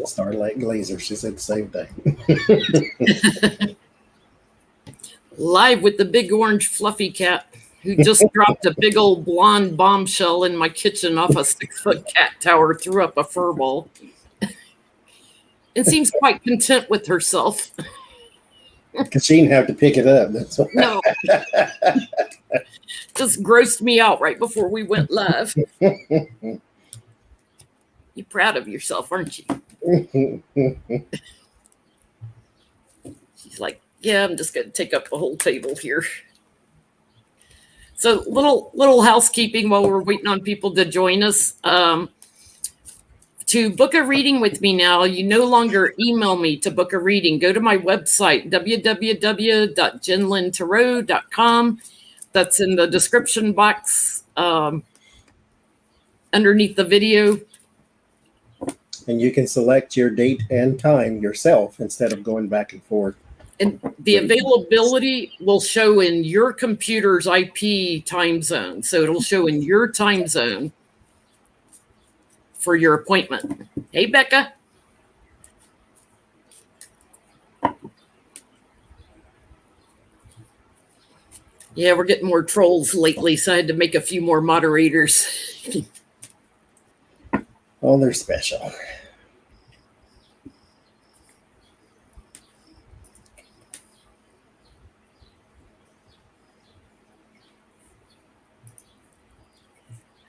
Starlight Glazer, she said the same thing. Live with the big orange fluffy cat who just dropped a big old blonde bombshell in my kitchen off a 6-foot cat tower, threw up a fur ball, and seems quite content with herself. Because she didn't have to pick it up. That's what. No. Just grossed me out right before we went live. You're proud of yourself, aren't you? She's like, yeah, I'm just going to take up the whole table here. So little housekeeping while we're waiting on people to join us. To book a reading with me now, you no longer email me to book a reading. Go to my website, www.jenlintarot.com. That's in the description box underneath the video. And you can select your date and time yourself instead of going back and forth. And the availability will show in your computer's IP time zone. So it'll show in your time zone for your appointment. Hey, Becca. Yeah, we're getting more trolls lately, so I had to make a few more moderators. Oh, they're special.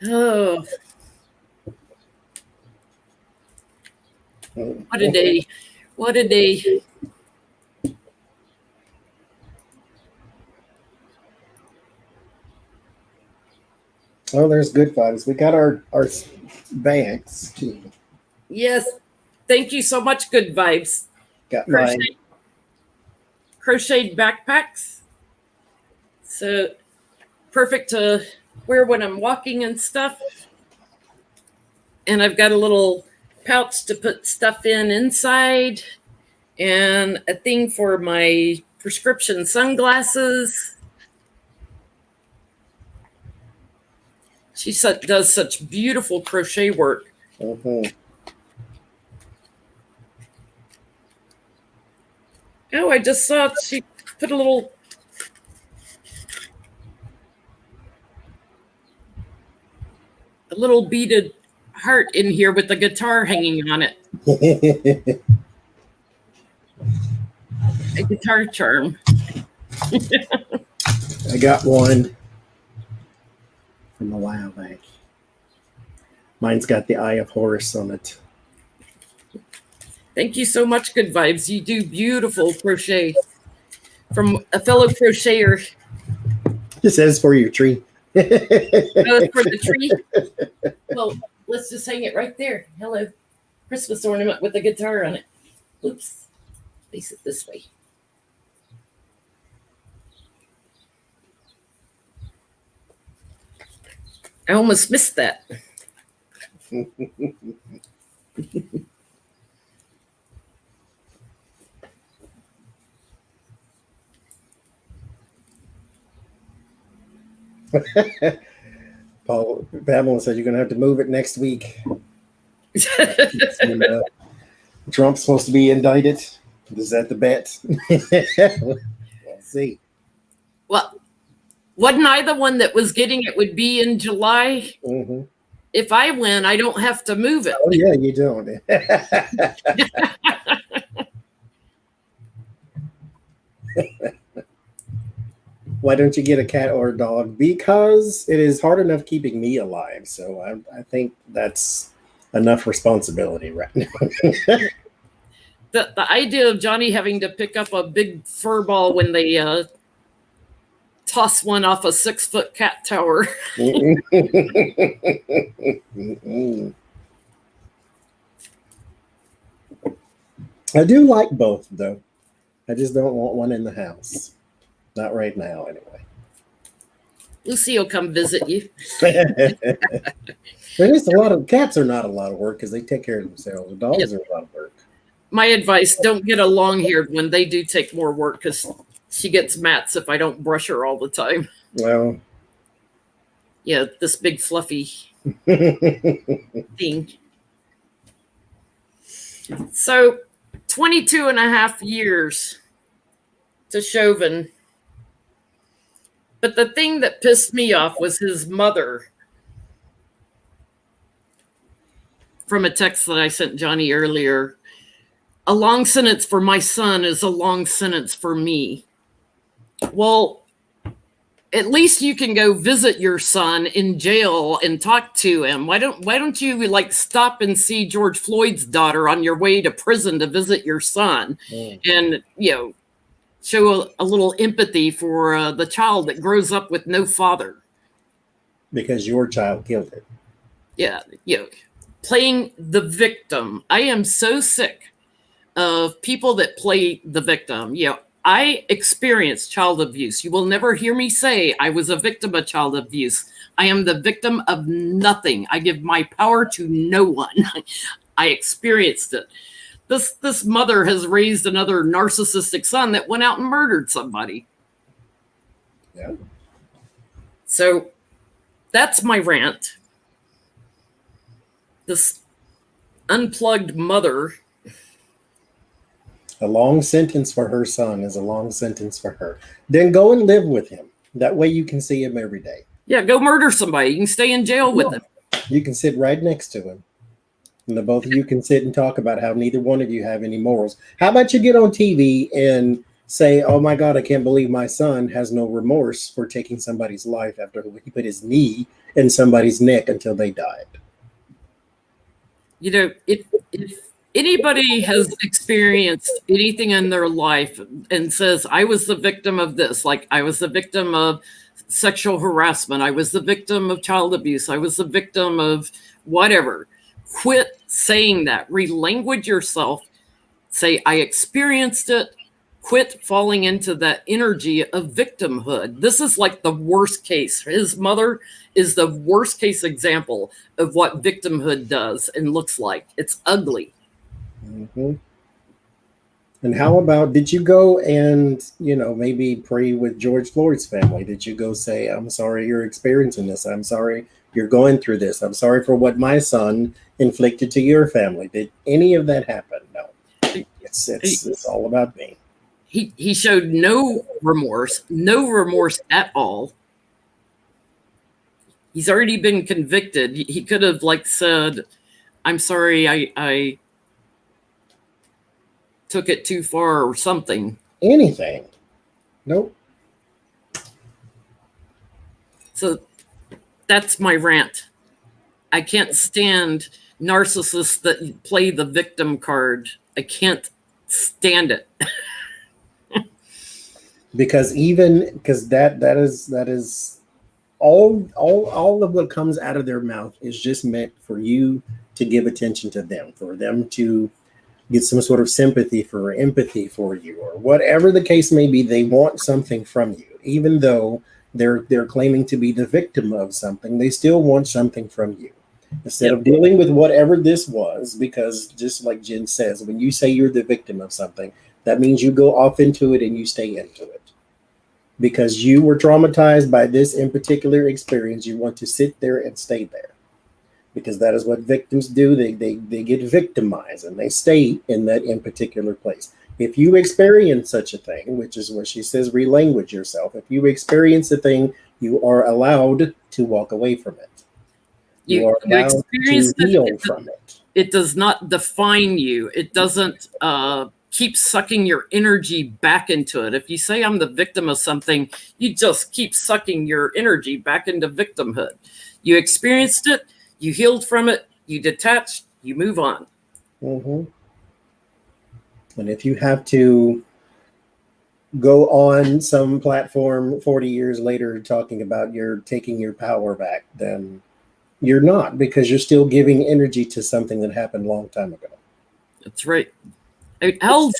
Oh. What a day. What a day. Oh, there's good vibes. We got our banks too. Yes. Thank you so much, good vibes. Got mine. Crocheted backpacks. So perfect to wear when I'm walking and stuff. And I've got a little pouch to put stuff in inside, and a thing for my prescription sunglasses. She does such beautiful crochet work. Mm-hmm. Oh, I just saw she put a little beaded heart in here with the guitar hanging on it. A guitar charm. I got one from a while back. Mine's got the Eye of Horus on it. Thank you so much, good vibes. You do beautiful crochet from a fellow crocheter. It says for your tree. Oh, it's for the tree. Well, let's just hang it right there. Hello. Christmas ornament with a guitar on it. Oops. Face it this way. I almost missed that. Paul Pamela said you're going to have to move it next week. Trump's supposed to be indicted. Is that the bet? We'll see. Well, wasn't I the one that was getting it would be in July? Mm-hmm. If I win, I don't have to move it. Oh, yeah, you don't. Why don't you get a cat or a dog? Because it is hard enough keeping me alive. So I think that's enough responsibility right now. The idea of Johnny having to pick up a big fur ball when they toss one off a 6-foot cat tower. I do like both, though. I just don't want one in the house. Not right now, anyway. Lucy will come visit you. There is a lot of cats are not a lot of work because they take care of themselves. The dogs are a lot of work. My advice, don't get a long-haired one. They do take more work because she gets mats if I don't brush her all the time. Well. Yeah, this big fluffy thing. So 22 and a half years to Chauvin. But the thing that pissed me off was his mother. From a text that I sent Johnie earlier, a long sentence for my son is a long sentence for me. Well, at least you can go visit your son in jail and talk to him. Why don't you like stop and see George Floyd's daughter on your way to prison to visit your son, and show a little empathy for the child that grows up with no father because your child killed it. Yeah, playing the victim. I am so sick of people that play the victim. I experienced child abuse. You will never hear me say I was a victim of child abuse. I am the victim of nothing. I give my power to no one. I experienced it. This mother has raised another narcissistic son that went out and murdered somebody. Yeah. So that's my rant. This unplugged mother. A long sentence for her son is a long sentence for her. Then go and live with him. That way you can see him every day. Yeah, go murder somebody. You can stay in jail with him. You can sit right next to him. And the both of you can sit and talk about how neither one of you have any morals. How about you get on TV and say, oh my God, I can't believe my son has no remorse for taking somebody's life after he put his knee in somebody's neck until they died. If anybody has experienced anything in their life and says, I was the victim of this, like I was the victim of sexual harassment, I was the victim of child abuse, I was the victim of whatever, quit saying that. Relanguage yourself. Say, I experienced it. Quit falling into that energy of victimhood. This is like the worst case. His mother is the worst case example of what victimhood does and looks like. It's ugly. Mm-hmm. And how about, did you go and, maybe pray with George Floyd's family? Did you go say, I'm sorry you're experiencing this. I'm sorry you're going through this. I'm sorry for what my son inflicted to your family. Did any of that happen? No. It's all about me. He showed no remorse at all. He's already been convicted. He could have said, I'm sorry, I took it too far or something. Anything. Nope. So that's my rant. I can't stand narcissists that play the victim card. I can't stand it. Because that is all of what comes out of their mouth is just meant for you to give attention to them, for them to get some sort of sympathy or empathy for you, or whatever the case may be. They want something from you, even though they're claiming to be the victim of something. They still want something from you. Instead of dealing with whatever this was, because just like Jen says, when you say you're the victim of something, that means you go off into it and you stay into it. Because you were traumatized by this in particular experience, you want to sit there and stay there. Because that is what victims do. They get victimized and they stay in that in particular place. If you experience such a thing, which is what she says, relanguage yourself. If you experience a thing, you are allowed to walk away from it. You are allowed to heal from it. It does not define you. It doesn't keep sucking your energy back into it. If you say I'm the victim of something, you just keep sucking your energy back into victimhood. You experienced it, you healed from it, you detached, you move on. Mm-hmm. And if you have to go on some platform 40 years later talking about you're taking your power back, then you're not, because you're still giving energy to something that happened a long time ago. That's right. How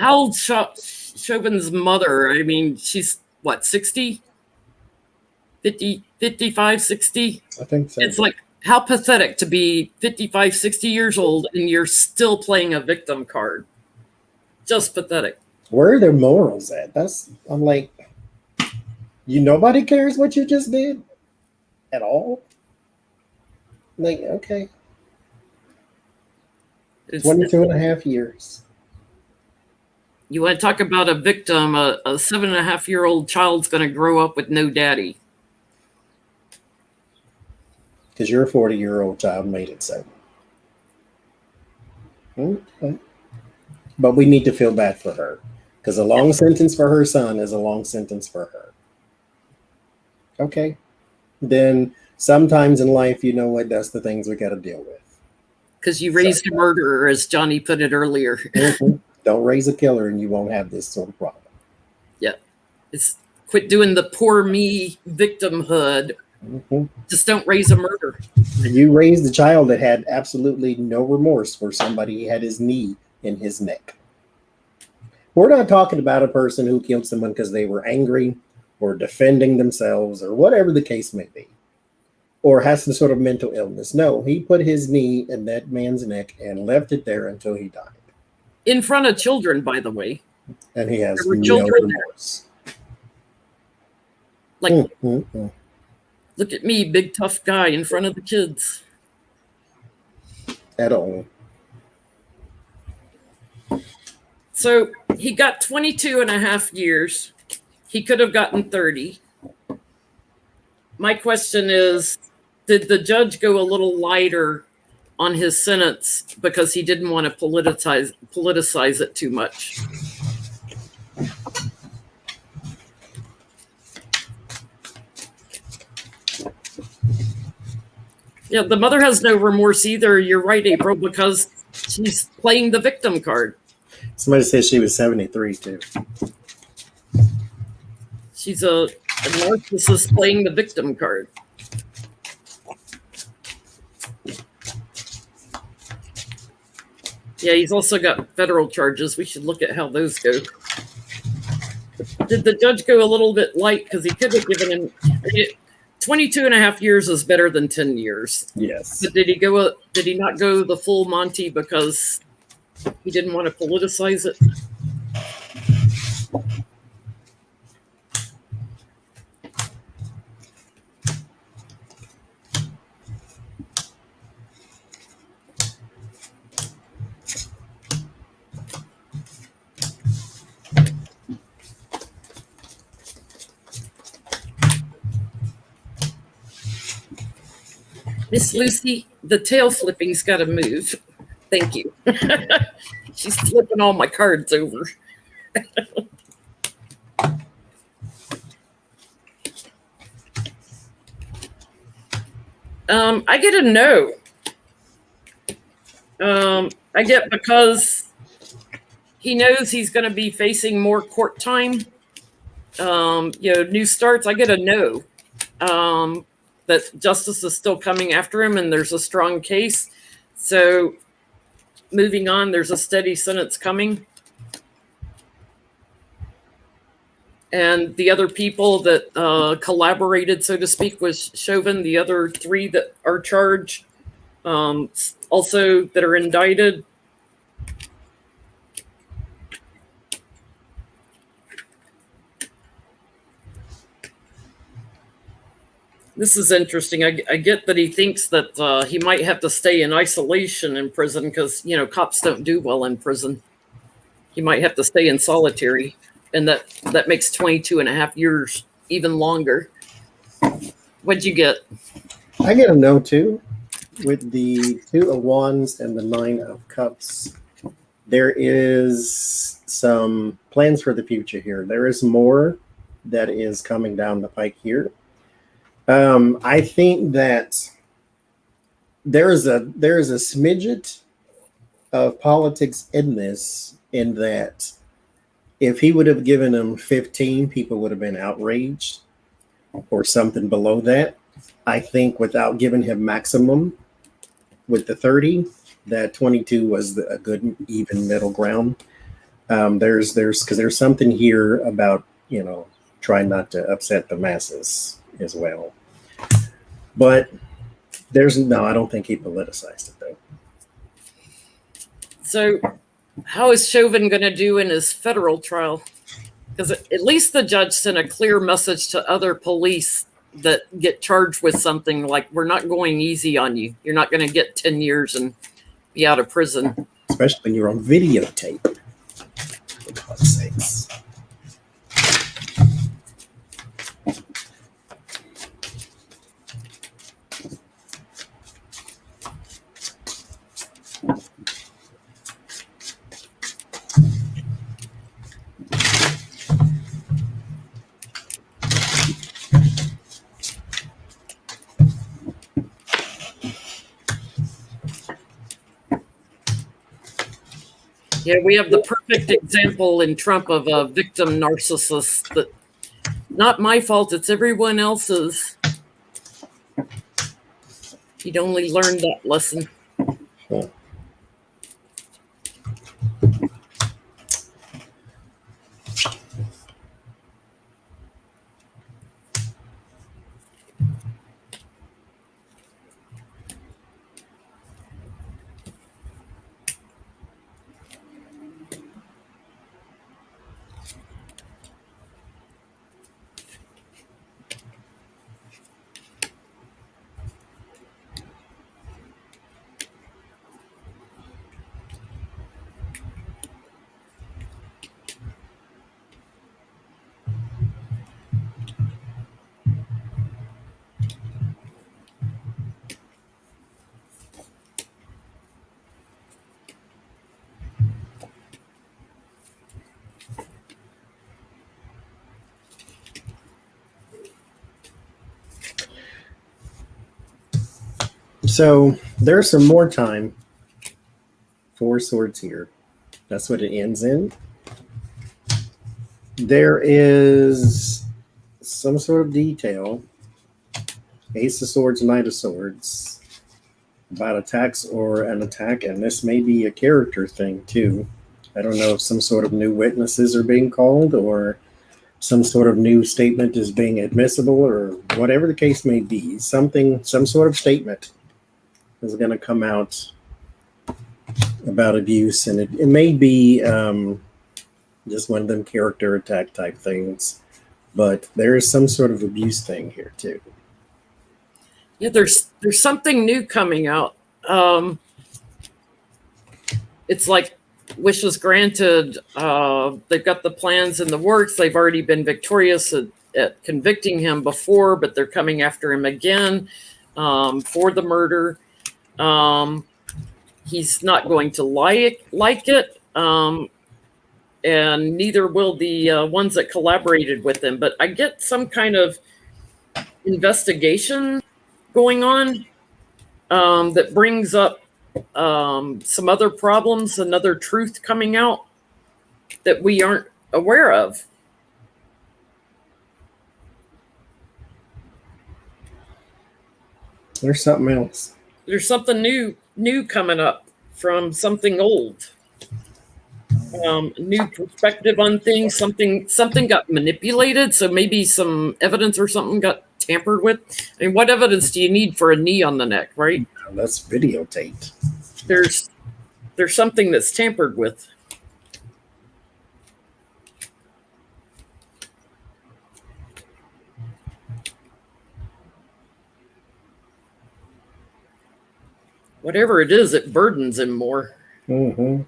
old Chauvin's mother? I mean, she's what, 60? 50, 55, 60? I think so. It's like, how pathetic to be 55, 60 years old and you're still playing a victim card. Just pathetic. Where are their morals at? I'm like, nobody cares what you just did at all? Like, okay. It's, 22 and a half years. you want to talk about a victim, a 7.5-year-old child's going to grow up with no daddy. Because your 40-year-old child made it so. Okay. But we need to feel bad for her. Because a long sentence for her son is a long sentence for her. Okay. Then sometimes in life, you know what? That's the things we got to deal with. Because you raised a murderer, as Johnie put it earlier. Mm-hmm. Don't raise a killer and you won't have this sort of problem. Yeah. It's quit doing the poor me victimhood. Mm-hmm. Just don't raise a murderer. You raised a child that had absolutely no remorse for somebody who had his knee in his neck. We're not talking about a person who killed someone because they were angry or defending themselves or whatever the case may be, or has some sort of mental illness. No, he put his knee in that man's neck and left it there until he died. In front of children, by the way. And he has There were no children remorse. Like, look at me, big tough guy in front of the kids. At all. So he got 22 and a half years. He could have gotten 30. My question is, did the judge go a little lighter on his sentence because he didn't want to politicize it too much? Yeah, the mother has no remorse either. You're right, April, because she's playing the victim card. Somebody said she was 73 too. She's a narcissist playing the victim card. Yeah, he's also got federal charges. We should look at how those go. Did the judge go a little bit light? Because he could have given him 22 and a half years is better than 10 years. Yes. But did he not go the full Monty because he didn't want to politicize it? Miss Lucy, the tail flipping's got to move. Thank you. She's flipping all my cards over. I get a no. I get because he knows he's going to be facing more court time. New starts. I get a no. That justice is still coming after him and there's a strong case. So moving on, there's a steady sentence coming. And the other people that collaborated, so to speak, was Chauvin. The other three that are charged, also that are indicted. This is interesting. I get that he thinks that he might have to stay in isolation in prison because, cops don't do well in prison. He might have to stay in solitary, and that makes 22 and a half years even longer. What'd you get? I get a no too. With the 2 of Wands and the 9 of Cups, there is some plans for the future here. There is more that is coming down the pike here. I think that there is a smidget of politics in this, in that if he would have given him 15, people would have been outraged, or something below that. I think without giving him maximum with the 30, that 22 was a good even middle ground. There's something here about, trying not to upset the masses as well. But I don't think he politicized it though. So how is Chauvin going to do in his federal trial? Because at least the judge sent a clear message to other police that get charged with something like, we're not going easy on you. You're not going to get 10 years and be out of prison. especially when you're on videotape. For God's sakes. Yeah, we have the perfect example in Trump of a victim narcissist that not my fault, it's everyone else's. He'd only learned that lesson. So there's some more time. 4 swords here. That's what it ends in. There is some sort of detail. Ace of Swords, Knight of Swords. About attacks or an attack, and this may be a character thing too. I don't know if some sort of new witnesses are being called or some sort of new statement is being admissible or whatever the case may be. Some sort of statement is going to come out about abuse, and it may be just one of them character attack type things, but there is some sort of abuse thing here too. Yeah, there's something new coming out. It's like wishes granted. They've got the plans in the works. They've already been victorious at convicting him before, but they're coming after him again for the murder. He's not going to like it, and neither will the ones that collaborated with him. But I get some kind of investigation going on that brings up some other problems, another truth coming out that we aren't aware of. There's something else. There's something new coming up from something old. New perspective on things. Something got manipulated, so maybe some evidence or something got tampered with. I mean, what evidence do you need for a knee on the neck, right? That's videotaped. There's something that's tampered with. Whatever it is, it burdens him more. Mm-hmm.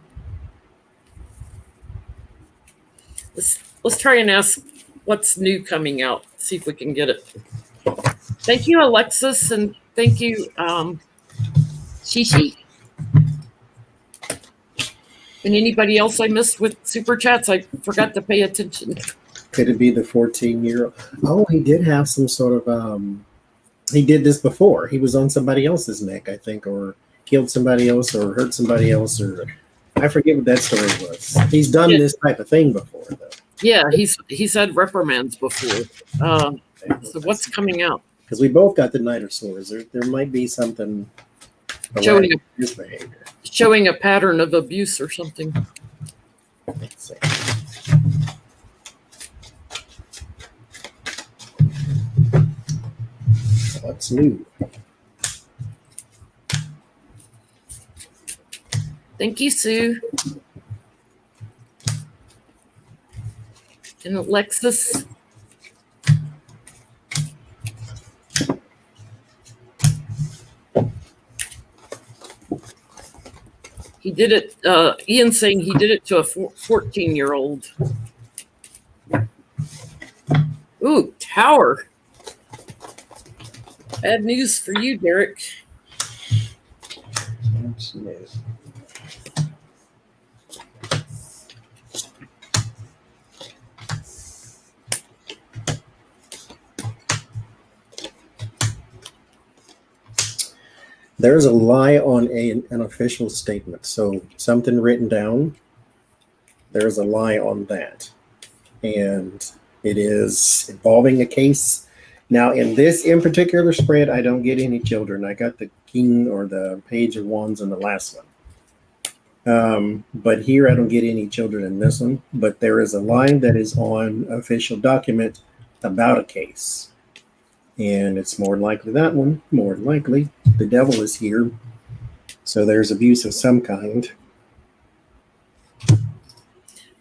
Let's try and ask what's new coming out. See if we can get it. Thank you, Alexis, and thank you, Shishi. And anybody else I missed with super chats, I forgot to pay attention. Could it be the 14-year-old? Oh, he did have some sort of he did this before. He was on somebody else's neck, I think, or killed somebody else or hurt somebody else, or I forget what that story was. He's done this type of thing before, though. Yeah, he's had reprimands before. So what's coming out? Because we both got the Knight of Swords. There might be something showing his behavior, showing a pattern of abuse or something. Let's see. What's new? Thank you, Sue. And Alexis. He did it. Ian's saying he did it to a 14-year-old. Ooh, tower. Bad news for you, Derek. There's a lie on an official statement. So something written down, there's a lie on that. And it is involving a case. Now, in this in particular spread, I don't get any children. I got the king or the page of wands in the last one. But here I don't get any children in this one. But there is a line that is on official document about a case. And it's more likely that one, more likely the devil is here. So there's abuse of some kind.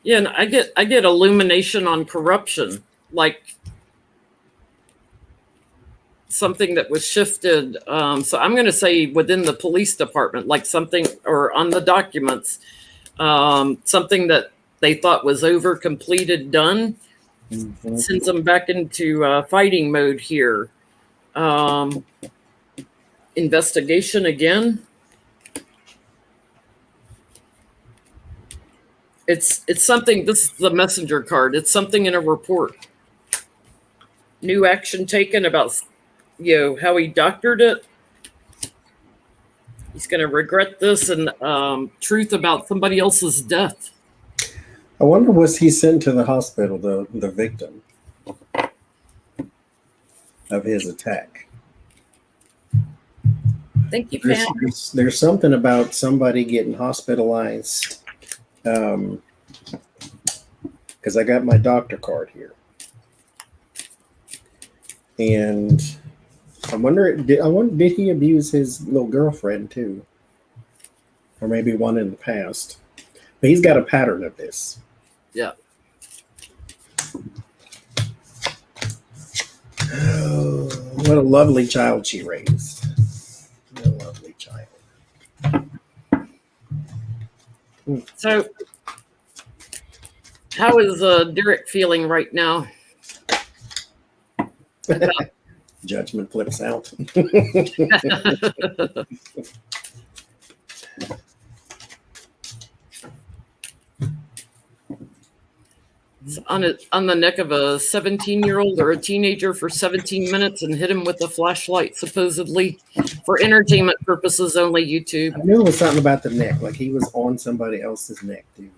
Yeah, and I get illumination on corruption, like something that was shifted. So I'm going to say within the police department, like something, or on the documents, something that they thought was over, completed, done. Mm-hmm. Sends them back into fighting mode here. Investigation again. It's something. This is the messenger card. It's something in a report. New action taken about, how he doctored it. He's going to regret this, and truth about somebody else's death. I wonder, was he sent to the hospital, the victim of his attack? Thank you, Pam. There's something about somebody getting hospitalized, because I got my doctor card here. And I wonder, did he abuse his little girlfriend too? Or maybe one in the past. But he's got a pattern of this. Yeah. Oh, what a lovely child she raised. What a lovely child. So, how is Derek feeling right now? Judgment flips out. On the neck of a 17-year-old or a teenager for 17 minutes and hit him with a flashlight, supposedly for entertainment purposes only. YouTube. I knew it was something about the neck, like he was on somebody else's neck, dude.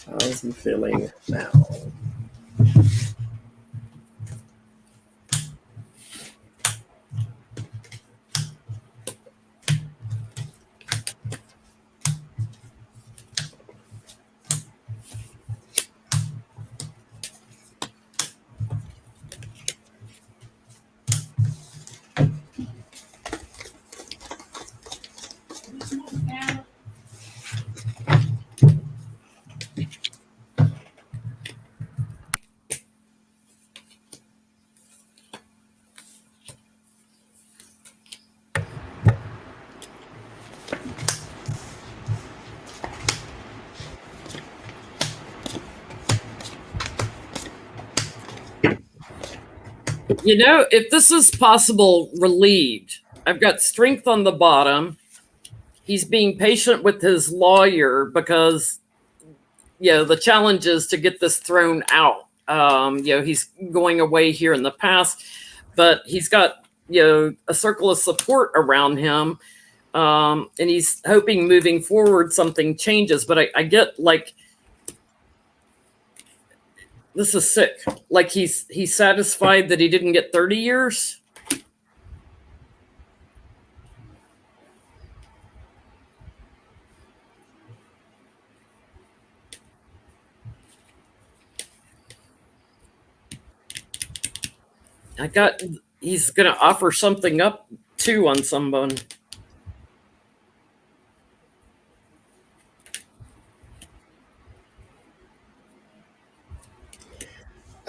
How's he feeling now? If this is possible, relieved. I've got strength on the bottom. He's being patient with his lawyer because, the challenge is to get this thrown out. He's going away here in the past, but he's got, a circle of support around him. And he's hoping moving forward something changes. But I get like, this is sick. Like he's satisfied that he didn't get 30 years. He's going to offer something up too on someone.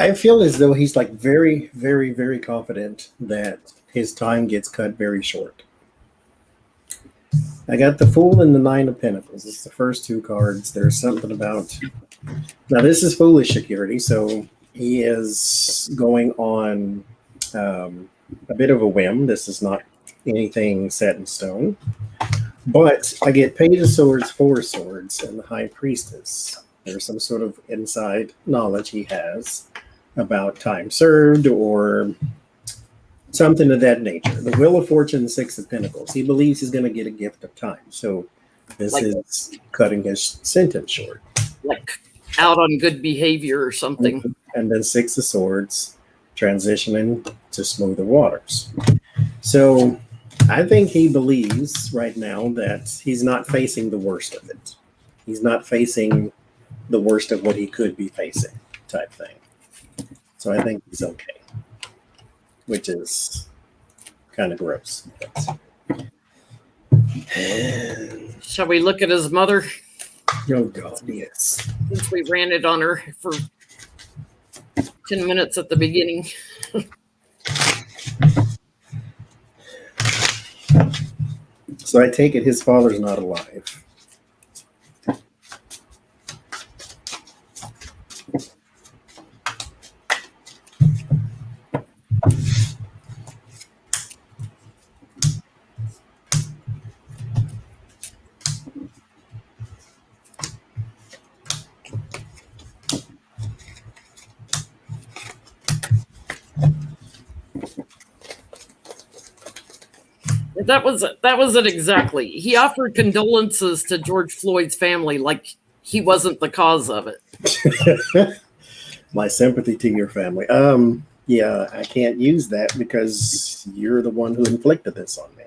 I feel as though he's like very, very, very confident that his time gets cut very short. I got the Fool and the Nine of Pentacles. It's the first two cards. There's something about. Now, this is foolish security, so he is going on a bit of a whim. This is not anything set in stone. But I get Page of Swords, Four of Swords, and the High Priestess. There's some sort of inside knowledge he has about time served or something of that nature. The Wheel of Fortune, Six of Pentacles. He believes he's going to get a gift of time. So this is cutting his sentence short. Like out on good behavior or something. And then Six of Swords, transitioning to smoother waters. So I think he believes right now that he's not facing the worst of it. He's not facing the worst of what he could be facing type thing. So I think he's okay, which is kind of gross. Shall we look at his mother? Oh, God, yes. Since we ran it on her for 10 minutes at the beginning. So I take it his father's not alive. That was it exactly. He offered condolences to George Floyd's family like he wasn't the cause of it. My sympathy to your family. Yeah, I can't use that because you're the one who inflicted this on me.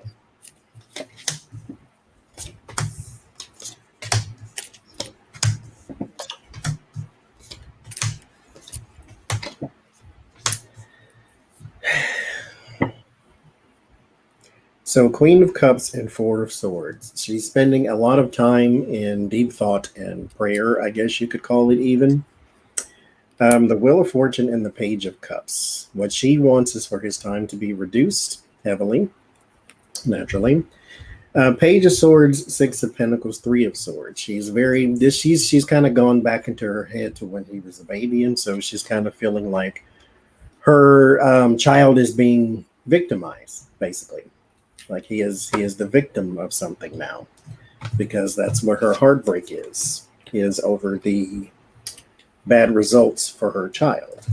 So Queen of Cups and Four of Swords. She's spending a lot of time in deep thought and prayer, I guess you could call it even. The Wheel of Fortune and the Page of Cups. What she wants is for his time to be reduced heavily, naturally. Page of Swords, Six of Pentacles, Three of Swords. She's kind of gone back into her head to when he was a baby, and so she's kind of feeling like her child is being victimized, basically. Like he is the victim of something now, because that's where her heartbreak is over the bad results for her child.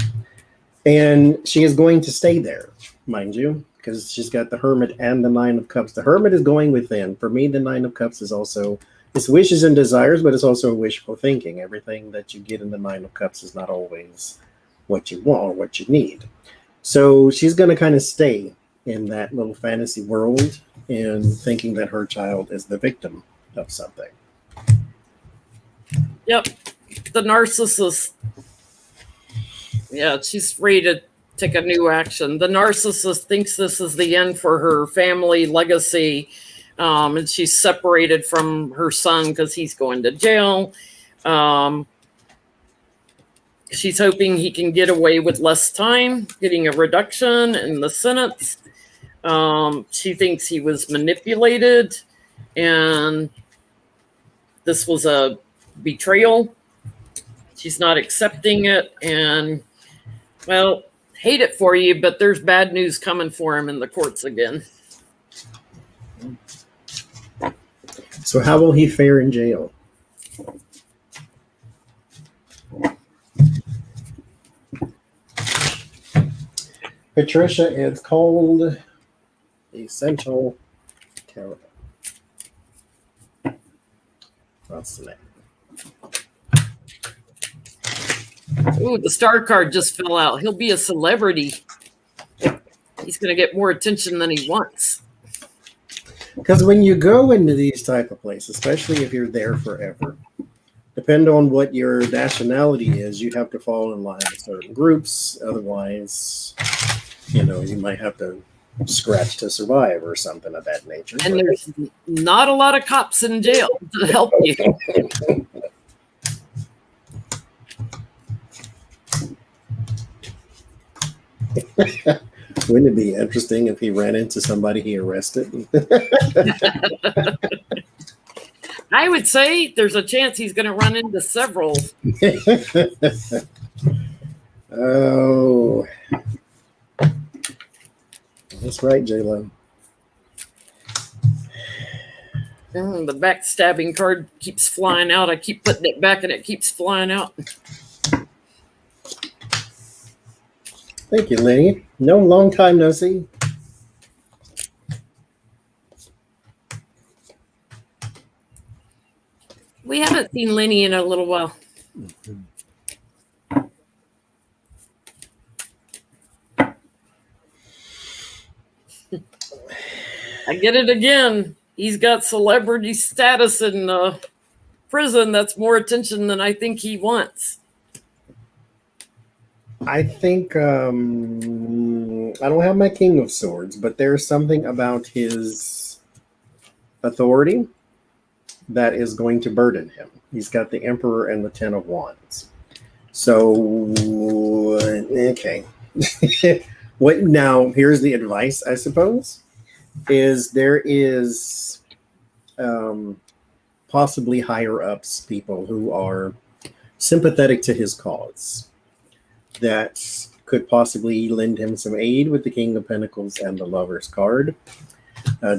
And she is going to stay there, mind you, because she's got the Hermit and the Nine of Cups. The Hermit is going within. For me, the Nine of Cups is also, it's wishes and desires, but it's also wishful thinking. Everything that you get in the Nine of Cups is not always what you want or what you need. So she's going to kind of stay in that little fantasy world and thinking that her child is the victim of something. Yep. The narcissist. Yeah, she's free to take a new action. The narcissist thinks this is the end for her family legacy. And she's separated from her son because he's going to jail. She's hoping he can get away with less time, getting a reduction in the sentence. She thinks he was manipulated and this was a betrayal. She's not accepting it. And, well, hate it for you, but there's bad news coming for him in the courts again. So how will he fare in jail? Patricia, it's called Essential Tarot. That's the name. Ooh, the star card just fell out. He'll be a celebrity. He's going to get more attention than he wants. Because when you go into these type of places, especially if you're there forever, depending on what your nationality is, you have to fall in line with certain groups. Otherwise, you might have to scratch to survive or something of that nature. And there's not a lot of cops in jail to help you. Wouldn't it be interesting if he ran into somebody he arrested? I would say there's a chance he's going to run into several. Oh, that's right, J-Lo. The backstabbing card keeps flying out. I keep putting it back and it keeps flying out. Thank you, Lenny. No, long time no see. We haven't seen Lenny in a little while. I get it again. He's got celebrity status in prison. That's more attention than I think he wants. I think I don't have my King of Swords, but there's something about his authority that is going to burden him. He's got the Emperor and the Ten of Wands. So, okay. What now? Here's the advice, I suppose, is there is possibly higher ups people who are sympathetic to his cause that could possibly lend him some aid with the King of Pentacles and the Lover's card.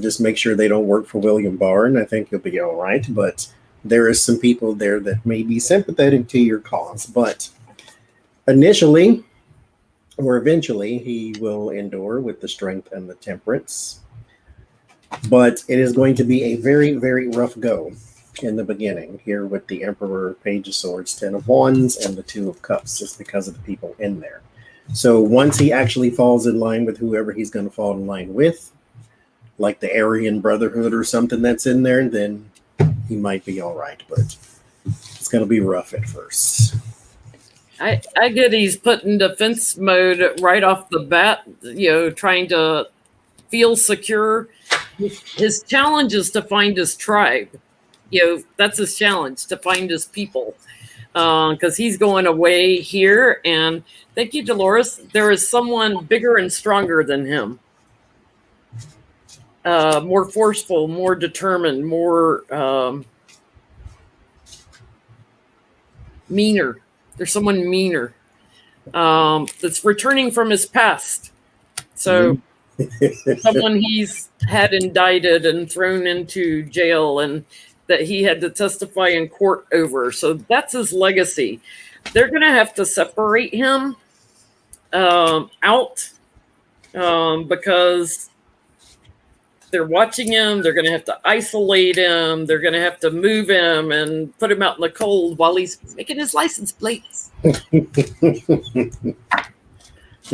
Just make sure they don't work for William Barr, and I think you'll be all right. But there is some people there that may be sympathetic to your cause. But initially, or eventually, he will endure with the Strength and the Temperance. But it is going to be a very, very rough go in the beginning here with the Emperor, Page of Swords, Ten of Wands, and the Two of Cups, just because of the people in there. So once he actually falls in line with whoever he's going to fall in line with, like the Aryan Brotherhood or something that's in there, then he might be all right. But it's going to be rough at first. I get he's put in defense mode right off the bat, trying to feel secure. His challenge is to find his tribe. That's his challenge, to find his people. Because he's going away here. And thank you, Dolores. There is someone bigger and stronger than him. More forceful, more determined, more meaner. There's someone meaner that's returning from his past. So someone he's had indicted and thrown into jail and that he had to testify in court over. So that's his legacy. They're going to have to separate him out because they're watching him. They're going to have to isolate him. They're going to have to move him and put him out in the cold while he's making his license plates. Yeah,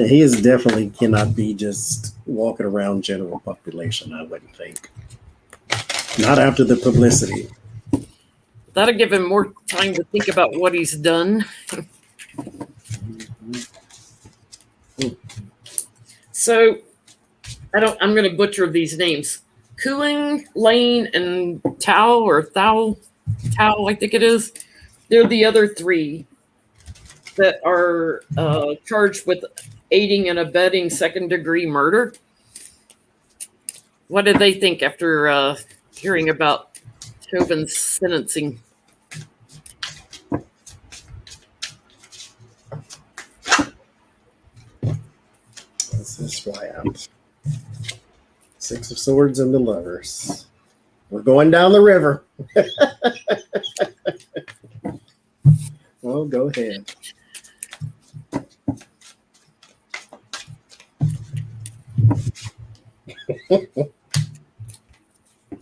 he is definitely cannot be just walking around general population, I wouldn't think. Not after the publicity. That'll give him more time to think about what he's done. So I'm going to butcher these names. Kuing, Lane, and Tao, I think it is. They're the other three that are charged with aiding and abetting second-degree murder. What did they think after hearing about Chauvin's sentencing? What's this fly out? Six of Swords and the Lovers. We're going down the river. Well, go ahead.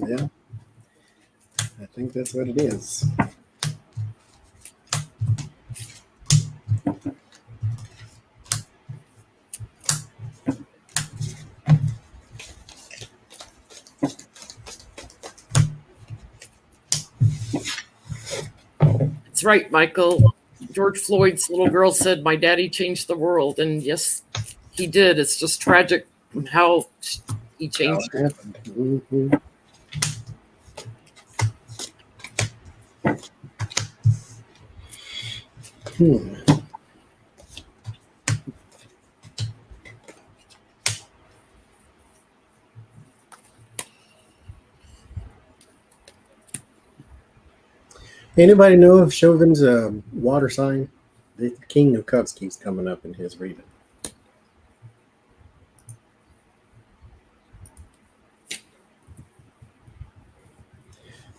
Yeah, I think that's what it is. That's right, Michael. George Floyd's little girl said, "My daddy changed the world." And yes, he did. It's just tragic how he changed it. Mm-hmm. Anybody know if Chauvin's a water sign? The King of Cups keeps coming up in his reading.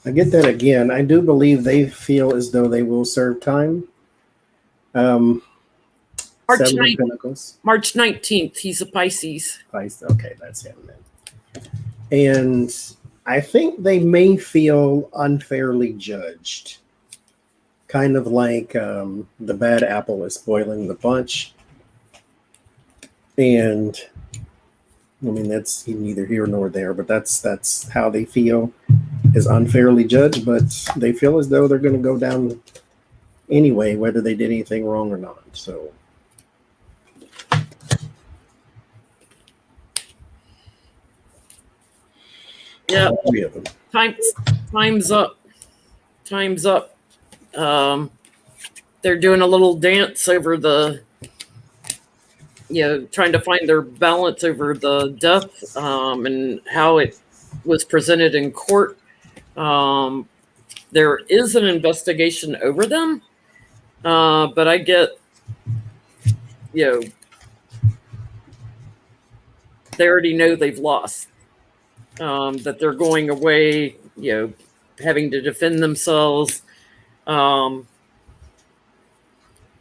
I get that again. I do believe they feel as though they will serve time. March Seven of 9th. Pentacles. March 19th. He's a Pisces. Okay, that's him then. And I think they may feel unfairly judged. Kind of like the bad apple is spoiling the bunch. And I mean, that's neither here nor there, but that's how they feel, is unfairly judged, but they feel as though they're going to go down anyway, whether they did anything wrong or not. So yeah, three of them. Time's up. Time's up. They're doing a little dance over the, trying to find their balance over the death and how it was presented in court. There is an investigation over them, but I get, they already know they've lost, that they're going away, having to defend themselves.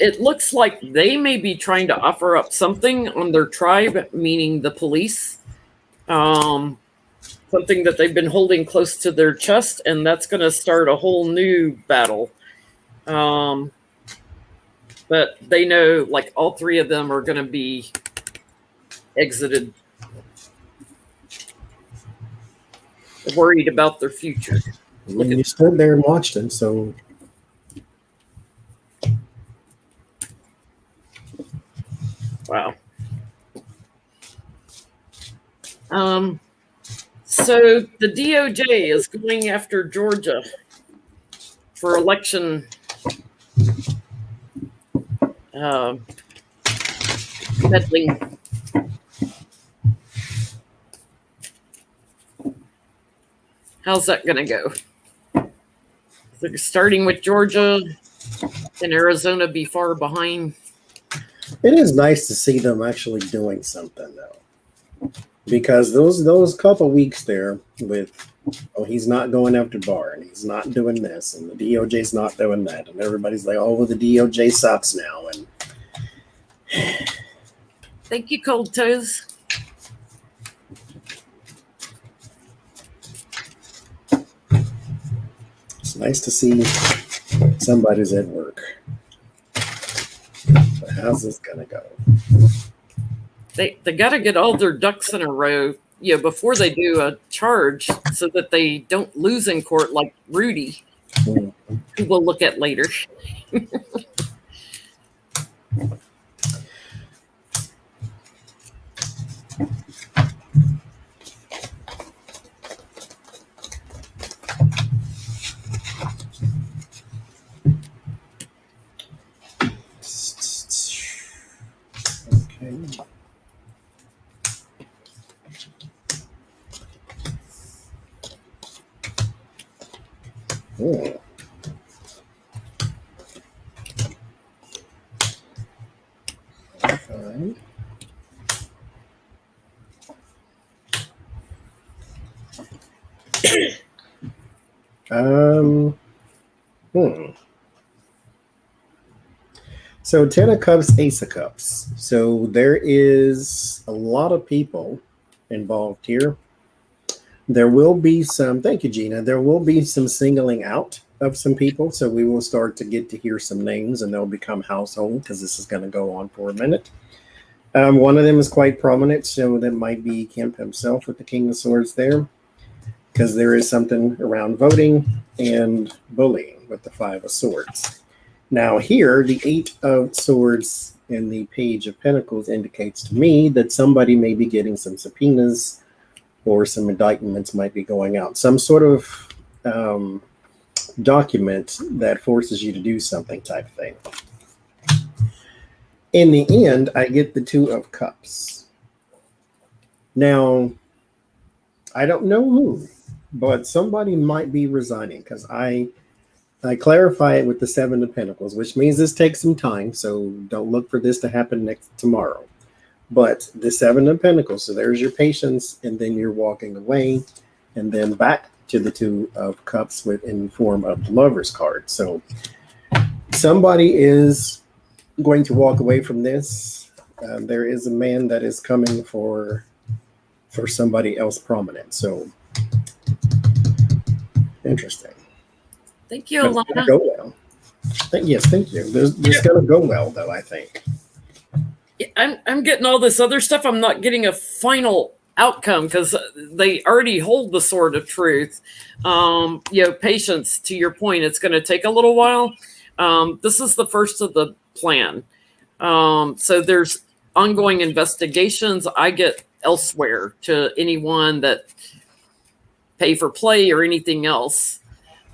It looks like they may be trying to offer up something on their tribe, meaning the police, something that they've been holding close to their chest, and that's going to start a whole new battle. But they know, like, all three of them are going to be exited, worried about their future. And you stood there and watched them, so wow. So the DOJ is going after Georgia for election meddling. How's that going to go? They're starting with Georgia, and Arizona be far behind. it is nice to see them actually doing something, though, because those couple weeks there with, he's not going after Barr, and he's not doing this, and the DOJ's not doing that, and everybody's like, oh, well, the DOJ sucks now, and Thank you, Cold Toes. it's nice to see somebody's at work. But how's this gonna go? They got to get all their ducks in a row, before they do a charge, so that they don't lose in court like Rudy, who we'll look at later. Okay. Oh. Fine. So 10 of Cups, Ace of Cups. So there is a lot of people involved here. There will be some, thank you, Gina. There will be some singling out of some people. So we will start to get to hear some names, and they'll become household because this is going to go on for a minute. One of them is quite prominent. So that might be Kemp himself with the King of Swords there, because there is something around voting and bullying with the Five of Swords. Now here, the Eight of Swords in the Page of Pentacles indicates to me that somebody may be getting some subpoenas or some indictments might be going out. Some sort of document that forces you to do something type thing. In the end, I get the Two of Cups. Now, I don't know who, but somebody might be resigning, because I I clarify it with the Seven of Pentacles, which means this takes some time. So don't look for this to happen tomorrow. But the Seven of Pentacles, so there's your patience, and then you're walking away, and then back to the Two of Cups in form of the Lover's card. So somebody is going to walk away from this. There is a man that is coming for somebody else prominent. So interesting. Thank you, Alana. It's gonna go well. Yes, thank you. This going to go well, though, I think. I'm getting all this other stuff. I'm not getting a final outcome because they already hold the sword of truth. Patience, to your point, it's going to take a little while. This is the first of the plan. So there's ongoing investigations. I get elsewhere to anyone that pay for play or anything else.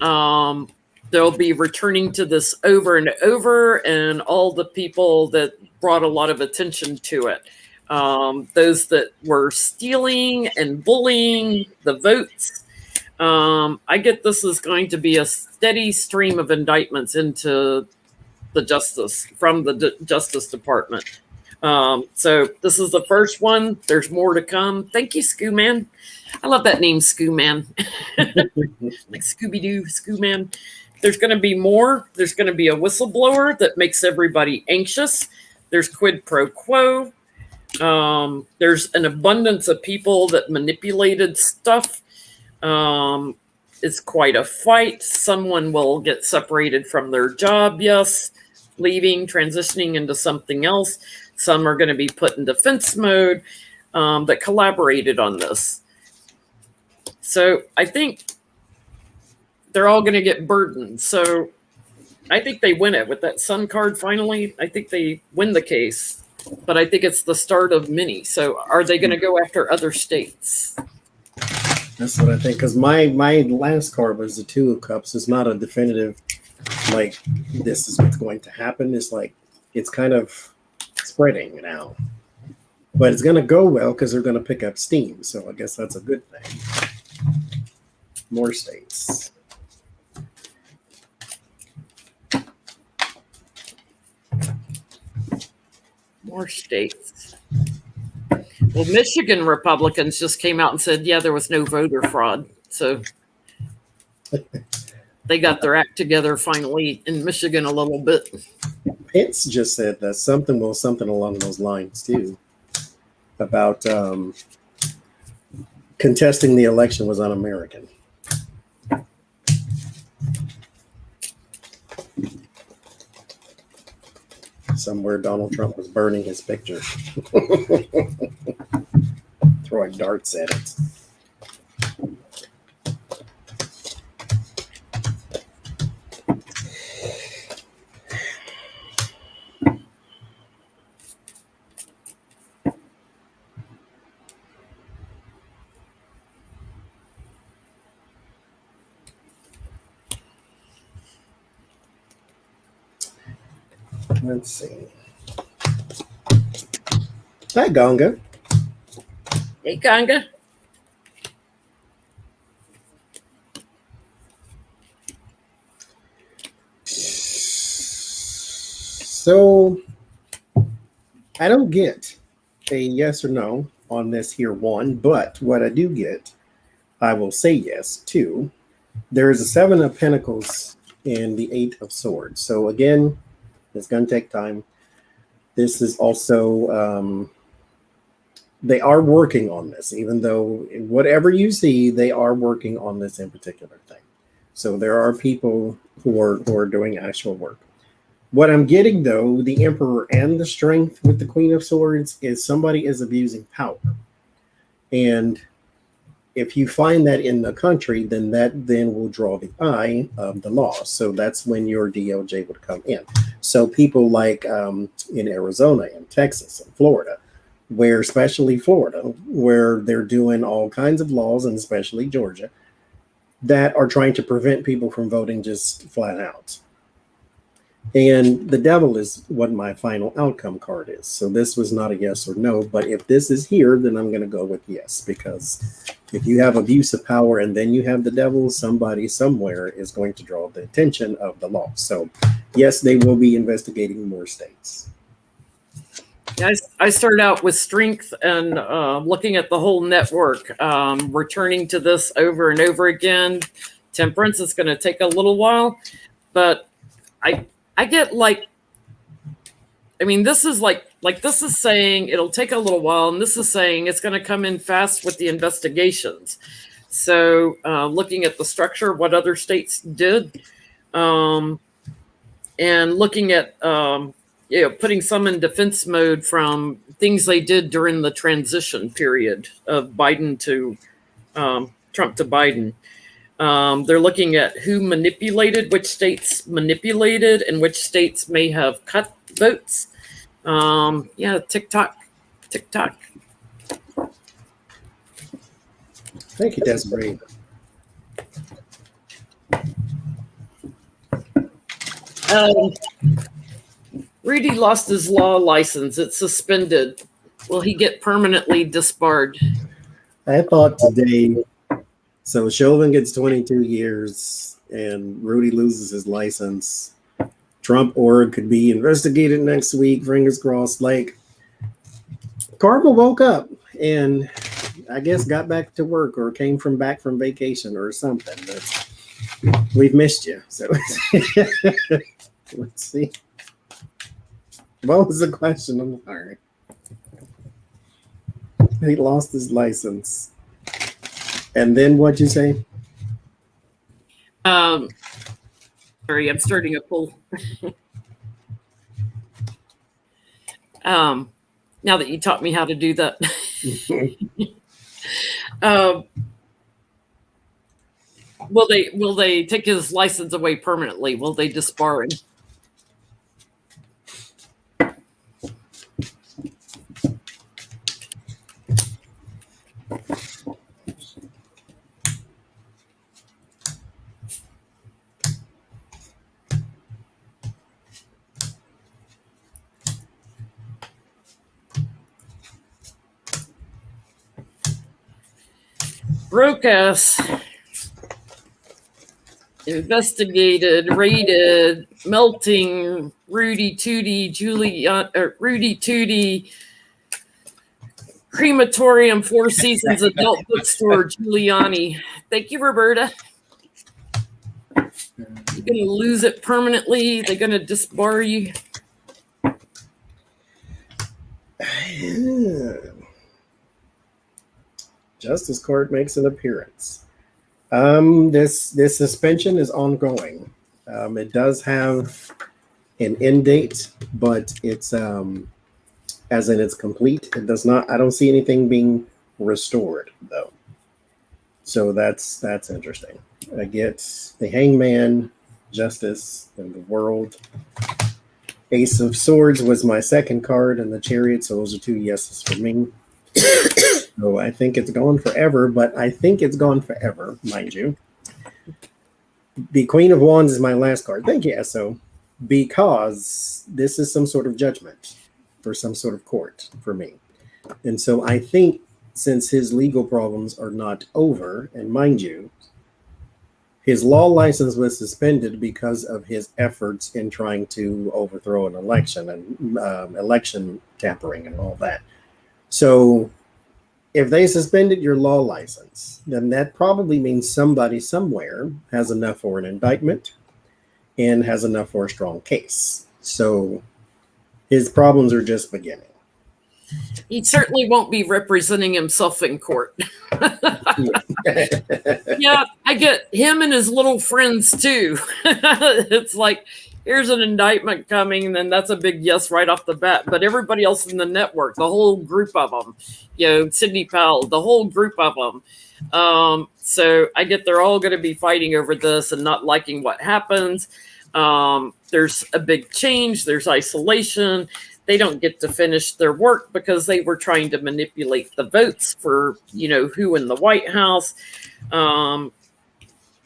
They'll be returning to this over and over, and all the people that brought a lot of attention to it. Those that were stealing and bullying the votes. I get this is going to be a steady stream of indictments into the from the Justice Department. So this is the first one. There's more to come. Thank you, Scoo Man. I love that name, Scoo Man. Like Scooby-Doo, Scoo Man. There's going to be more. There's going to be a whistleblower that makes everybody anxious. There's quid pro quo. There's an abundance of people that manipulated stuff. It's quite a fight. Someone will get separated from their job, yes, leaving, transitioning into something else. Some are going to be put in defense mode that collaborated on this. So I think they're all going to get burdened. So I think they win it with that Sun card finally. I think they win the case, but I think it's the start of many. So are they going to go after other states? That's what I think. Because my last card was the Two of Cups. It's not a definitive, like, this is what's going to happen. It's like, it's kind of spreading now. But it's going to go well because they're going to pick up steam. So I guess that's a good thing. More states. More states. Well, Michigan Republicans just came out and said, yeah, there was no voter fraud. So they got their act together finally in Michigan a little bit. Pence just said that something along those lines, too, about contesting the election was un-American. Somewhere Donald Trump was burning his picture. Throwing darts at it. Let's see. Hi, Gonga. Hey, Gonga. So I don't get a yes or no on this here one, but what I do get, I will say yes to. There is a Seven of Pentacles and the Eight of Swords. So again, it's going to take time. This is also, they are working on this, even though whatever you see, they are working on this in particular thing. So there are people who are doing actual work. What I'm getting, though, the Emperor and the Strength with the Queen of Swords is somebody is abusing power. And if you find that in the country, then that will draw the eye of the law. So that's when your DOJ would come in. So people like in Arizona and Texas and Florida, where especially Florida, where they're doing all kinds of laws, and especially Georgia, that are trying to prevent people from voting just flat out. And the devil is what my final outcome card is. So this was not a yes or no, but if this is here, then I'm going to go with yes, because if you have abuse of power and then you have the devil, somebody somewhere is going to draw the attention of the law. So yes, they will be investigating more states. I started out with strength and looking at the whole network, returning to this over and over again. Temperance is going to take a little while, but I get like, I mean, this is like this is saying it'll take a little while, and this is saying it's going to come in fast with the investigations. So looking at the structure, what other states did, and looking at putting some in defense mode from things they did during the transition period of Biden to Trump to Biden. They're looking at who manipulated, which states manipulated, and which states may have cut votes. TikTok. Thank you, Desiree. Rudy lost his law license. It's suspended. Will he get permanently disbarred? I thought today, so Chauvin gets 22 years and Rudy loses his license. Trump org could be investigated next week, fingers crossed. Like, Karma woke up and I guess got back to work or came back from vacation or something. We've missed you. So let's see. What was the question? I'm sorry. He lost his license. And then what'd you say? Sorry, I'm starting a poll. Now that you taught me how to do that. Will they take his license away permanently? Will they disbar him? Broke-ass investigated, raided, melting Rudy Tootie, crematorium, Four Seasons adult bookstore, Giuliani. Thank you, Roberta. You're going to lose it permanently. They're going to disbar you. Justice Court makes an appearance. This suspension is ongoing. It does have an end date, but it's as in it's complete. It does not. I don't see anything being restored though. So that's interesting. I get the Hangman, Justice, and the World. Ace of Swords was my second card, and the Chariot. So those are two yeses for me. So I think it's gone forever, but I think it's gone forever, mind you. The Queen of Wands is my last card. Thank you, SO. Because this is some sort of judgment for some sort of court for me. And so I think since his legal problems are not over, and mind you, his law license was suspended because of his efforts in trying to overthrow an election and election tampering and all that. So if they suspended your law license, then that probably means somebody somewhere has enough for an indictment and has enough for a strong case. So his problems are just beginning. He certainly won't be representing himself in court. Yeah, I get him and his little friends too. It's like, here's an indictment coming, and then that's a big yes right off the bat. But everybody else in the network, the whole group of them, Sidney Powell, the whole group of them. So I get they're all going to be fighting over this and not liking what happens. There's a big change. There's isolation. They don't get to finish their work because they were trying to manipulate the votes for, who in the White House.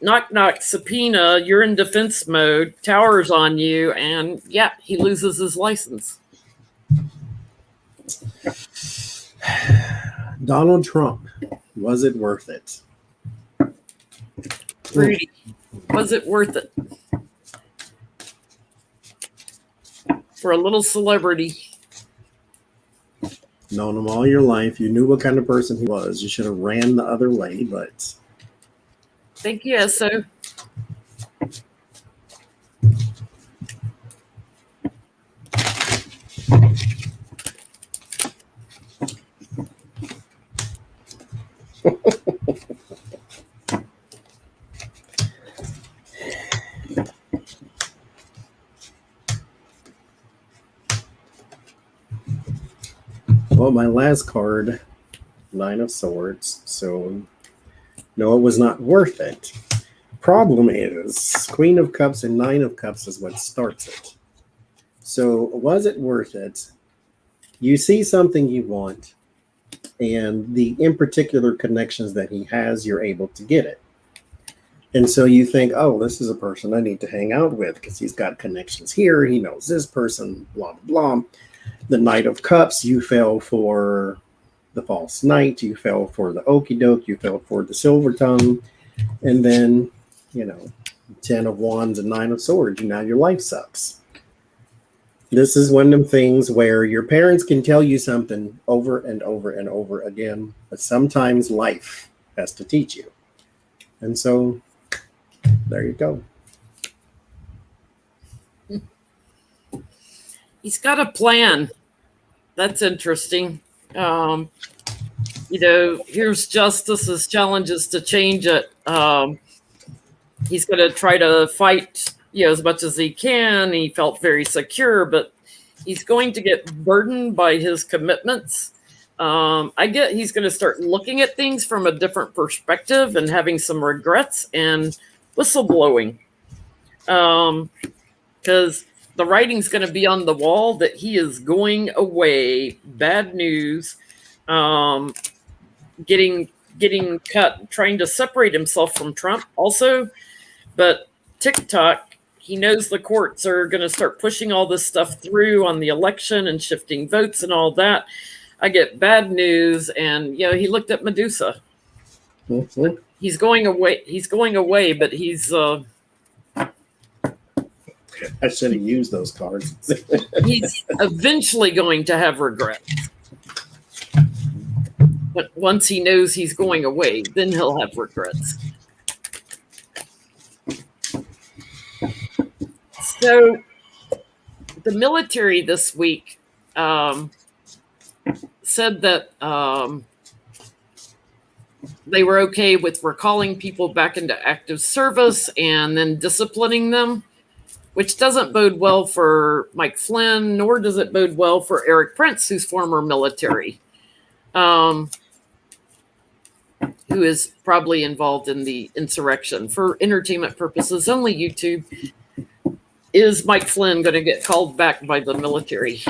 knock knock subpoena, you're in defense mode, Tower's on you, and yeah, he loses his license. Donald Trump, was it worth it? Rudy, was it worth it? For a little celebrity. Known him all your life, you knew what kind of person he was. You should have ran the other way, but Thank you, so. well, my last card, 9 of Swords. So, no, it was not worth it. Problem is, Queen of Cups and 9 of Cups is what starts it. So, was it worth it? You see something you want, and the in particular connections that he has, you're able to get it. And so you think, oh, this is a person I need to hang out with because he's got connections here. He knows this person, blah, blah, blah. The Knight of Cups, you fell for the False Knight. You fell for the Okie Doke. You fell for the Silver Tongue. And then, 10 of Wands and 9 of Swords. Now your life sucks. This is one of them things where your parents can tell you something over and over and over again, but sometimes life has to teach you. And so there you go. He's got a plan. That's interesting. Here's Justice's challenges to change it. He's going to try to fight, as much as he can. He felt very secure, but he's going to get burdened by his commitments. I get he's going to start looking at things from a different perspective and having some regrets and whistleblowing. Because the writing's going to be on the wall that he is going away. Bad news. Getting cut, trying to separate himself from Trump also. But TikTok, he knows the courts are going to start pushing all this stuff through on the election and shifting votes and all that. I get bad news. And, he looked at Medusa. Mm-hmm. He's going away, but he's... I should have used those cards. He's eventually going to have regrets. But once he knows he's going away, then he'll have regrets. So the military this week said that they were okay with recalling people back into active service and then disciplining them, which doesn't bode well for Mike Flynn, nor does it bode well for Eric Prince, who's former military, who is probably involved in the insurrection. For entertainment purposes, only YouTube. Is Mike Flynn going to get called back by the military?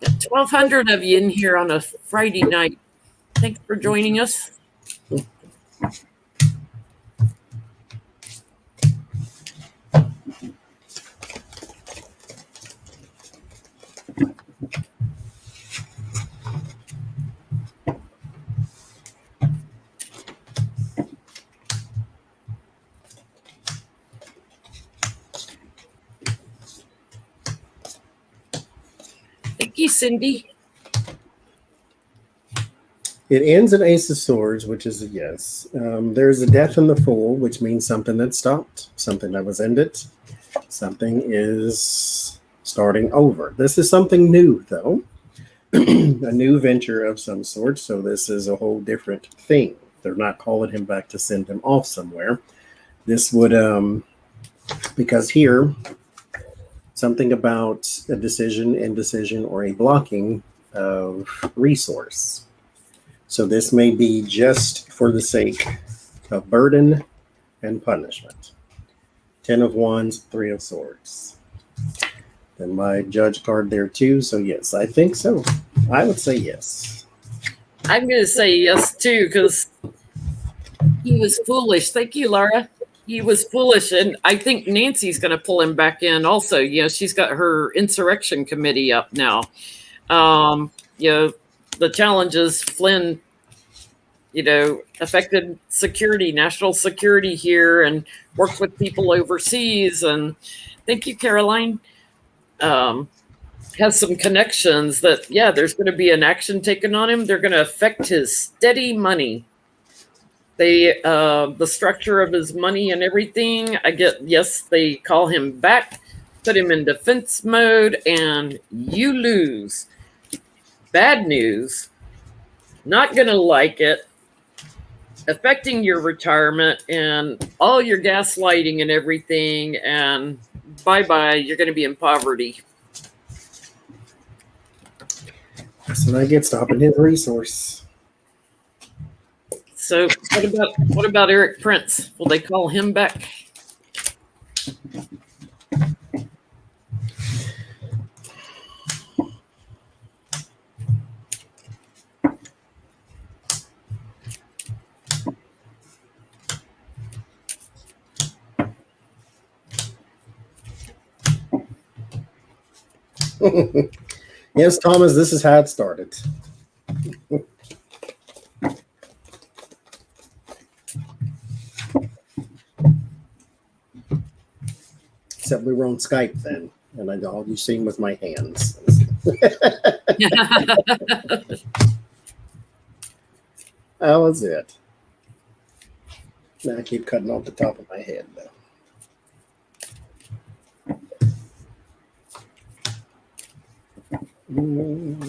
Got 1,200 of you in here on a Friday night. Thanks for joining us. Thank you, Cindy. It ends in Ace of Swords, which is a yes. There's a Death in the Fool, which means something that stopped, something that was ended. Something is starting over. This is something new, though. A new venture of some sort. So this is a whole different thing. They're not calling him back to send him off somewhere. This would, because here, something about a decision, indecision, or a blocking of resource. So this may be just for the sake of burden and punishment. 10 of Wands, 3 of Swords. And my judge card there too. So yes, I think so. I would say yes. I'm going to say yes too, because he was foolish. Thank you, Laura. He was foolish, and I think Nancy's going to pull him back in also. You know, she's got her insurrection committee up now. You know, the challenges Flynn, you know, affected security, national security here, and worked with people overseas. And thank you, Caroline. Has some connections that, yeah, there's going to be an action taken on him. They're going to affect his steady money. The structure of his money and everything. I get, yes, they call him back, put him in defense mode, and you lose. Bad news. Not going to like it. Affecting your retirement and all your gaslighting and everything. And bye-bye, you're going to be in poverty. So I get stopping his resource. So what about Eric Prince? Will they call him back? Yes, Thomas, this is how it started. Except we were on Skype then, and I all you seen with my hands. That was it. Now I keep cutting off the top of my head though.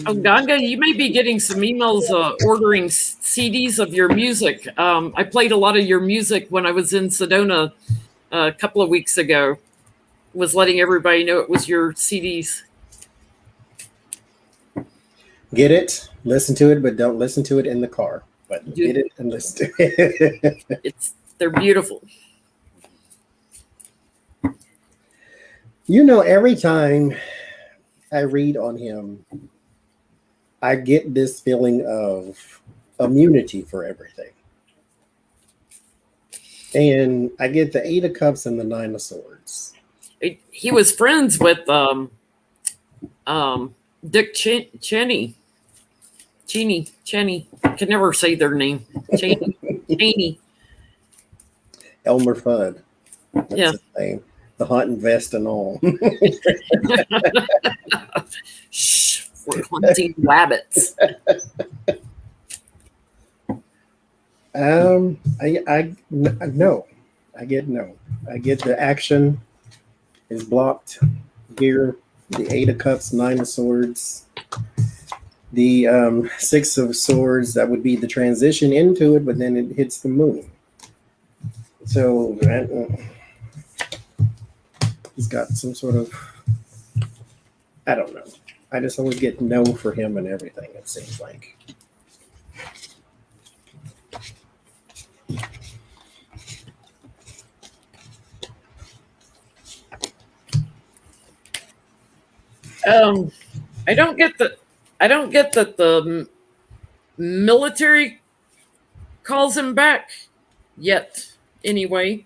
Oh, Ganga, you may be getting some emails ordering CDs of your music. I played a lot of your music when I was in Sedona a couple of weeks ago. Was letting everybody know it was your CDs. Get it, listen to it, but don't listen to it in the car. But get it and listen to it. They're beautiful. You know, every time I read on him, I get this feeling of immunity for everything. And I get the 8 of Cups and the 9 of Swords. He was friends with Dick Cheney. I can never say their name. Cheney. Elmer Fudd. That's yeah. his name. The hunting vest and all. Shh, we're hunting rabbits. No. I get no. I get the action is blocked here. The 8 of Cups, 9 of Swords. The 6 of Swords, that would be the transition into it, but then it hits the moon. So he's got some sort of, I don't know. I just always get no for him and everything, it seems like. I don't get that the military calls him back yet, anyway.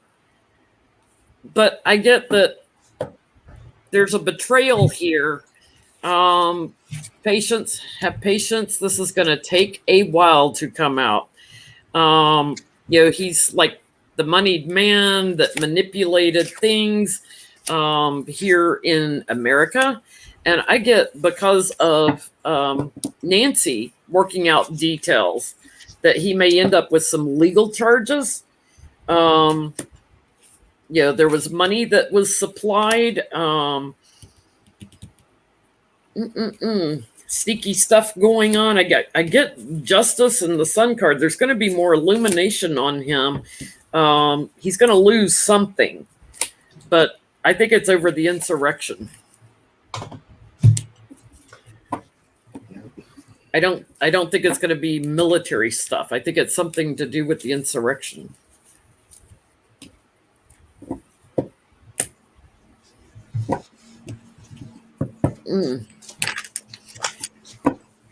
But I get that there's a betrayal here. Patience, have patience. This is going to take a while to come out. You know, he's like the moneyed man that manipulated things here in America. And I get, because of Nancy working out details, that he may end up with some legal charges. You know, there was money that was supplied. Sneaky stuff going on. I get justice in the Sun card. There's going to be more illumination on him. He's going to lose something, but I think it's over the insurrection. I don't think it's going to be military stuff. I think it's something to do with the insurrection. Mm.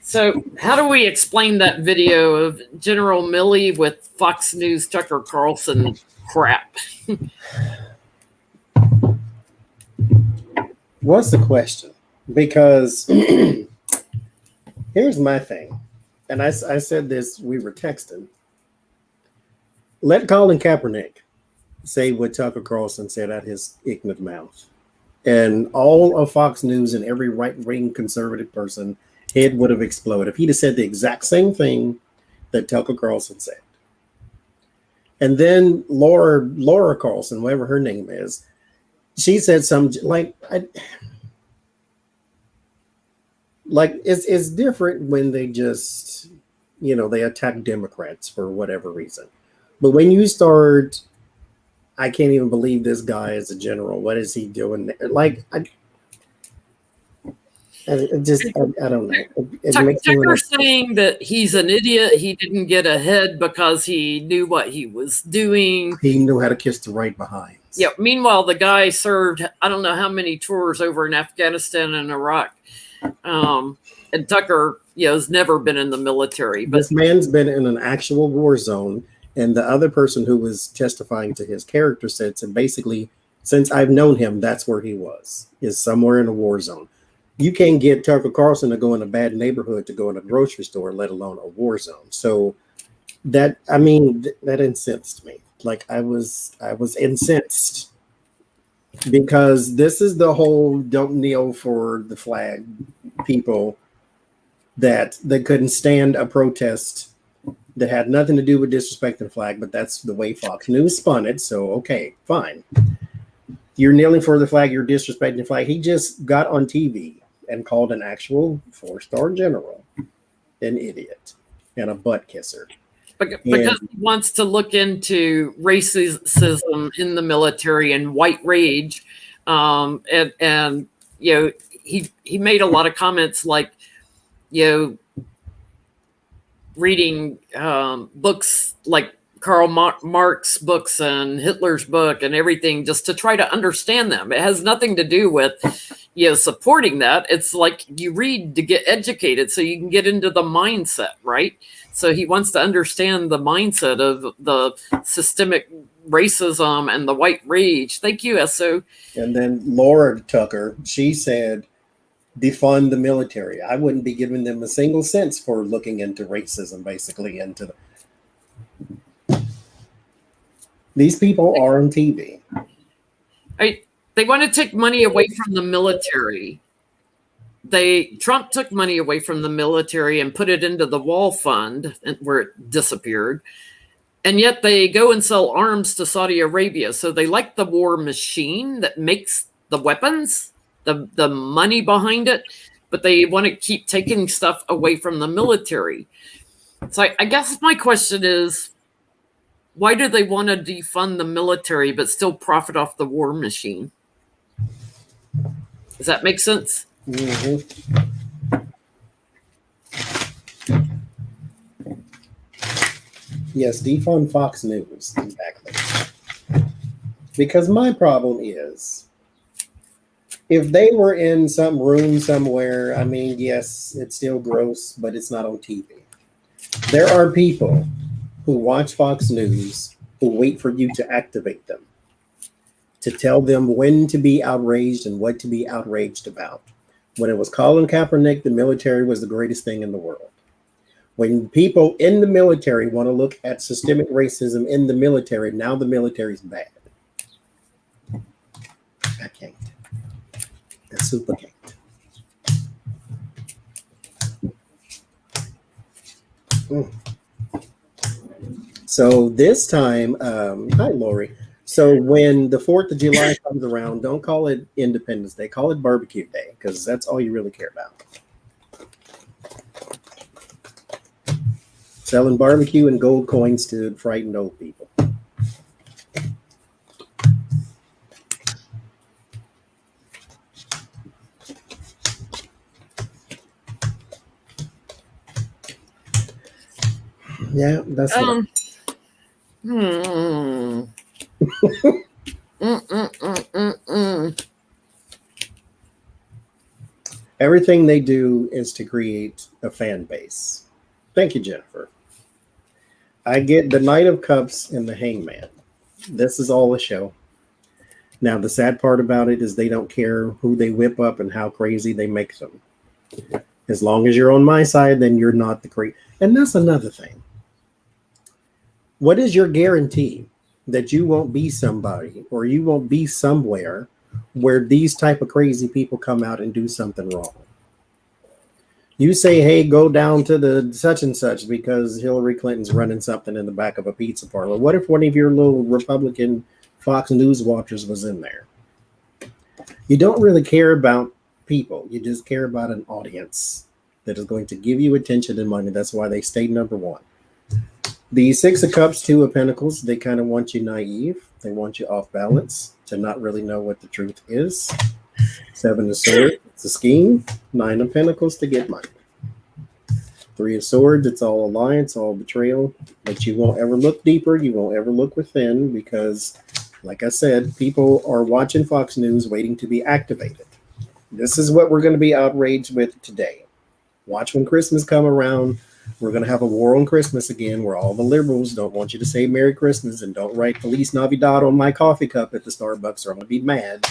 So, how do we explain that video of General Milley with Fox News Tucker Carlson crap? What's the question? Because here's my thing, and I said this, we were texting. Let Colin Kaepernick say what Tucker Carlson said out his ignorant mouth, and all of Fox News and every right-wing conservative person head would have exploded if he'd have said the exact same thing that Tucker Carlson said. And then Laura Carlson, whatever her name is, she said something like it's different when they just, they attack Democrats for whatever reason. But when you start, I can't even believe this guy is a general. What is he doing there? Like, I don't know. Tucker saying that he's an idiot. He didn't get ahead because he knew what he was doing. He knew how to kiss the right behind. Yeah. Meanwhile, the guy served, I don't know how many tours over in Afghanistan and Iraq. And Tucker, has never been in the military. But this man's been in an actual war zone. And the other person who was testifying to his character said, so basically, since I've known him, that's where he was, is somewhere in a war zone. You can't get Tucker Carlson to go in a bad neighborhood to go in a grocery store, let alone a war zone. So that incensed me. Like I was incensed, because this is the whole don't kneel for the flag people that they couldn't stand a protest that had nothing to do with disrespecting the flag, but that's the way Fox News spun it. So, okay, fine. You're kneeling for the flag, you're disrespecting the flag. He just got on TV and called an actual 4-star general an idiot and a butt kisser. Because he wants to look into racism in the military and white rage. And he made a lot of comments like, reading books like Karl Marx books and Hitler's book and everything just to try to understand them. It has nothing to do with, supporting that. It's like you read to get educated so you can get into the mindset, right? So he wants to understand the mindset of the systemic racism and the white rage. Thank you, Esso. And then Laura Tucker, she said, defund the military. I wouldn't be giving them a single cent for looking into racism, basically. These people are on TV. They want to take money away from the military. Trump took money away from the military and put it into the wall fund where it disappeared. And yet they go and sell arms to Saudi Arabia. So they like the war machine that makes the weapons, the money behind it, but they want to keep taking stuff away from the military. So I guess my question is, why do they want to defund the military but still profit off the war machine? Does that make sense? Mm-hmm. Yes, defund Fox News. Exactly. Because my problem is, if they were in some room somewhere, I mean, yes, it's still gross, but it's not on TV. There are people who watch Fox News who wait for you to activate them, to tell them when to be outraged and what to be outraged about. When it was Colin Kaepernick, the military was the greatest thing in the world. When people in the military want to look at systemic racism in the military, now the military's bad. I can't. I super can't. So this time, hi Lori. So when the 4th of July comes around, don't call it Independence Day, call it Barbecue Day, because that's all you really care about. Selling barbecue and gold coins to frightened old people. Yeah, that's what Hmm. everything they do is to create a fan base. Thank you, Jennifer. I get the Knight of Cups and the Hangman. This is all a show. Now, the sad part about it is they don't care who they whip up and how crazy they make them. As long as you're on my side, then you're not the crazy. And that's another thing. What is your guarantee that you won't be somebody or you won't be somewhere where these type of crazy people come out and do something wrong? You say, hey, go down to the such and such because Hillary Clinton's running something in the back of a pizza parlor. What if one of your little Republican Fox News watchers was in there? You don't really care about people. You just care about an audience that is going to give you attention and money. That's why they stay number one. The Six of Cups, Two of Pentacles, they kind of want you naive. They want you off balance to not really know what the truth is. Seven of Swords, it's a scheme. Nine of Pentacles to get money. Three of Swords, it's all alliance, all betrayal. But you won't ever look deeper. You won't ever look within because, like I said, people are watching Fox News waiting to be activated. This is what we're going to be outraged with today. Watch when Christmas come around. We're going to have a war on Christmas again where all the liberals don't want you to say Merry Christmas and don't write Feliz Navidad on my coffee cup at the Starbucks or I'm going to be mad.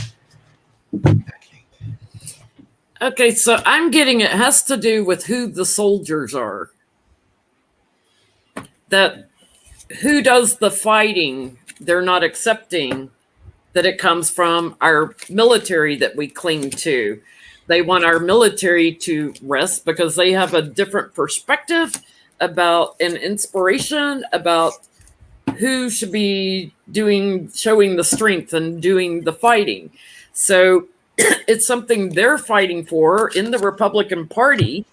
Okay, so I'm getting it has to do with who the soldiers are. That who does the fighting, they're not accepting that it comes from our military that we cling to. They want our military to rest because they have a different perspective about an inspiration about who should be showing the strength and doing the fighting. So it's something they're fighting for in the Republican Party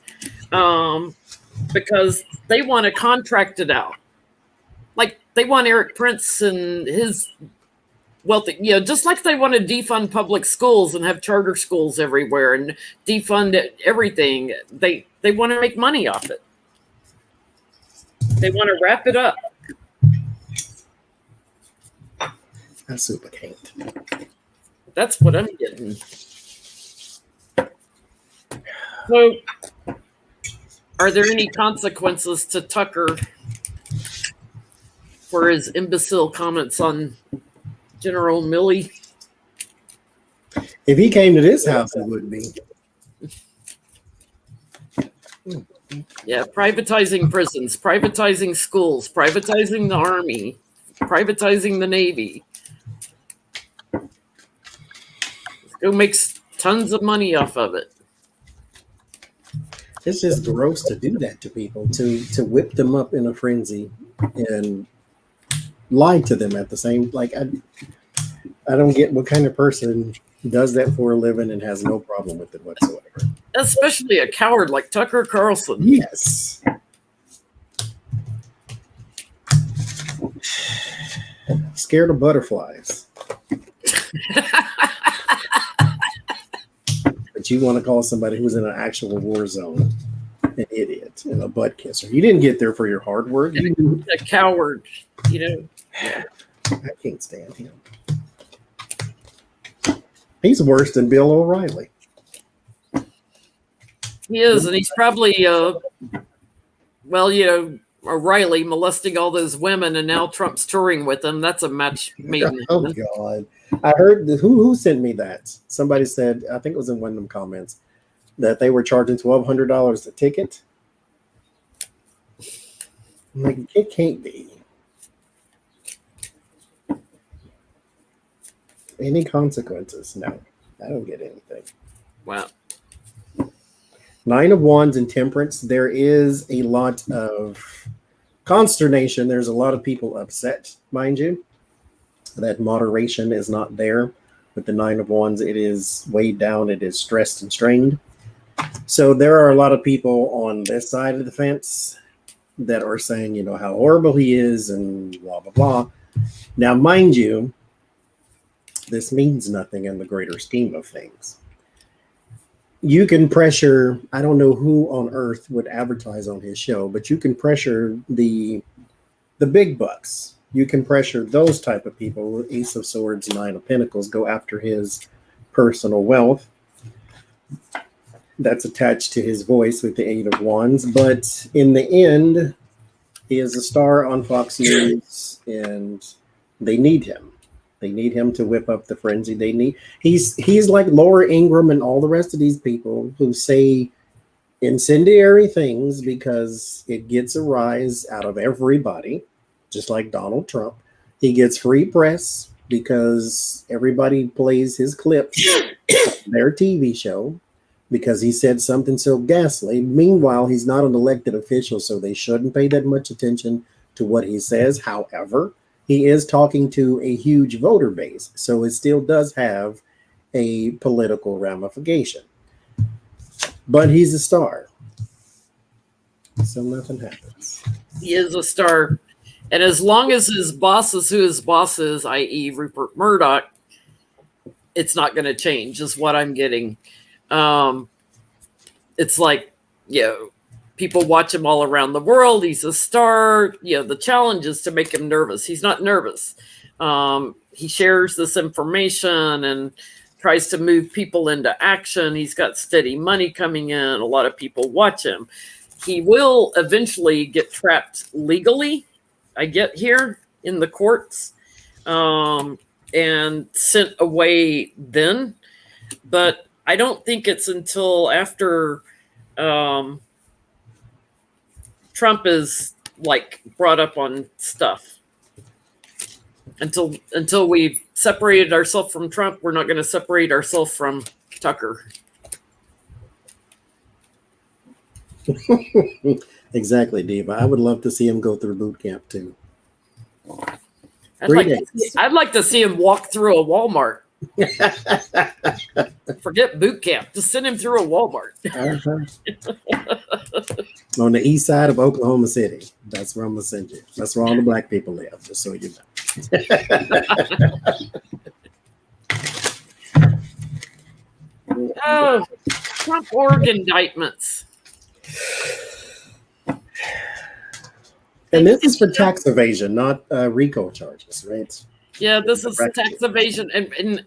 because they want to contract it out. Like they want Eric Prince and his wealthy, just like they want to defund public schools and have charter schools everywhere and defund everything. They want to make money off it. They want to wrap it up. I super can't. That's what I'm getting. So, are there any consequences to Tucker for his imbecile comments on General Milley? If he came to this house, it would be. Yeah, privatizing prisons, privatizing schools, privatizing the Army, privatizing the Navy. Go makes tons of money off of it. It's just gross to do that to people, to whip them up in a frenzy and lie to them at the same. Like I don't get what kind of person does that for a living and has no problem with it whatsoever. Especially a coward like Tucker Carlson. Yes. Scared of butterflies. But you want to call somebody who's in an actual war zone an idiot and a butt kisser. You didn't get there for your hard work. A coward, I can't stand him. He's worse than Bill O'Reilly. He is, and he's probably, O'Reilly molesting all those women, and now Trump's touring with them. That's a match made in Oh, heaven. God. I heard, who sent me that? Somebody said, I think it was in one of them comments, that they were charging $1,200 a ticket. I'm like, it can't be. Any consequences? No, I don't get anything. Wow. Nine of Wands and Temperance. There is a lot of consternation. There's a lot of people upset, mind you, that moderation is not there. With the Nine of Wands, it is weighed down. It is stressed and strained. So there are a lot of people on this side of the fence that are saying, how horrible he is and blah, blah, blah. Now, mind you, this means nothing in the greater scheme of things. you can pressure, I don't know who on earth would advertise on his show, but you can pressure the big bucks. You can pressure those type of people. Ace of Swords, Nine of Pentacles, go after his personal wealth that's attached to his voice with the Eight of Wands. But in the end, he is a star on Fox News, and they need him. They need him to whip up the frenzy. He's like Laura Ingraham and all the rest of these people who say incendiary things because it gets a rise out of everybody, just like Donald Trump. He gets free press because everybody plays his clips on their TV show because he said something so ghastly. Meanwhile, he's not an elected official, so they shouldn't pay that much attention to what he says. However, he is talking to a huge voter base, so it still does have a political ramification. But he's a star, so nothing happens. He is a star. And as long as his boss is who his boss is, i.e. Rupert Murdoch, it's not going to change, is what I'm getting. It's like, people watch him all around the world. He's a star. The challenge is to make him nervous. He's not nervous. He shares this information and tries to move people into action. He's got steady money coming in. A lot of people watch him. He will eventually get trapped legally, I get here, in the courts, and sent away then. But I don't think it's until after Trump is like brought up on stuff. Until we've separated ourselves from Trump, we're not going to separate ourselves from Tucker. Exactly, Diva. I would love to see him go through boot camp too. I'd like to see him walk through a Walmart. Forget boot camp. Just send him through a Walmart. On the east side of Oklahoma City. That's where I'm going to send you. That's where all the black people live, just so you know. Trump org indictments. And this is for tax evasion, not RICO charges, right? Yeah, this is tax evasion and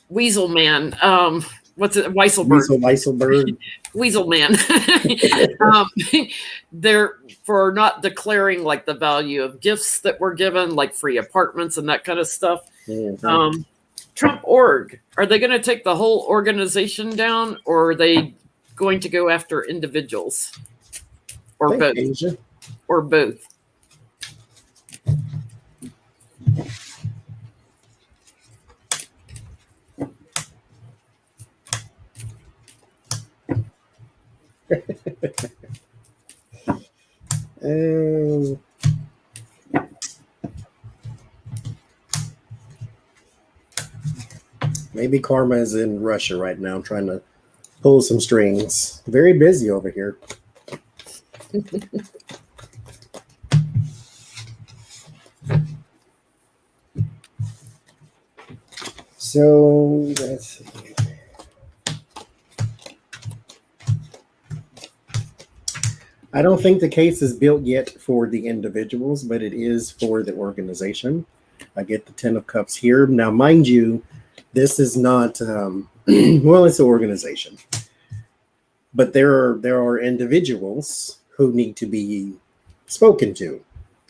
Weasel Man. What's it? Weisselberg. Weasel Man. They're for not declaring like the value of gifts that were given, like free apartments and that kind of stuff. Mm-hmm. Trump org. Are they going to take the whole organization down, or are they going to go after individuals, or both? Asia. Or both? Maybe Karma is in Russia right now trying to pull some strings. Very busy over here. So let's see. I don't think the case is built yet for the individuals, but it is for the organization. I get the 10 of Cups here. Now, mind you, this is not, well, it's an organization. But there are individuals who need to be spoken to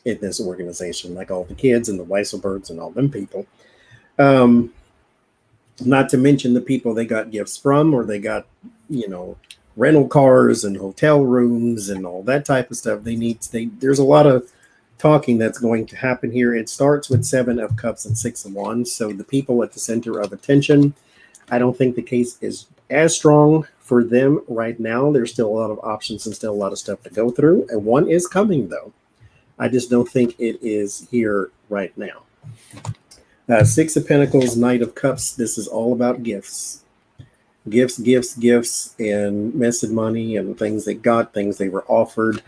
in this organization, like all the kids and the Weisselbergs and all them people. Not to mention the people they got gifts from, or they got, rental cars and hotel rooms and all that type of stuff. There's a lot of talking that's going to happen here. It starts with 7 of Cups and 6 of Wands. So the people at the center of attention, I don't think the case is as strong for them right now. There's still a lot of options and still a lot of stuff to go through. And one is coming, though. I just don't think it is here right now. 6 of Pentacles, Knight of Cups. This is all about gifts. Gifts, and messed money and things they got, things they were offered,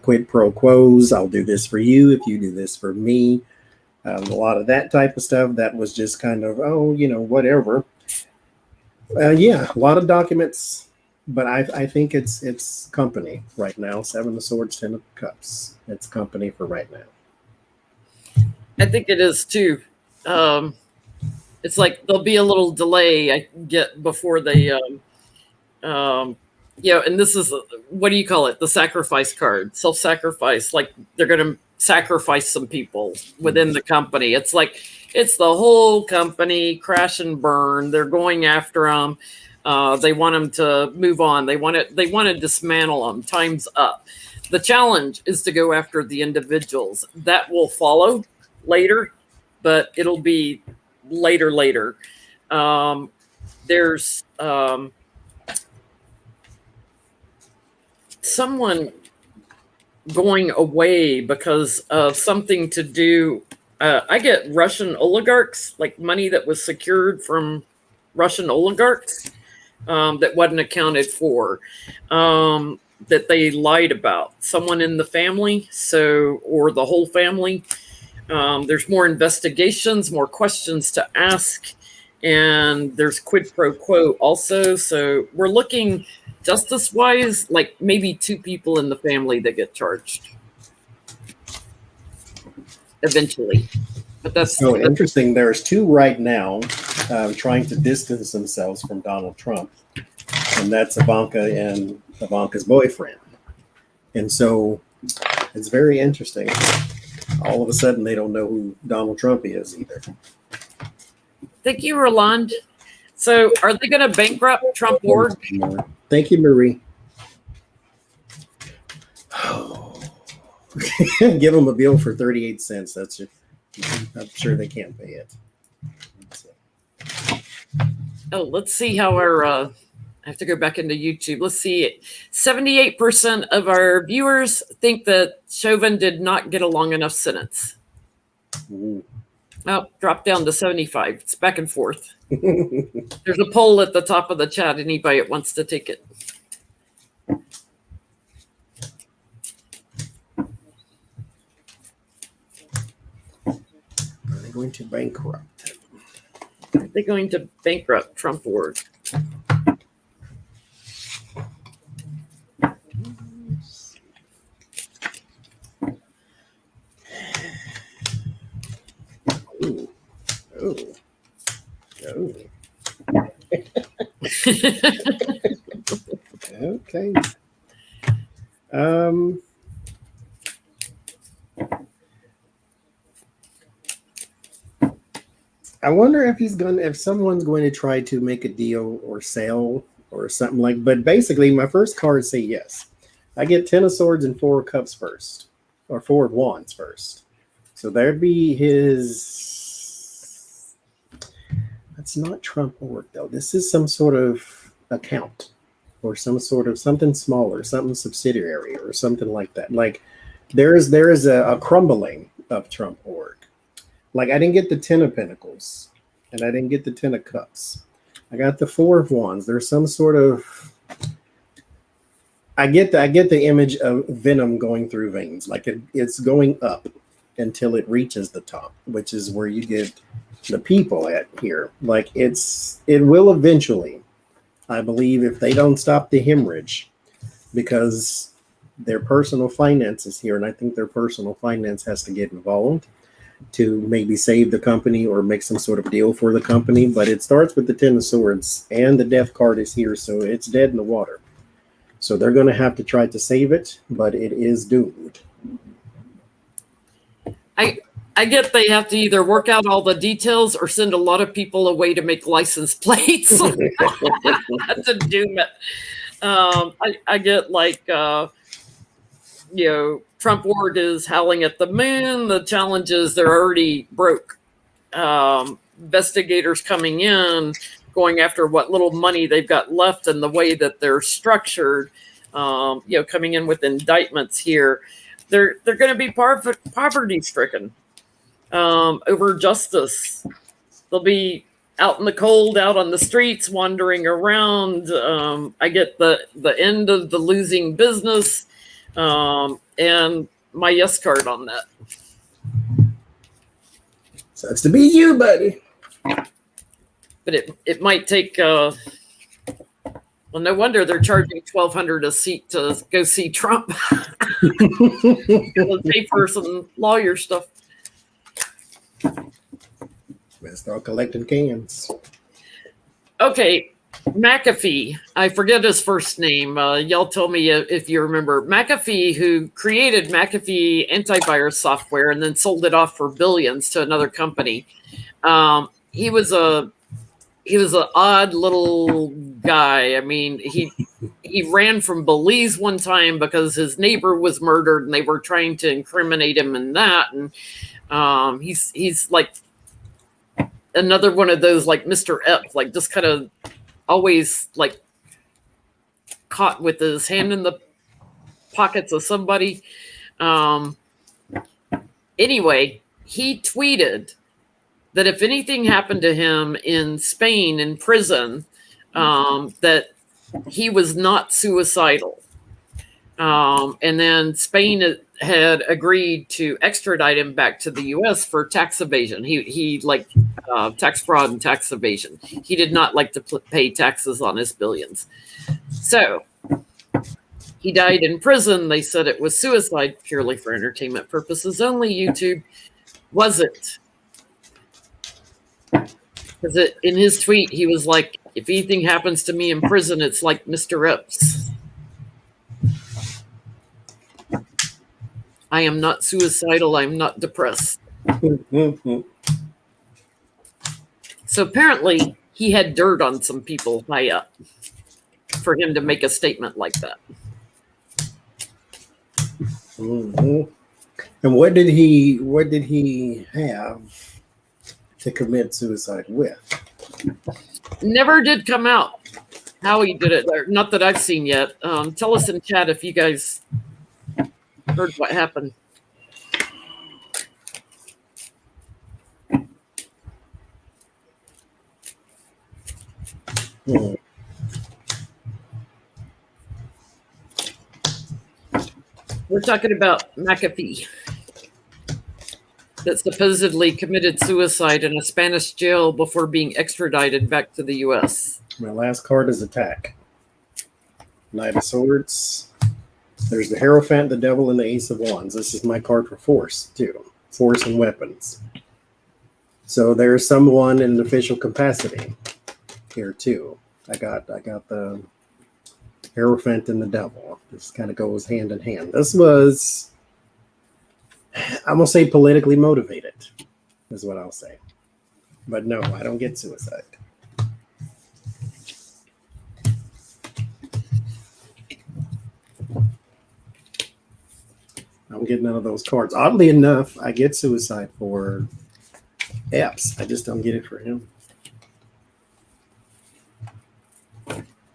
quid pro quos. I'll do this for you if you do this for me. A lot of that type of stuff that was just kind of, oh, whatever. Yeah, a lot of documents, but I think it's company right now. Seven of Swords, Ten of Cups. It's company for right now. I think it is too. It's like there'll be a little delay I get before they, and this is, what do you call it? The sacrifice card, self-sacrifice. Like they're going to sacrifice some people within the company. It's like, it's the whole company crash and burn. They're going after them. They want them to move on. They want to dismantle them. Time's up. The challenge is to go after the individuals. That will follow later, but it'll be later. There's someone going away because of something to do. I get Russian oligarchs, like money that was secured from Russian oligarchs that wasn't accounted for, that they lied about. Someone in the family, or the whole family. There's more investigations, more questions to ask, and there's quid pro quo also. So we're looking justice-wise, like maybe 2 people in the family that get charged eventually. But that's so interesting. There's 2 right now trying to distance themselves from Donald Trump, and that's Ivanka and Ivanka's boyfriend. And so it's very interesting. All of a sudden, they don't know who Donald Trump is either. Thank you, Roland. So are they going to bankrupt Trump Org? Thank you, Marie. Give them a bill for 38 cents. That's it. I'm sure they can't pay it. Oh, let's see how our, I have to go back into YouTube. Let's see. 78% of our viewers think that Chauvin did not get a long enough sentence. Ooh. Oh, dropped down to 75. It's back and forth. There's a poll at the top of the chat. Anybody that wants to take it. Are they going to bankrupt? Are they going to bankrupt Trump Org? Ooh. Oh. Oh. Okay. I wonder if someone's going to try to make a deal or sell or something like. But basically, my first cards say yes. I get 10 of Swords and 4 of Cups first, or 4 of Wands first. So there'd be his. That's not Trump Org though. This is some sort of account, or some sort of something smaller, something subsidiary, or something like that. Like there is a crumbling of Trump Org. Like I didn't get the 10 of Pentacles, and I didn't get the 10 of Cups. I got the 4 of Wands. There's some sort of. I get the image of venom going through veins, like it's going up until it reaches the top, which is where you get the people at here. Like it will eventually, I believe, if they don't stop the hemorrhage, because their personal finances here, and I think their personal finance has to get involved to maybe save the company or make some sort of deal for the company. But it starts with the 10 of Swords, and the Death card is here, so it's dead in the water. So they're going to have to try to save it, but it is doomed. I get they have to either work out all the details or send a lot of people away to make license plates to doom it. I get like, Trump Org is howling at the moon. The challenge is they're already broke. Investigators coming in, going after what little money they've got left, and the way that they're structured, coming in with indictments here. They're going to be poverty stricken over justice. They'll be out in the cold, out on the streets, wandering around. I get the end of the losing business, and my yes card on that. Sucks to be you, buddy. But it might take. Well, no wonder they're charging $1,200 a seat to go see Trump. They'll pay for some lawyer stuff. Let's start collecting cans. Okay, McAfee. I forget his first name. Y'all tell me if you remember. McAfee, who created McAfee antivirus software and then sold it off for billions to another company. He was an odd little guy. I mean, he ran from Belize one time because his neighbor was murdered and they were trying to incriminate him in that. And he's like another one of those, like Mr. Epps, like just kind of always like caught with his hand in the pockets of somebody. Anyway, he tweeted that if anything happened to him in Spain in prison, that he was not suicidal. And then Spain had agreed to extradite him back to the U.S. for tax evasion. He liked tax fraud and tax evasion. He did not like to pay taxes on his billions. So he died in prison. They said it was suicide purely for entertainment purposes only. YouTube wasn't. Because in his tweet, he was like, if anything happens to me in prison, it's like Mr. Epps. I am not suicidal. I'm not depressed. So apparently he had dirt on some people high up for him to make a statement like that. Mm-hmm. And what did he have to commit suicide with? Never did come out how he did it. Not that I've seen yet. Tell us in chat if you guys heard what happened. Hmm. We're talking about McAfee that supposedly committed suicide in a Spanish jail before being extradited back to the U.S. My last card is attack. Knight of Swords. There's the Hierophant, the Devil, and the Ace of Wands. This is my card for force, too. Force and weapons. So there's someone in an official capacity here, too. I got the Hierophant and the Devil. This kind of goes hand in hand. This was, I'm going to say, politically motivated, is what I'll say. But no, I don't get suicide. I don't get none of those cards. Oddly enough, I get suicide for Epps. I just don't get it for him.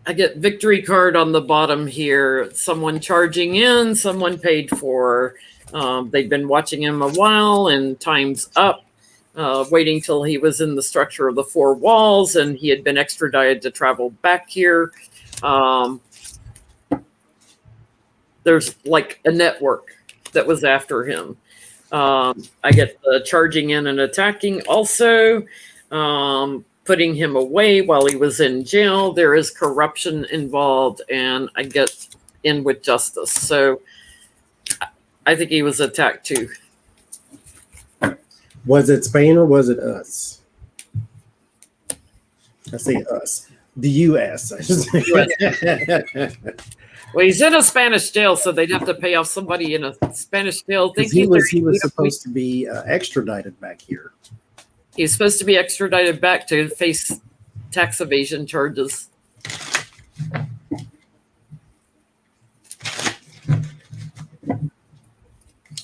I get victory card on the bottom here. Someone charging in, someone paid for. They've been watching him a while and time's up, waiting till he was in the structure of the four walls and he had been extradited to travel back here. There's like a network that was after him. I get the charging in and attacking also, putting him away while he was in jail. There is corruption involved, and I get in with justice. So I think he was attacked too. Was it Spain or was it us? I say us. The U.S. I should say. Well, he's in a Spanish jail, so they'd have to pay off somebody in a Spanish jail. He was supposed to be extradited back here. He's supposed to be extradited back to face tax evasion charges.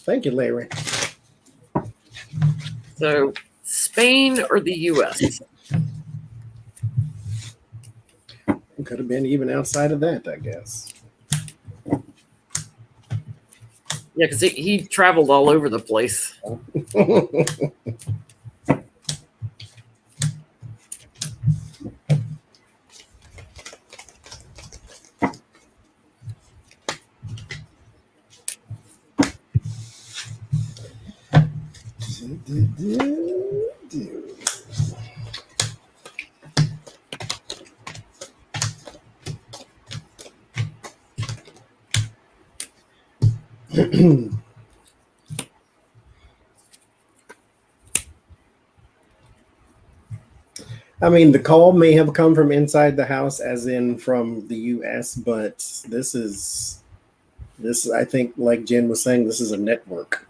Thank you, Larry. So, Spain or the U.S.? It could have been even outside of that, I guess. Yeah, because he traveled all over the place. I mean, the call may have come from inside the house, as in from the U.S., but this, I think, like Jen was saying, this is a network.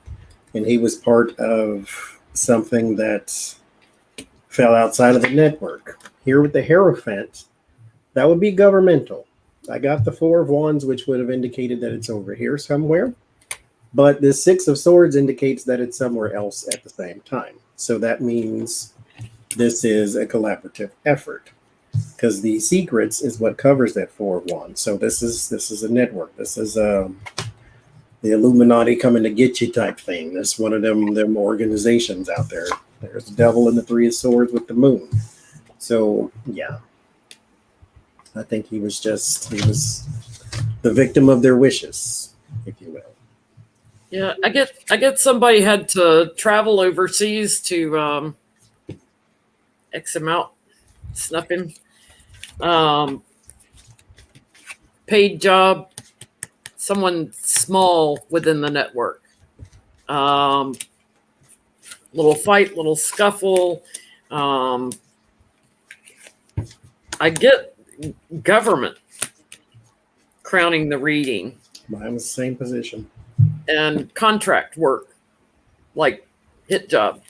And he was part of something that fell outside of the network. Here with the Hierophant, that would be governmental. I got the Four of Wands, which would have indicated that it's over here somewhere. But the Six of Swords indicates that it's somewhere else at the same time. So that means this is a collaborative effort, because the secrets is what covers that Four of Wands. So this is a network. This is the Illuminati coming to get you type thing. That's one of them organizations out there. There's the Devil and the Three of Swords with the Moon. So yeah, I think he was the victim of their wishes, if you will. Yeah, I get somebody had to travel overseas to X him out, snuff him. Paid job, someone small within the network. Little fight, little scuffle. I get government crowning the reading. Mine was the same position. And contract work, like hit job.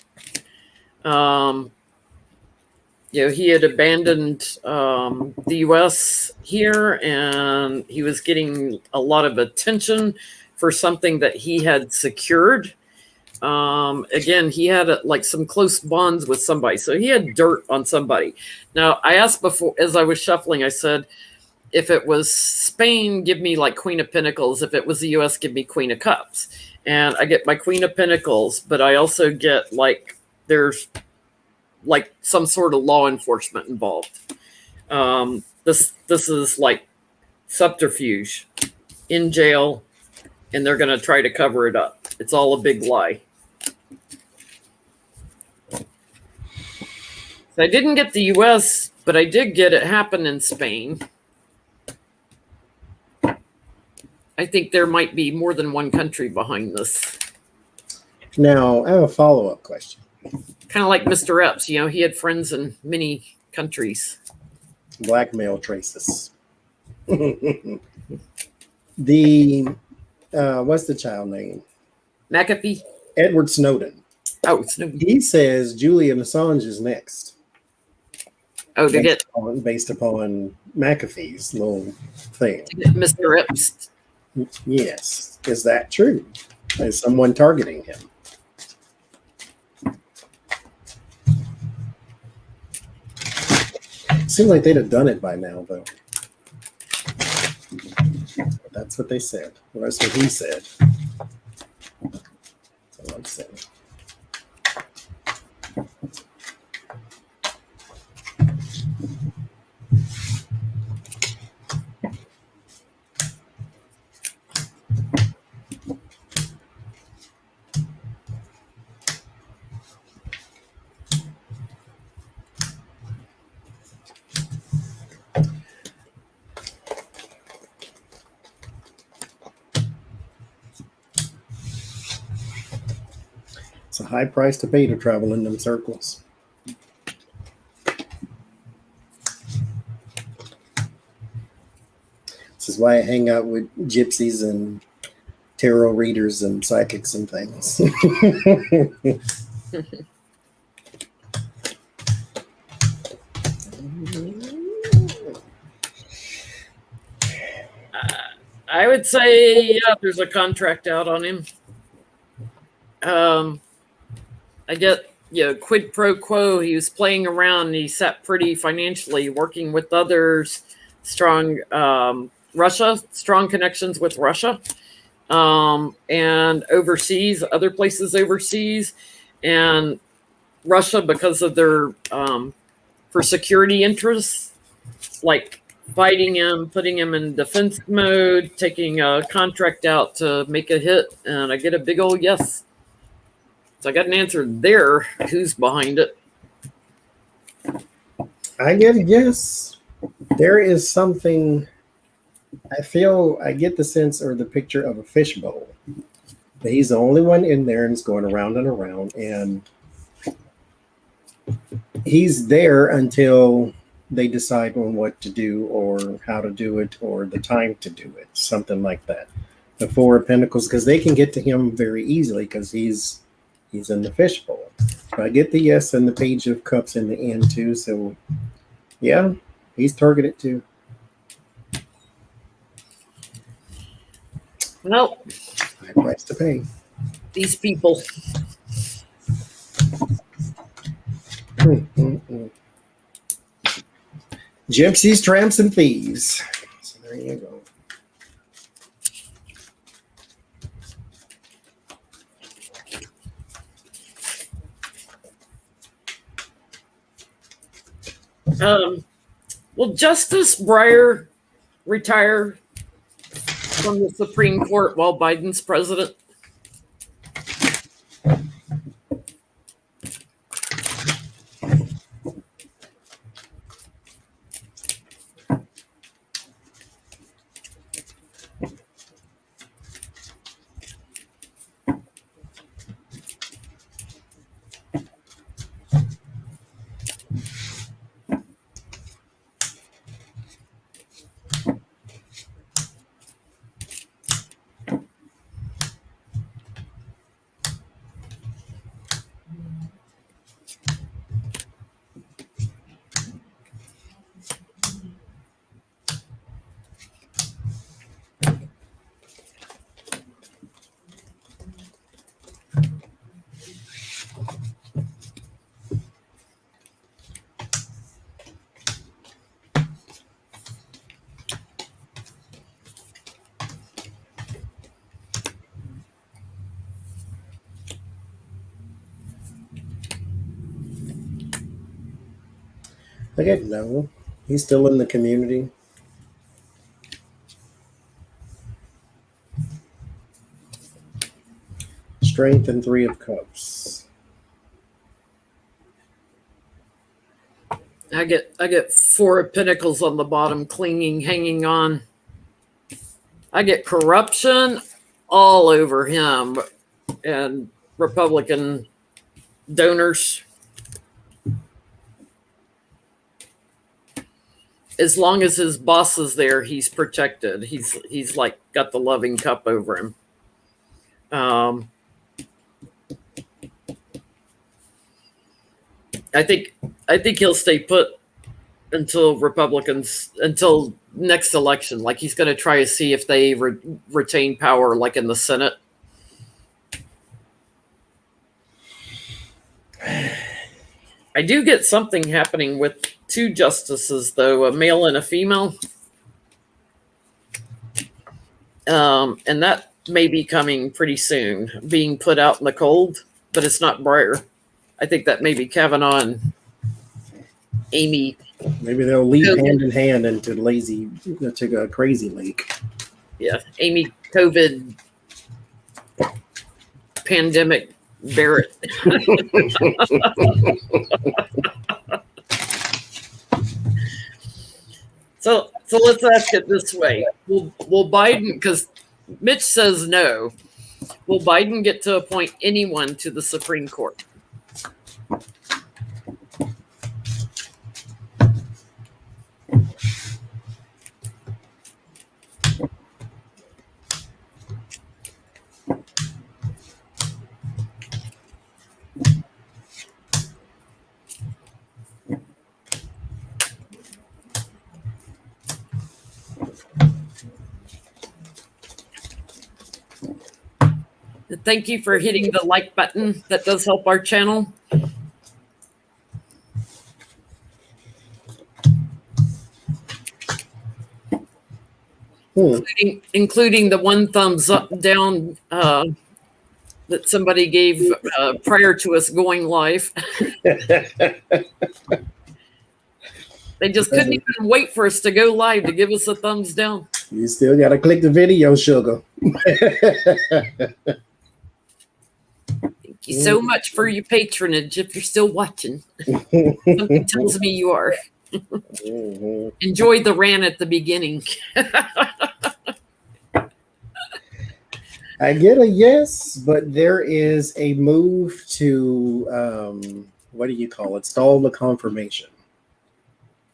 He had abandoned the U.S. here, and he was getting a lot of attention for something that he had secured. Again, he had like some close bonds with somebody, so he had dirt on somebody. Now, I asked before, as I was shuffling, I said, if it was Spain, give me like Queen of Pentacles. If it was the U.S., give me Queen of Cups. And I get my Queen of Pentacles, but I also get like there's like some sort of law enforcement involved. This is like subterfuge, in jail, and they're going to try to cover it up. It's all a big lie. So I didn't get the U.S., but I did get it happen in Spain. I think there might be more than one country behind this. Now, I have a follow-up question. Kind of like Mr. Epps, he had friends in many countries. Blackmail traces. What's the child name? McAfee? Edward Snowden. Oh, Snowden. He says Julian Assange is next. Oh, based upon McAfee's little thing. To get Mr. Epps. Yes. Is that true? Is someone targeting him? Seems like they'd have done it by now, though. That's what they said. Well, that's what he said. So let's see. It's a high price to pay to travel in them circles. This is why I hang out with gypsies and tarot readers and psychics and things. I would say, yeah, there's a contract out on him. I get, quid pro quo. He was playing around and he sat pretty financially, working with others, strong Russia, strong connections with Russia, and overseas, other places overseas, and Russia, because of their, for security interests, like fighting him, putting him in defense mode, taking a contract out to make a hit, and I get a big old yes. So I got an answer there. Who's behind it? I get it. Yes, there is something. I get the sense or the picture of a fishbowl. He's the only one in there and it's going around and around. And he's there until they decide on what to do or how to do it or the time to do it. Something like that. The Four of Pentacles, because they can get to him very easily because he's in the fishbowl. So I get the yes and the Page of Cups in the end too. So yeah, he's targeted too. Well, High price to pay. these people. Gypsies, tramps, and thieves. So there you go. Will Justice Breyer retire from the Supreme Court while Biden's president? I get no. He's still in the community. Strength and Three of Cups. I get Four of Pentacles on the bottom, clinging, hanging on. I get corruption all over him and Republican donors. As long as his boss is there, he's protected. He's like got the loving cup over him. I think he'll stay put until next election. Like he's going to try to see if they retain power, like in the Senate. I do get something happening with two justices, though, a male and a female. And that may be coming pretty soon, being put out in the cold, but it's not Breyer. I think that may be Kavanaugh and Amy. Maybe they'll leap hand in hand into a crazy lake. Yeah, Amy COVID pandemic Barrett. So let's ask it this way: Will Biden? Because Mitch says no. Will Biden get to appoint anyone to the Supreme Court? Thank you for hitting the like button. That does help our channel. Including the one thumbs up down that somebody gave prior to us going live. They just couldn't even wait for us to go live to give us a thumbs down. You still got to click the video, sugar. Thank Thank you so much for your patronage. If you're still watching, something tells me you are. Enjoy the rant at the beginning. I get a yes, but there is a move to what do you call it? Stall the confirmation.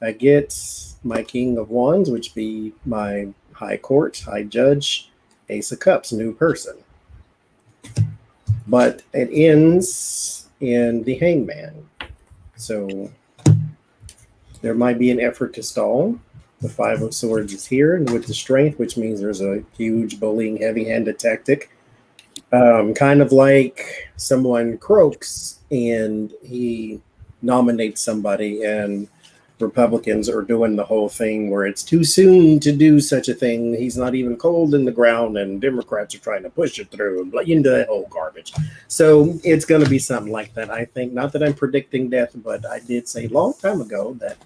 I get my King of Wands, which be my High Court, High Judge, Ace of Cups, new person. But it ends in the Hangman. So there might be an effort to stall. The Five of Swords is here, and with the Strength, which means there's a huge bullying, heavy-handed tactic. Kind of like someone croaks and he nominates somebody, and Republicans are doing the whole thing where it's too soon to do such a thing. He's not even cold in the ground, and Democrats are trying to push it through and into that whole garbage. So it's going to be something like that, I think. Not that I'm predicting death, but I did say a long time ago that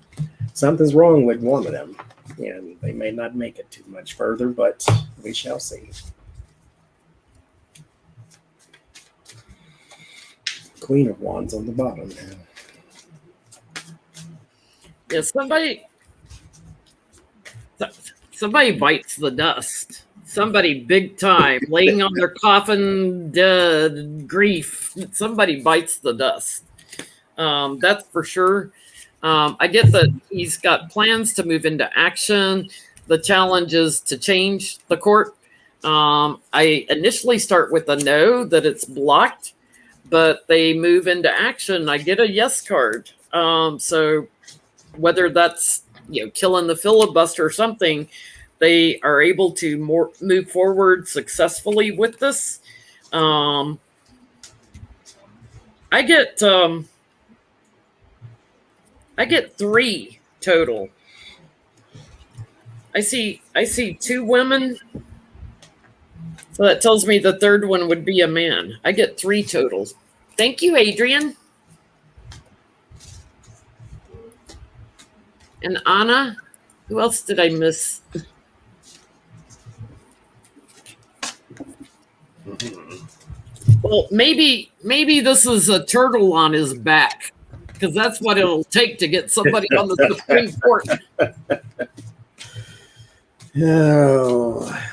something's wrong with one of them, and they may not make it too much further, but we shall see. Queen of Wands on the bottom now. Yeah, somebody bites the dust. Somebody big time, laying on their coffin, dead, grief. Somebody bites the dust. That's for sure. I get that he's got plans to move into action. The challenge is to change the court. I initially start with a no, that it's blocked, but they move into action. I get a yes card. So whether that's killing the filibuster or something, they are able to move forward successfully with this. I get 3 total. I see 2 women, so that tells me the third one would be a man. I get 3 totals. Thank you, Adrian. And Anna, who else did I miss? Well, maybe this is a turtle on his back, because that's what it'll take to get somebody on the Supreme Court. Oh.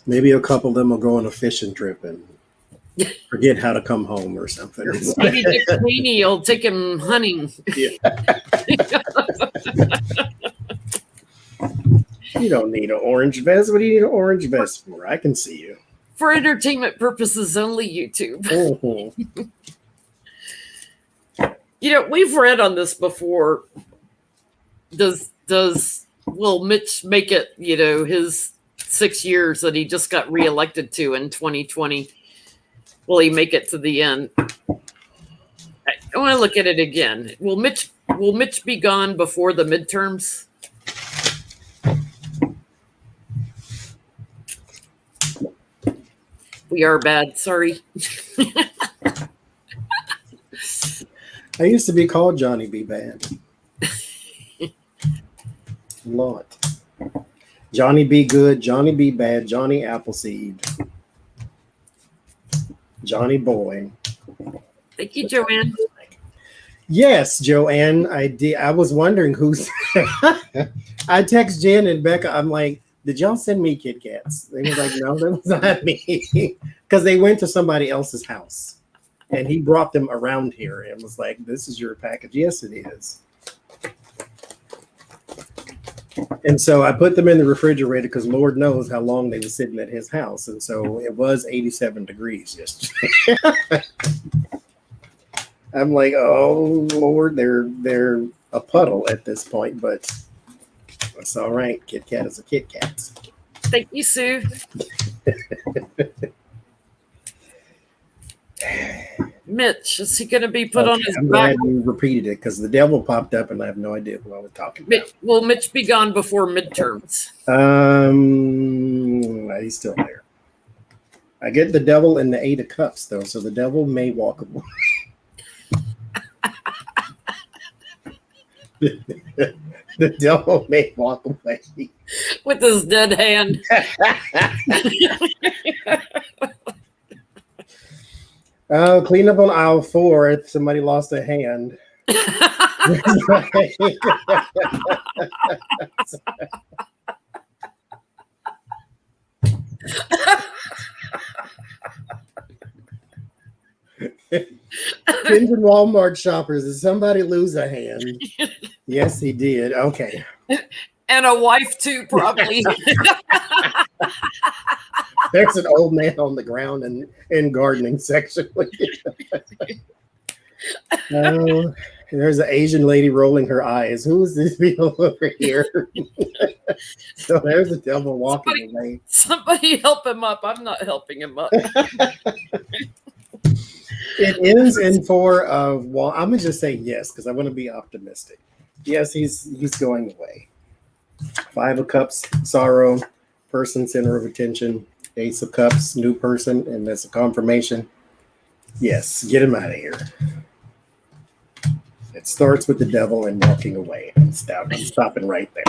Maybe a couple of them will go on a fishing trip and forget how to come home or something. Maybe Dick Cheney will take him hunting. Yeah. You don't need an orange vest. What do you need an orange vest for? I can see you. For entertainment purposes only, YouTube. Mm-hmm. We've read on this before. Will Mitch make it, his 6 years that he just got reelected to in 2020? Will he make it to the end? I want to look at it again. Will Mitch be gone before the midterms? We are bad. Sorry. I used to be called Johnny Be Bad. A lot. Johnny Be Good, Johnny Be Bad, Johnny Appleseed, Johnny Boy. Thank you, Joanne. Yes, Joanne, I did. I was wondering who's. I text Jen and Becca. I'm like, did y'all send me Kit Kats? They were like, no, that was not me, because they went to somebody else's house, and he brought them around here and was like, "This is your package." Yes, it is. And so I put them in the refrigerator because Lord knows how long they were sitting at his house, and so it was 87 degrees yesterday. I'm like, oh Lord, they're a puddle at this point, but that's all right. Kit Kat is a Kit Kat. Thank you, Sue. Mitch, is he going to be put on his I'm back? glad you repeated it because the devil popped up and I have no idea who I was talking about. Will Mitch be gone before midterms? He's still there. I get the devil in the 8 of Cups though, so the devil may walk away. The devil may walk away With his dead hand. Clean up on aisle 4 if somebody lost a hand. Friends and Walmart shoppers, did somebody lose a hand? Yes, he did. Okay. And a wife too, probably. There's an old man on the ground in gardening section. Oh, there's an Asian lady rolling her eyes. Who is this people over here? So there's the devil walking away. Somebody help him up. I'm not helping him up. It ends in 4 of, well, I'm gonna just say yes because I want to be optimistic. Yes, he's going away. 5 of Cups, sorrow, person, center of attention. Ace of Cups, new person, and that's a confirmation. Yes, get him out of here. It starts with the devil and walking away. I'm stopping right there.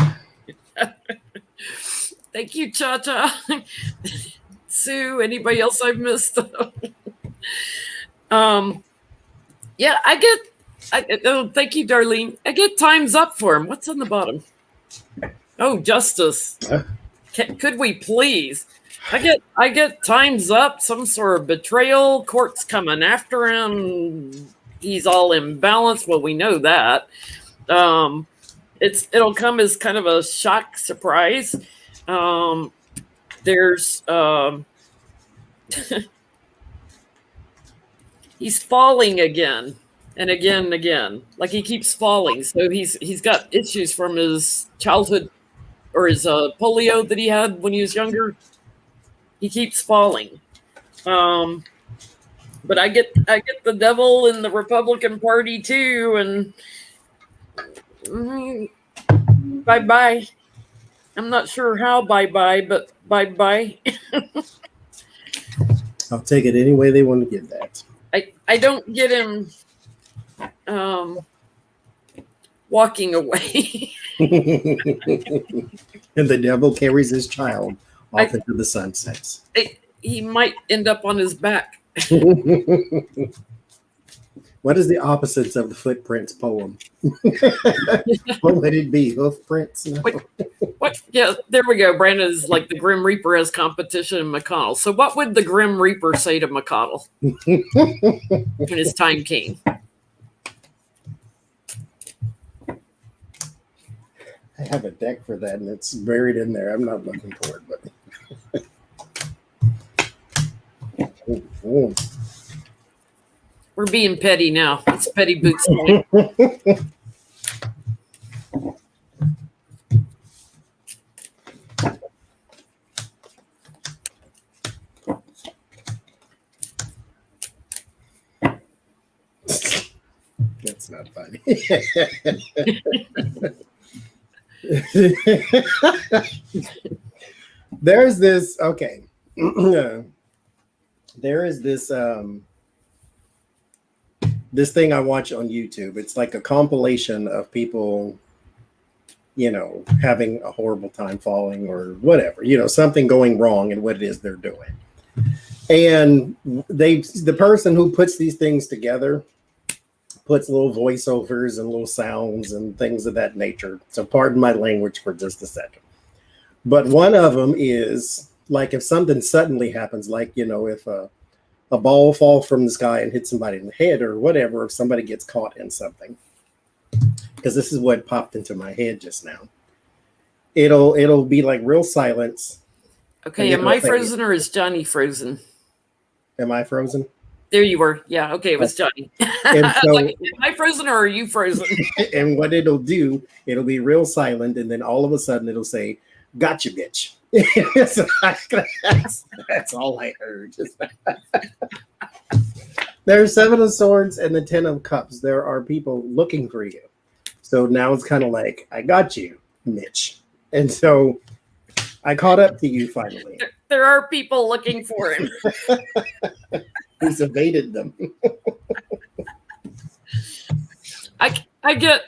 Thank you, Cha-Cha. Sue, anybody else I've missed? Yeah, thank you, Darlene. I get time's up for him. What's on the bottom? Oh, justice. Could we please? I get time's up, some sort of betrayal, court's coming after him, he's all imbalanced. Well, we know that. It'll come as kind of a shock surprise. There's he's falling again and again and again. Like he keeps falling. So he's got issues from his childhood or his polio that he had when he was younger. He keeps falling. But I get the devil in the Republican Party too, and bye-bye. I'm not sure how bye-bye, but bye-bye. I'll take it any way they want to give that. I don't get him walking away. And the devil carries his child off into the sunsets. He might end up on his back. What is the opposites of the Footprints poem? What would it be? Hoof prints? No. What? Yeah, there we go. Brandon is like the Grim Reaper has competition in McConnell. So what would the Grim Reaper say to McConnell when his time came? I have a deck for that, and it's buried in there. I'm not looking for it, but oh. We're being petty now. It's petty boots point. That's not funny. There's this, okay. There is this this thing I watch on YouTube. It's like a compilation of people, having a horrible time falling or whatever, something going wrong in what it is they're doing. And the person who puts these things together puts little voiceovers and little sounds and things of that nature. So pardon my language for just a second. But one of them is like if something suddenly happens, like, if a ball falls from the sky and hits somebody in the head or whatever, if somebody gets caught in something, because this is what popped into my head just now. It'll be like real silence. Okay, am I frozen or is Johnie frozen? Am I frozen? There you were. Yeah, okay, it was Johnie. And so, like, am I frozen or are you frozen? And what it'll do, it'll be real silent, and then all of a sudden it'll say, "Gotcha, bitch." So that's all I heard. There's 7 of Swords and the 10 of Cups. There are people looking for you. So now it's kind of like, I got you, Mitch. And so I caught up to you finally. There are people looking for him. He's evaded them. I get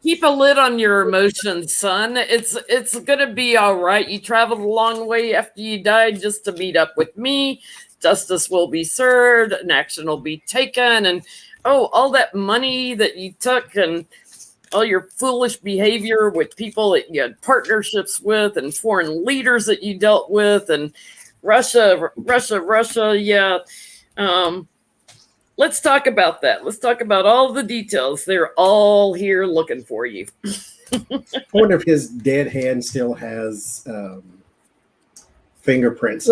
Keep a lid on your emotions, son. It's gonna be all right. You traveled a long way after you died just to meet up with me. Justice will be served, an action will be taken, and all that money that you took and all your foolish behavior with people that you had partnerships with and foreign leaders that you dealt with and Russia. Yeah. Let's talk about that. Let's talk about all the details. They're all here looking for you. I wonder if his dead hand still has fingerprints.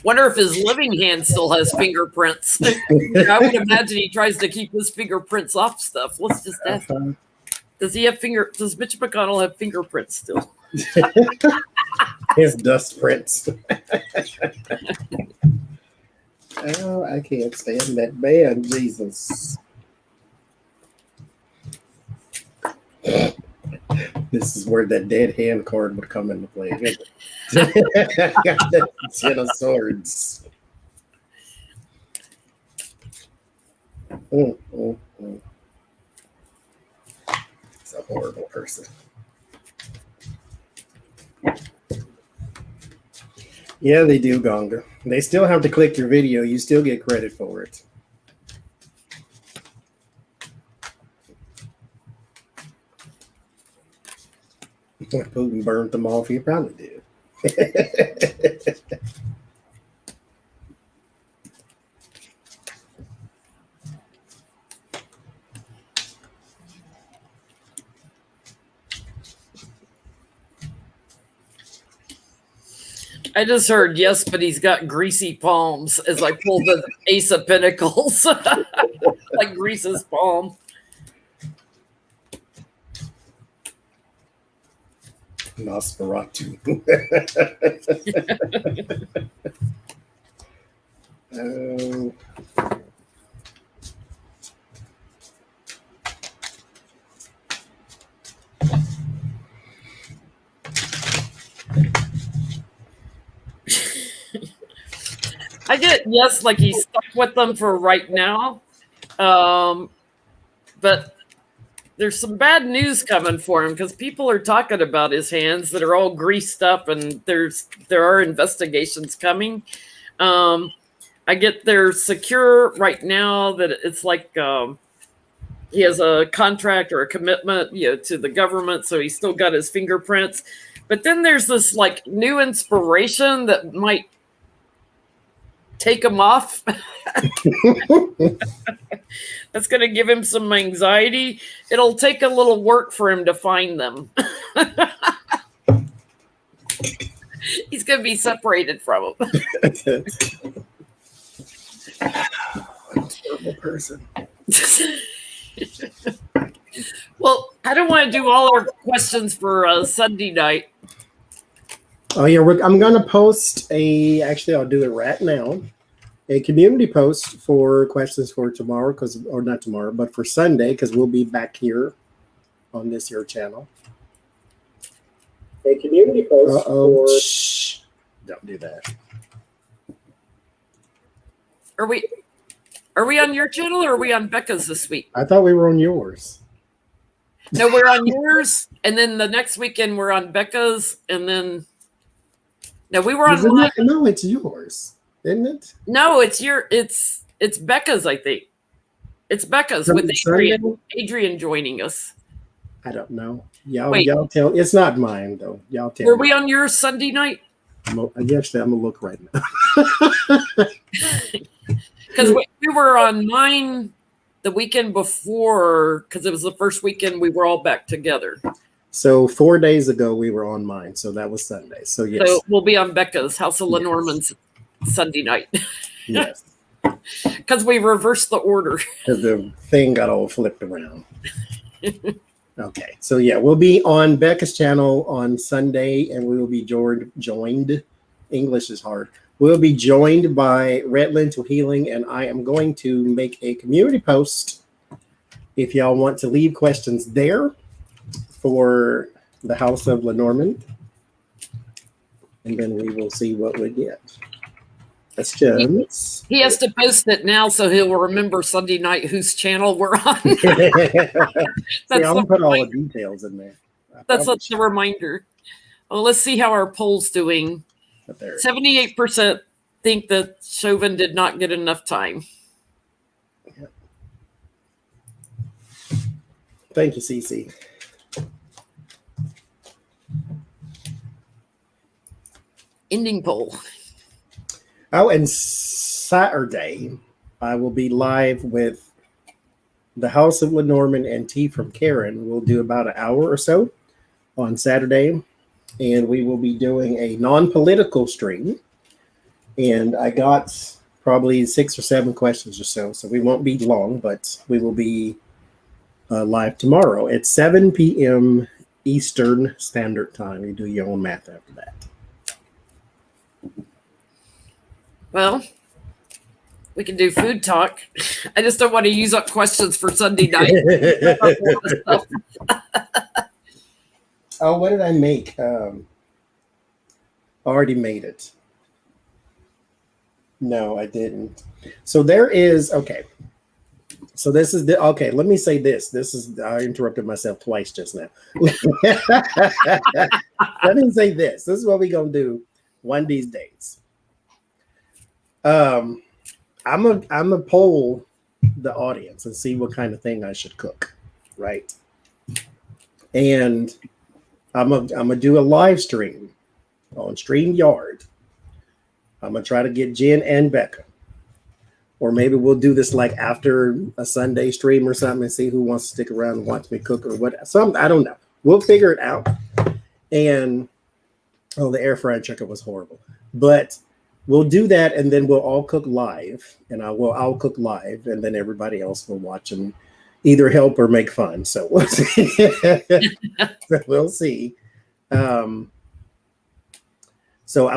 Wonder if his living hand still has fingerprints. I would imagine he tries to keep his fingerprints off stuff. Let's just ask him. Does Does Mitch McConnell have fingerprints still? His dust prints. Oh, I can't stand that man, Jesus. This is where that dead hand card would come into play. I got that 10 of swords. It's a horrible person. Yeah, they do, Gonga. They still have to click your video. You still get credit for it. Putin burned them off. He probably did. I just heard yes, but he's got greasy palms as I pulled the Ace of Pentacles. Like greases palm. Nosferatu. I get yes, like he's stuck with them for right now. But there's some bad news coming for him because people are talking about his hands that are all greased up, and there are investigations coming. I get they're secure right now that it's like he has a contract or a commitment, to the government, so he's still got his fingerprints. But then there's this like new inspiration that might take him off. That's going to give him some anxiety. It'll take a little work for him to find them. He's going to be separated from them. Terrible person. Well, I don't want to do all our questions for Sunday night. Oh yeah, I'm gonna post actually I'll do it right now, a community post for questions for tomorrow, or not tomorrow, but for Sunday, because we'll be back here on this here channel. A community post for... Shh. Don't do that. Are we on your channel or are we on Becca's this week? I thought we were on yours. No, we're on yours, and then the next weekend we're on Becca's, and then no, we were on mine. No, it's yours, isn't it? No, it's Becca's, I think. It's Becca's with Adrian joining us. I don't know. Y'all tell. It's not mine though. Y'all tell. Were we on yours Sunday night? Actually, I'm gonna look right now. Because we were on mine the weekend before, because it was the first weekend we were all back together. So 4 days ago we were on mine, so that was Sunday. So yes. So we'll be on Becca's House of Lenormand's Sunday night. Yes. Because we reversed the order. Because the thing got all flipped around. Okay, so yeah, we'll be on Becca's channel on Sunday, and we will be joined. English is hard. We'll be joined by Redland to Healing, and I am going to make a community post if y'all want to leave questions there for the House of Lenormand, and then we will see what we get. That's Jenn. He has to post it now so he'll remember Sunday night whose channel we're on. See, I'll put all the details in there. That's such a reminder. Well, let's see how our poll's doing. 78% think that Chauvin did not get enough time. Yeah. Thank you, Cece. Ending poll. Oh, and Saturday, I will be live with the House of Lenormand and Tea from Karen. We'll do about an hour or so on Saturday, and we will be doing a non-political stream. And I got probably 6 or 7 questions or so we won't be long, but we will be live tomorrow at 7 p.m. Eastern Standard Time. You do your own math after that. Well, we can do food talk. I just don't want to use up questions for Sunday night. Oh, what did I make? Already made it. No, I didn't. So there is, okay. So this is okay, let me say this. I interrupted myself twice just now. Let me say this. This is what we're going to do one of these days. I'm a poll the audience and see what kind of thing I should cook, right? And I'm gonna do a live stream on StreamYard. I'm gonna try to get Jenn and Becca, or maybe we'll do this like after a Sunday stream or something and see who wants to stick around and watch me cook or what. I don't know. We'll figure it out. And the air fried chicken was horrible, but we'll do that, and then we'll all cook live, and I'll cook live, and then everybody else will watch and either help or make fun. So we'll see. We'll see. So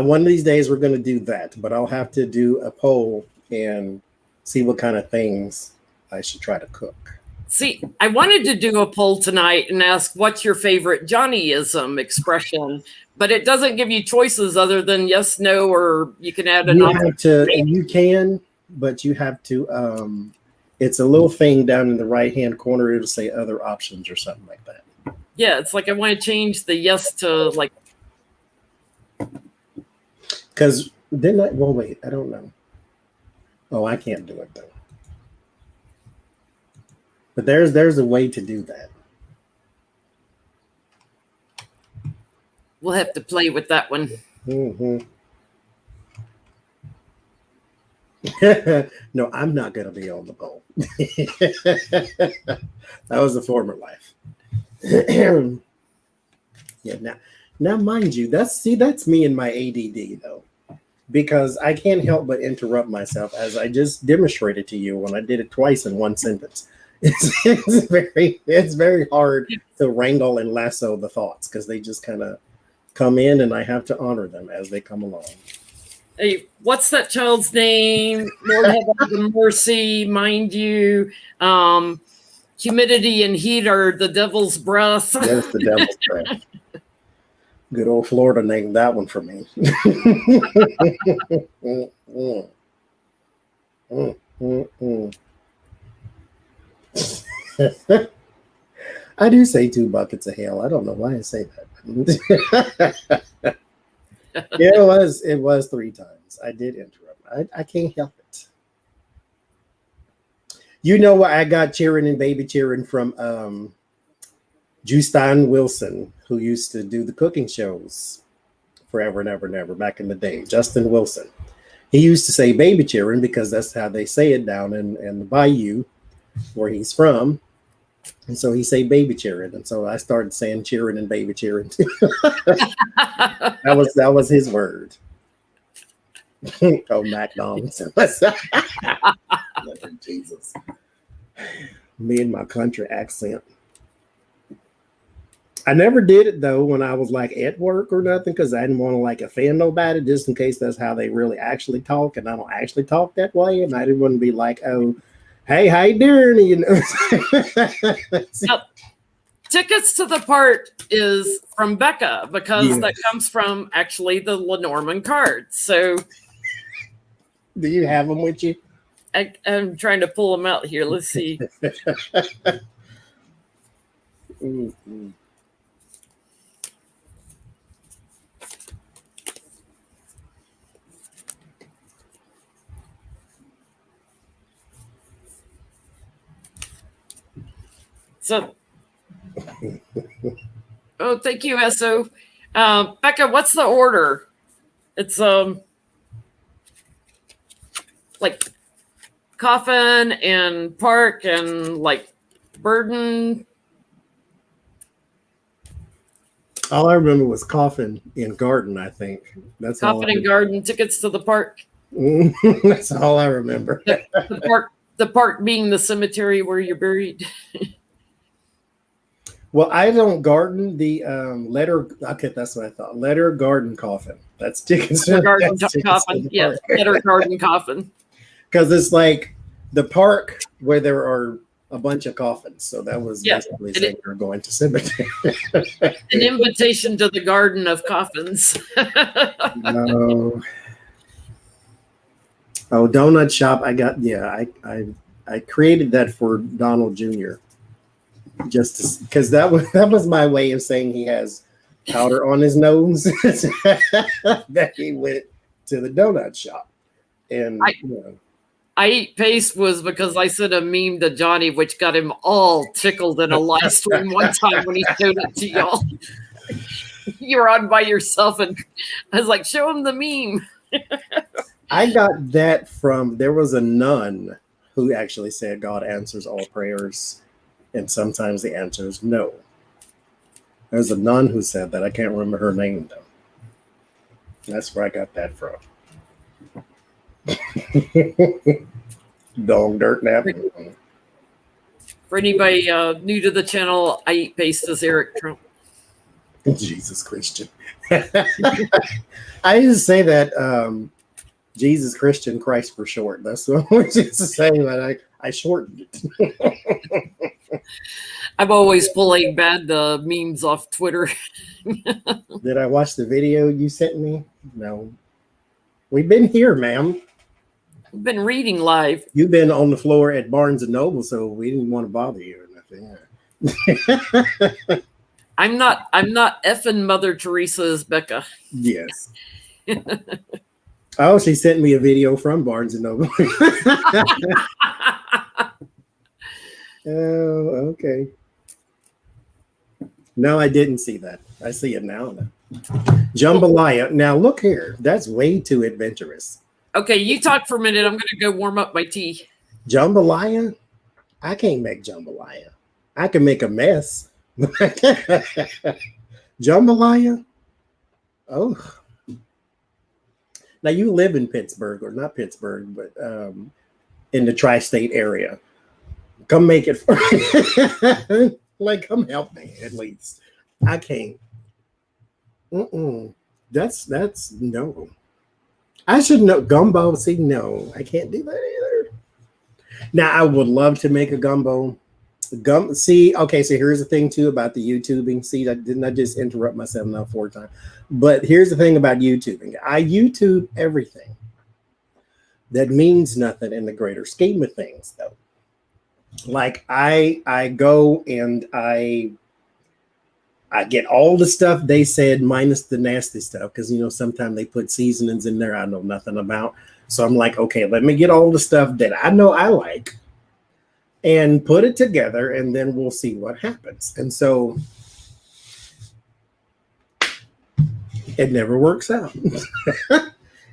one of these days we're going to do that, but I'll have to do a poll and see what kind of things I should try to cook. See, I wanted to do a poll tonight and ask what's your favorite Johnnyism expression, but it doesn't give you choices other than yes, no, or you can add an option. You can, but you have to. It's a little thing down in the right-hand corner. It'll say other options or something like that. Yeah, it's like I want to change the yes to like. Because didn't I? Well, wait, I don't know. Oh, I can't do it though. But there's a way to do that. We'll have to play with that one. Mm-hmm. No, I'm not going to be on the poll. That was a former life. Yeah. Now, mind you, that's me and my ADD though, because I can't help but interrupt myself, as I just demonstrated to you when I did it twice in one sentence. It's very hard to wrangle and lasso the thoughts because they just kind of come in, and I have to honor them as they come along. Hey, what's that child's name? Lord have mercy, mind you. Humidity and heat are the devil's breath. Yes, the devil's breath. Good old Florida named that one for me. I do say 2 buckets of hell. I don't know why I say that. Yeah, it was 3 times. I did interrupt. I can't help it. You know what? I got cheering and baby cheering from Justin Wilson, who used to do the cooking shows forever and ever and ever back in the day. Justin Wilson. He used to say baby cheering because that's how they say it down in the bayou where he's from. And so he say baby cheering. And so I started saying cheering and baby cheering too. That was his word. Oh, McDonald's. Jesus. Me and my country accent. I never did it though when I was like at work or nothing, because I didn't want to like offend nobody, just in case that's how they really actually talk, and I don't actually talk that way, and I didn't want to be like, oh, hey, how you doing? You know. Now, tickets to the part is from Becca, because that comes from actually the Lenormand cards. So Do you have them with you? I'm trying to pull them out here. Let's see. Mm-hmm. So, oh, thank you, SO. Becca, what's the order? It's like Coffin and Park and like Burden. All I remember was Coffin and Garden, I think. That's Coffin and Garden, tickets to the park. That's all I remember. The park being the cemetery where you're buried. Well, I don't garden the letter. Okay, that's what I thought. Letter Garden Coffin. That's tickets. Garden Coffin. Yes, Letter Garden Coffin. Because it's like the park where there are a bunch of coffins. So that was basically saying you're going to cemetery. An invitation to the garden of coffins. No. Oh, donut shop. I created that for Donald Jr. Just because that was my way of saying he has powder on his nose. That he went to the donut shop. And I Eat Paste was because I sent a meme to Johnie, which got him all tickled in a live stream one time when he showed it to y'all. You were on by yourself, and I was like, show him the meme. I got that from, there was a nun who actually said God answers all prayers, and sometimes the answer is no. There's a nun who said that. I can't remember her name, though. That's where I got that from. Dong dirt nap. For anybody new to the channel, I Eat Paste as Eric Trump. Jesus Christian. I used to say that Jesus Christian, Christ for short. That's what I used to say, but I shortened it. I'm always pulling bad memes off Twitter. Did I watch the video you sent me? No. We've been here, ma'am. I've been reading live. You've been on the floor at Barnes and Noble, so we didn't want to bother you or nothing. I'm not effing Mother Teresa's Becca. Yes. Oh, she sent me a video from Barnes and Noble. Oh, okay. No, I didn't see that. I see it now. Jambalaya. Now look here. That's way too adventurous. Okay, you talk for a minute. I'm going to go warm up my tea. Jambalaya? I can't make jambalaya. I can make a mess. Jambalaya? Oh. Now you live in Pittsburgh, or not Pittsburgh, but in the tri-state area. Come make it for me. Like, come help me at least. I can't. That's no. I should know gumbo. See, no, I can't do that either. Now I would love to make a gumbo. See, okay, so here's the thing too about the YouTubing. See, didn't I just interrupt myself now 4 times? But here's the thing about YouTubing. I YouTube everything. That means nothing in the greater scheme of things, though. Like I go and I get all the stuff they said minus the nasty stuff, because sometimes they put seasonings in there I know nothing about. So I'm like, okay, let me get all the stuff that I know I like and put it together, and then we'll see what happens. And so it never works out.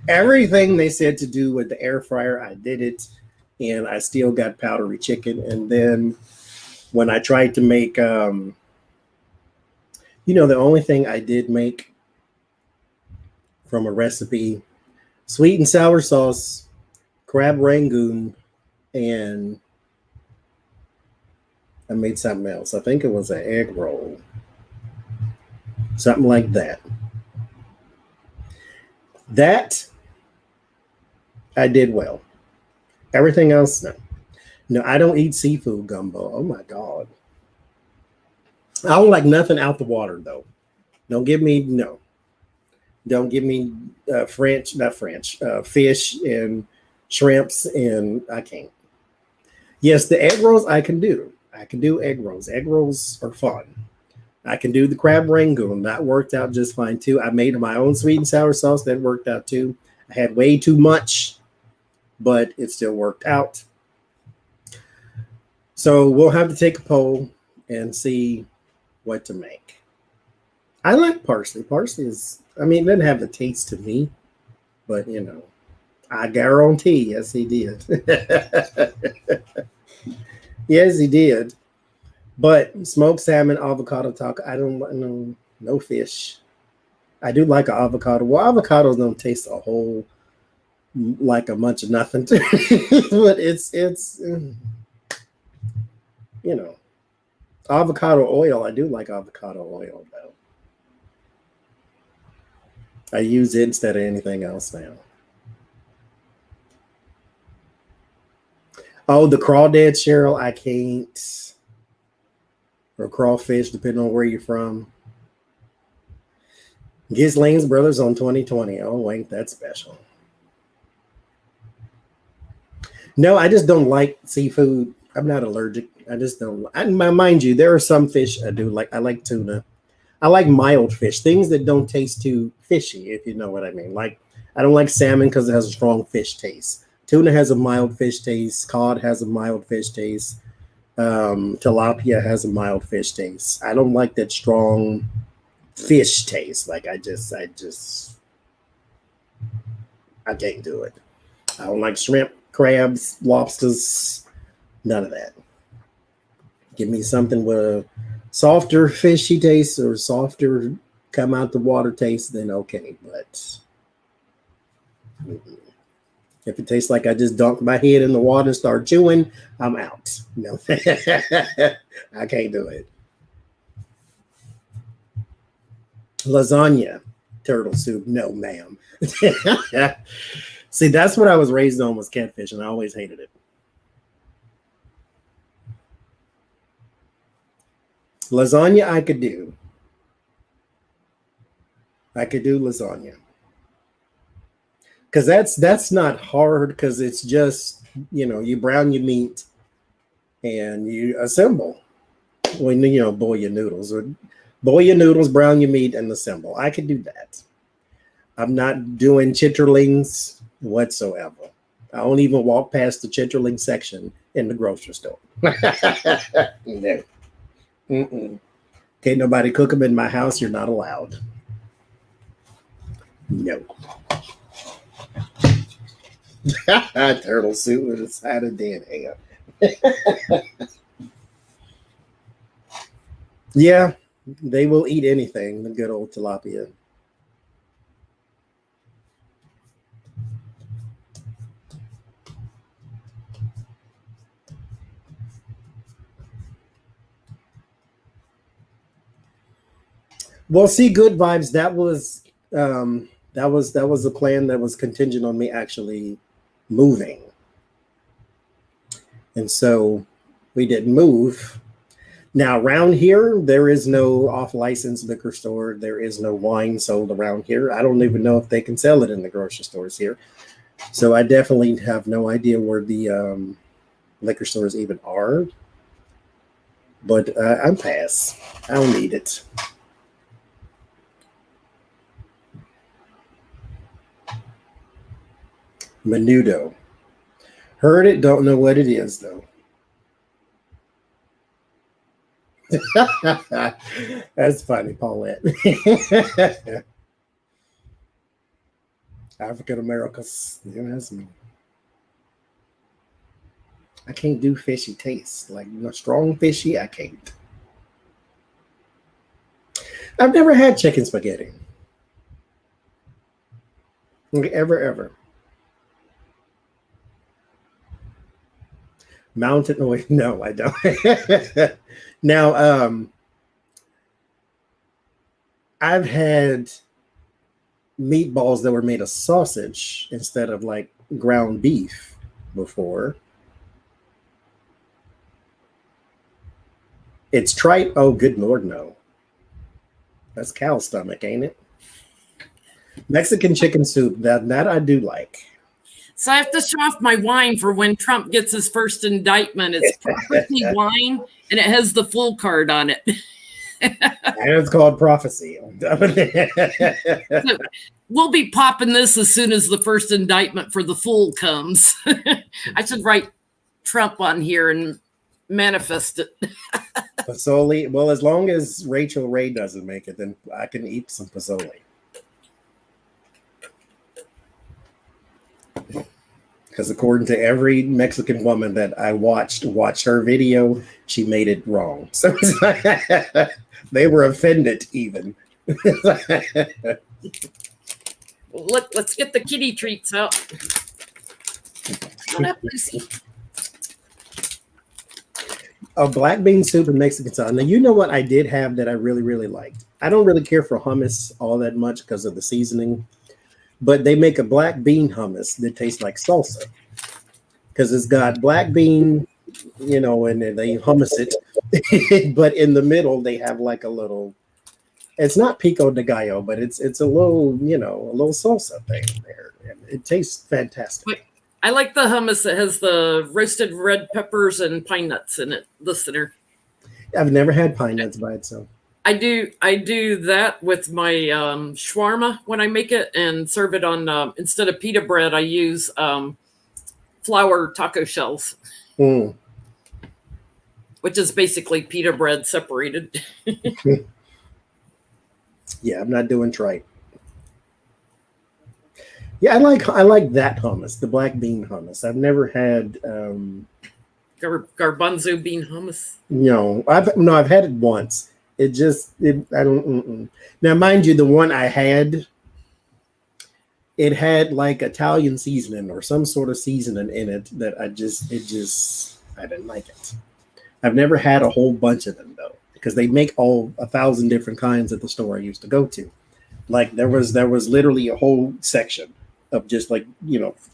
Everything they said to do with the air fryer, I did it, and I still got powdery chicken. And then when I tried to make, the only thing I did make from a recipe, sweet and sour sauce, crab rangoon, and I made something else. I think it was an egg roll. Something like that. That I did well. Everything else, no. No, I don't eat seafood gumbo. Oh my God. I don't like nothing out the water though. Don't give me fish and shrimps, and I can't. Yes, the egg rolls I can do. I can do egg rolls. Egg rolls are fun. I can do the crab rangoon. That worked out just fine too. I made my own sweet and sour sauce. That worked out too. I had way too much, but it still worked out. So we'll have to take a poll and see what to make. I like parsley. Parsley is, I mean, it doesn't have the taste to me, but you know, I guarantee, yes, he did. Yes, he did. But smoked salmon, avocado taco, I don't know, no fish. I do like an avocado. Well, avocados don't taste a whole like a bunch of nothing, but it's you know, avocado oil. I do like avocado oil though. I use it instead of anything else now. Oh, the crawdad, Cheryl, I can't. Or crawfish, depending on where you're from. Ghislaine's Brothers on 2020. Oh, ain't that special. No, I just don't like seafood. I'm not allergic. I just don't. Mind you, there are some fish I do like. I like tuna. I like mild fish, things that don't taste too fishy, if you know what I mean. Like, I don't like salmon because it has a strong fish taste. Tuna has a mild fish taste. Cod has a mild fish taste. Tilapia has a mild fish taste. I don't like that strong fish taste. Like, I can't do it. I don't like shrimp, crabs, lobsters, none of that. Give me something with a softer fishy taste or softer come out the water taste, then okay. But if it tastes like I just dunked my head in the water and start chewing, I'm out. No, I can't do it. Lasagna, turtle soup, no, ma'am. See, that's what I was raised on was catfish, and I always hated it. Lasagna, I could do. I could do lasagna. Because that's not hard, because it's just, you know, you brown your meat and you assemble. When, you know, boil your noodles. Or boil your noodles, brown your meat, and assemble. I could do that. I'm not doing chitterlings whatsoever. I don't even walk past the chitterling section in the grocery store. No. Mm-mm. Can't nobody cook them in my house. You're not allowed. No. Turtle soup with a side of dead ham. Yeah, they will eat anything. The good old tilapia. Well, see, good vibes. That was a plan that was contingent on me actually moving, and so we didn't move. Now around here, there is no off-license liquor store. There is no wine sold around here. I don't even know if they can sell it in the grocery stores here. So I definitely have no idea where the liquor stores even are. But I'm pass. I don't need it. Menudo. Heard it, don't know what it is though. That's funny, Paulette. African Americans. Yeah, that's me. I can't do fishy taste. Like, you know, strong fishy, I can't. I've never had chicken spaghetti. Like, ever. Mountain oil? No, I don't. Now, I've had meatballs that were made of sausage instead of like ground beef before. It's tripe. Oh, good Lord, no. That's cow stomach, ain't it? Mexican chicken soup. That I do like. So I have to show off my wine for when Trump gets his first indictment. It's prophecy wine, and it has the full card on it. And it's called prophecy. So we'll be popping this as soon as the first indictment for the fool comes. I should write Trump on here and manifest it. Pasoli. Well, as long as Rachel Ray doesn't make it, then I can eat some pasoli. Because according to every Mexican woman that I watch her video, she made it wrong. So they were offended even. Let's get the kitty treats out. What up, Lucy? A black bean soup and Mexican salad. Now, you know what I did have that I really, really liked? I don't really care for hummus all that much because of the seasoning. But they make a black bean hummus that tastes like salsa because it's got black bean, and they hummus it. But in the middle, they have like a little, it's not pico de gallo, but it's a little, a little salsa thing there. And it tastes fantastic. Wait, I like the hummus that has the roasted red peppers and pine nuts in it, the center. I've never had pine nuts by itself. I do that with my shawarma when I make it and serve it on instead of pita bread. I use flour taco shells, which is basically pita bread separated. Yeah, I'm not doing tripe. Yeah, I like that hummus, the black bean hummus. I've never had garbanzo bean hummus. I've had it once. I don't. Now, mind you, the one I had, it had like Italian seasoning or some sort of seasoning in it that I didn't like it. I've never had a whole bunch of them though, because they make 1,000 different kinds at the store I used to go to. Like there was literally a whole section of just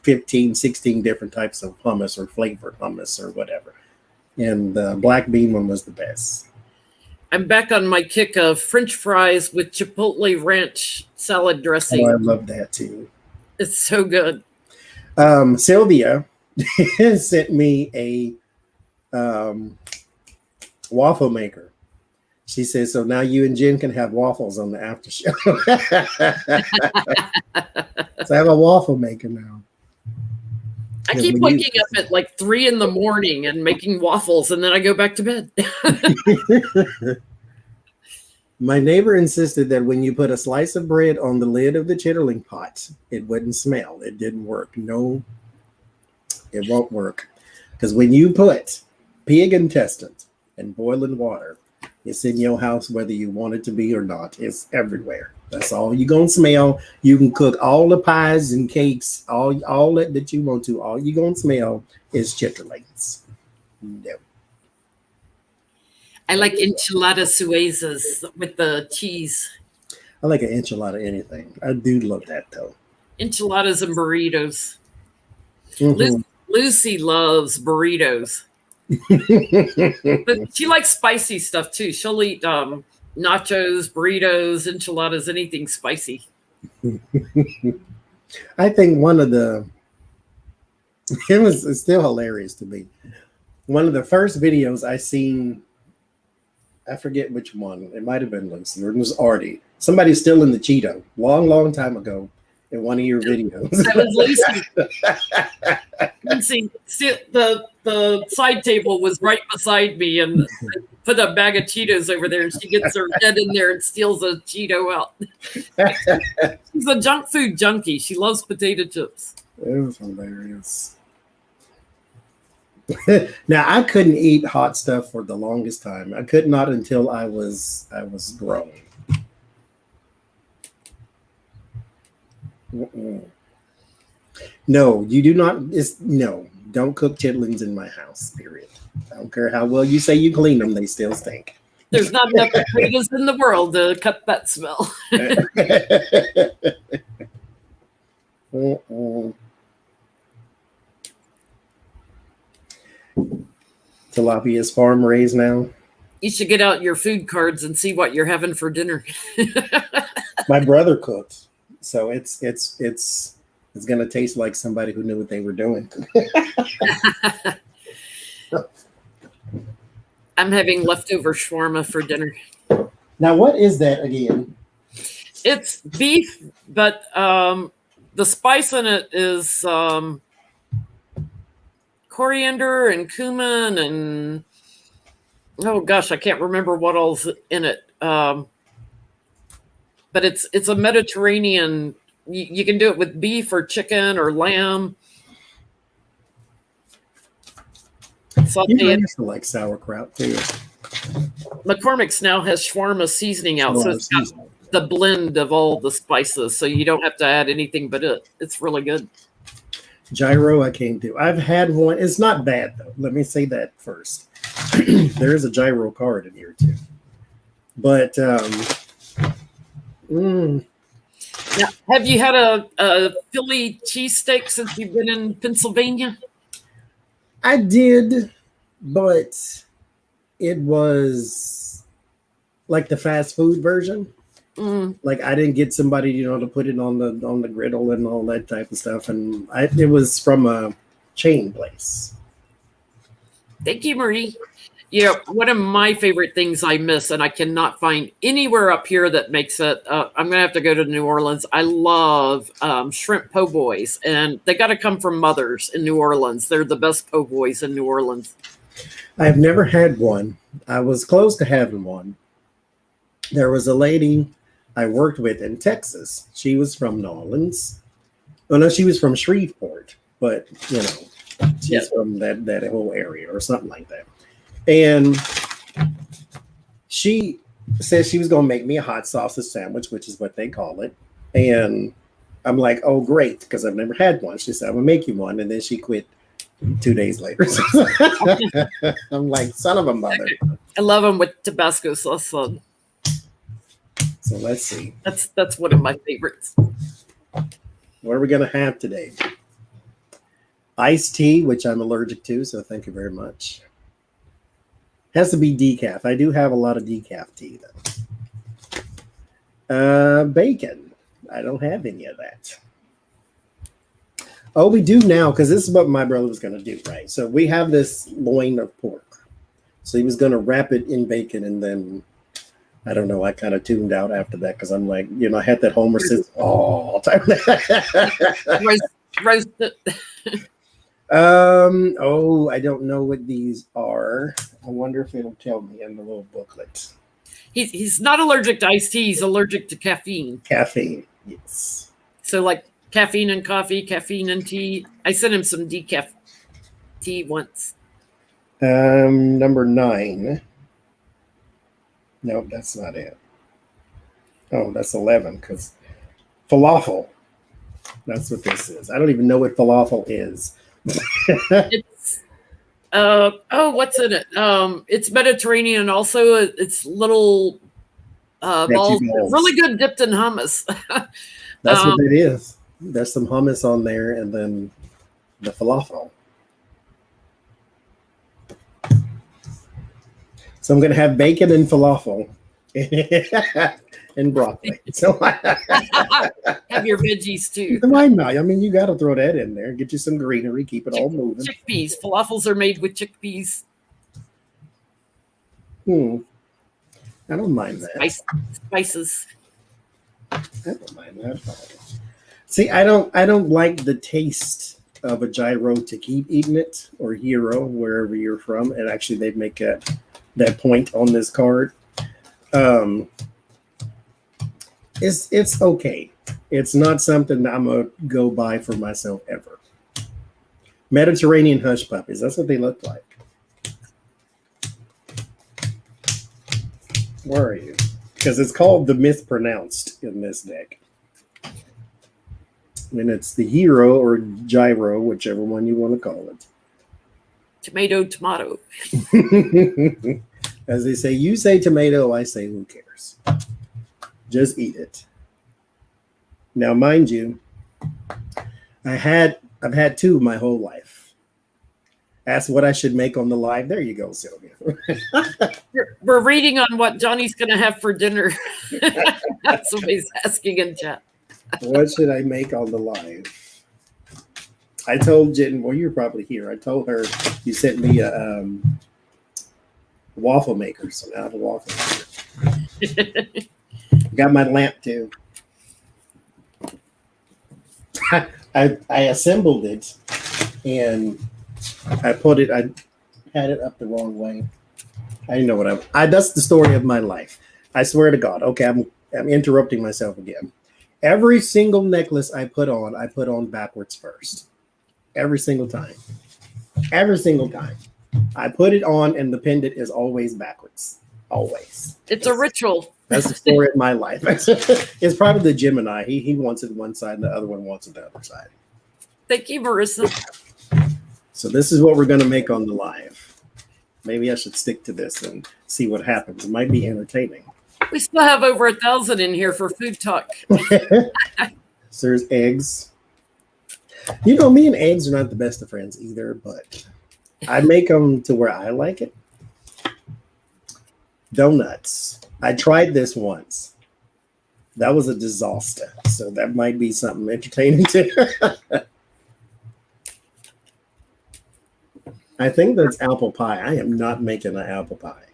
15, 16 different types of hummus or flavored hummus or whatever. And the black bean one was the best. I'm back on my kick of French fries with Chipotle ranch salad dressing. Oh, I love that too. It's so good. Sylvia sent me a waffle maker. She says, so now you and Jen can have waffles on the after show. So I have a waffle maker now. I keep waking up at like 3 a.m. and making waffles, and then I go back to bed. My neighbor insisted that when you put a slice of bread on the lid of the chitterling pot, it wouldn't smell. It didn't work. No, it won't work. Because when you put pig intestines and boiling water, it's in your house whether you want it to be or not. It's everywhere. That's all you're going to smell. You can cook all the pies and cakes, all that you want to. All you're going to smell is chitterlings. No. I like enchilada suezas with the cheese. I like an enchilada anything. I do love that though. Enchiladas and burritos. Mm-hmm. Lucy loves burritos. But she likes spicy stuff too. She'll eat nachos, burritos, enchiladas, anything spicy. I think it's still hilarious to me. One of the first videos I seen, I forget which one. It might have been Lucy or it was Artie. Somebody's still in the Cheeto. Long time ago in one of your videos. That was Lucy. Lucy, the side table was right beside me and I put a bag of Cheetos over there and she gets her head in there and steals a Cheeto out. She's a junk food junkie. She loves potato chips. It was hilarious. Now I couldn't eat hot stuff for the longest time. I could not until I was grown. No, you do not. Don't cook chitlins in my house. Period. I don't care how well you say you clean them; they still stink. There's not enough potatoes in the world to cut that smell. Tilapia's farm raised now. You should get out your food cards and see what you're having for dinner. My brother cooks, so it's It's going to taste like somebody who knew what they were doing. I'm having leftover shawarma for dinner. Now, what is that again? It's beef, but the spice in it is coriander and cumin and oh gosh, I can't remember what all's in it. But it's a Mediterranean. You can do it with beef or chicken or lamb. You used to like sauerkraut too. McCormick's now has shawarma seasoning out, so it's got the blend of all the spices, so you don't have to add anything but it. It's really good. Gyro, I can't do. I've had one. It's not bad though. Let me say that first. There is a gyro card in here too, but Now, have you had a Philly cheesesteak since you've been in Pennsylvania? I did, but it was like the fast food version. Like I didn't get somebody, to put it on the griddle and all that type of stuff, and it was from a chain place. Thank you, Marie. Yeah, one of my favorite things I miss, and I cannot find anywhere up here that makes it. I'm gonna have to go to New Orleans. I love shrimp po' boys, and they got to come from Mother's in New Orleans. They're the best po' boys in New Orleans. I've never had one. I was close to having one. There was a lady I worked with in Texas. She was from New Orleans. Oh no, she was from Shreveport, but she's from that whole area or something like that. And she said she was going to make me a hot sausage sandwich, which is what they call it. And I'm like, oh, great, because I've never had one. She said, I'm going to make you one. And then she quit 2 days later. I'm like, son of a mother. I love them with Tabasco sauce. So let's see. That's one of my favorites. What are we going to have today? Iced tea, which I'm allergic to, so thank you very much. Has to be decaf. I do have a lot of decaf tea, though. Bacon. I don't have any of that. Oh, we do now, because this is what my brother was going to do, right? So we have this loin of pork. So he was going to wrap it in bacon, and then, I don't know, I kind of tuned out after that, because I'm like, I had that Homer Simpson all the time. Roast it. I don't know what these are. I wonder if it'll tell me in the little booklet. He's not allergic to iced tea. He's allergic to caffeine. Caffeine, yes. So like caffeine in coffee, caffeine in tea. I sent him some decaf tea once. Number 9. No, that's not it. Oh, that's 11, because falafel. That's what this is. I don't even know what falafel is. It's what's in it? It's Mediterranean. Also, it's little balls, really good dipped in hummus. That's what it is. There's some hummus on there, and then the falafel. So I'm going to have bacon and falafel and broccoli. So have your veggies too. Why not? I mean, you got to throw that in there. Get you some greenery. Keep it all moving. Chickpeas. Falafels are made with chickpeas. I don't mind that. Spices. I don't mind that. See, I don't like the taste of a gyro to keep eating it, or hero, wherever you're from. And actually, they make that point on this card. It's okay. It's not something that I'm gonna go buy for myself ever. Mediterranean hush puppies. That's what they look like. Where are you? Because it's called the mispronounced in this deck. And it's the hero or gyro, whichever one you want to call it. Tomato. As they say, you say tomato, I say who cares. Just eat it. Now, mind you, I've had 2 my whole life. Ask what I should make on the live. There you go, Sylvia. We're reading on what Johnny's going to have for dinner. Somebody's asking in chat. What should I make on the live? I told Jenn, well, you're probably here. I told her you sent me a waffle maker, so now I have a waffle maker. Got my lamp too. I assembled it and I had it up the wrong way. I didn't know what that's the story of my life. I swear to God. Okay, I'm interrupting myself again. Every single necklace I put on backwards first. Every single time. Every single time. I put it on and the pendant is always backwards. Always. It's a ritual. That's the story of my life. It's probably the Gemini. He wants it one side and the other one wants it the other side. Thank you, Marissa. So this is what we're going to make on the live. Maybe I should stick to this and see what happens. It might be entertaining. We still have over 1,000 in here for food talk. So there's eggs. You know, me and eggs are not the best of friends either, but I make them to where I like it. Donuts. I tried this once. That was a disaster. So that might be something entertaining too. I think that's apple pie. I am not making an apple pie.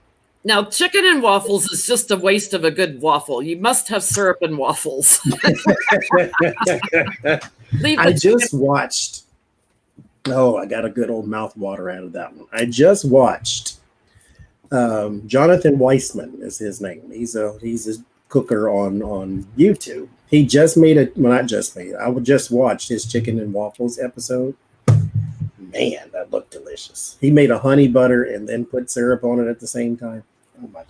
Now, chicken and waffles is just a waste of a good waffle. You must have syrup and waffles. I just watched. Oh, I got a good old mouth water out of that one. I just watched. Jonathan Weissman is his name. He's a cooker on YouTube. He just made it. Well, not just made it. I just watched his chicken and waffles episode. Man, that looked delicious. He made a honey butter and then put syrup on it at the same time. Oh my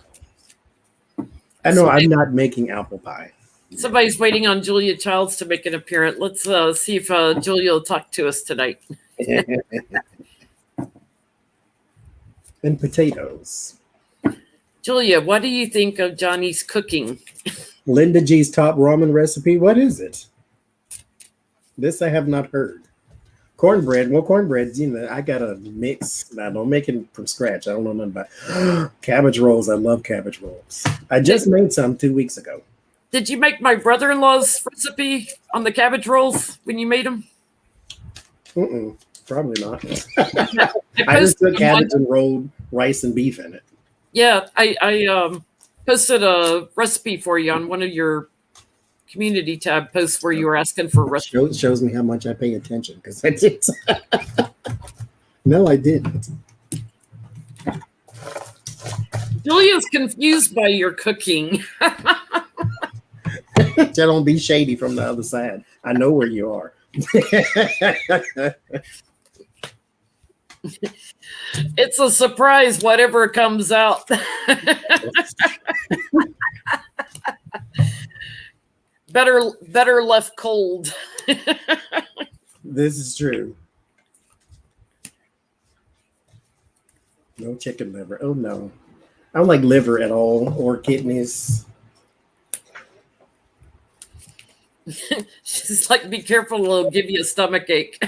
God. I know I'm not making apple pie. Somebody's waiting on Julia Childs to make an appearance. Let's see if Julia will talk to us tonight. And potatoes. Julia, what do you think of Johnny's cooking? Linda G's top ramen recipe. What is it? This I have not heard. Cornbread. Well, cornbread, you know, I got a mix. I don't make it from scratch. I don't know nothing about cabbage rolls. I love cabbage rolls. I just made some 2 weeks ago. Did you make my brother-in-law's recipe on the cabbage rolls when you made them? Probably not. I just took cabbage and rolled rice and beef in it. Yeah, I posted a recipe for you on one of your community tab posts where you were asking for recipes. Shows me how much I pay attention because I did. No, I didn't. Julia's confused by your cooking. Don't be shady from the other side. I know where you are. It's a surprise, whatever comes out. Better left cold. This is true. No chicken liver. Oh no. I don't like liver at all or kidneys. She's like, be careful, it'll give you a stomach ache.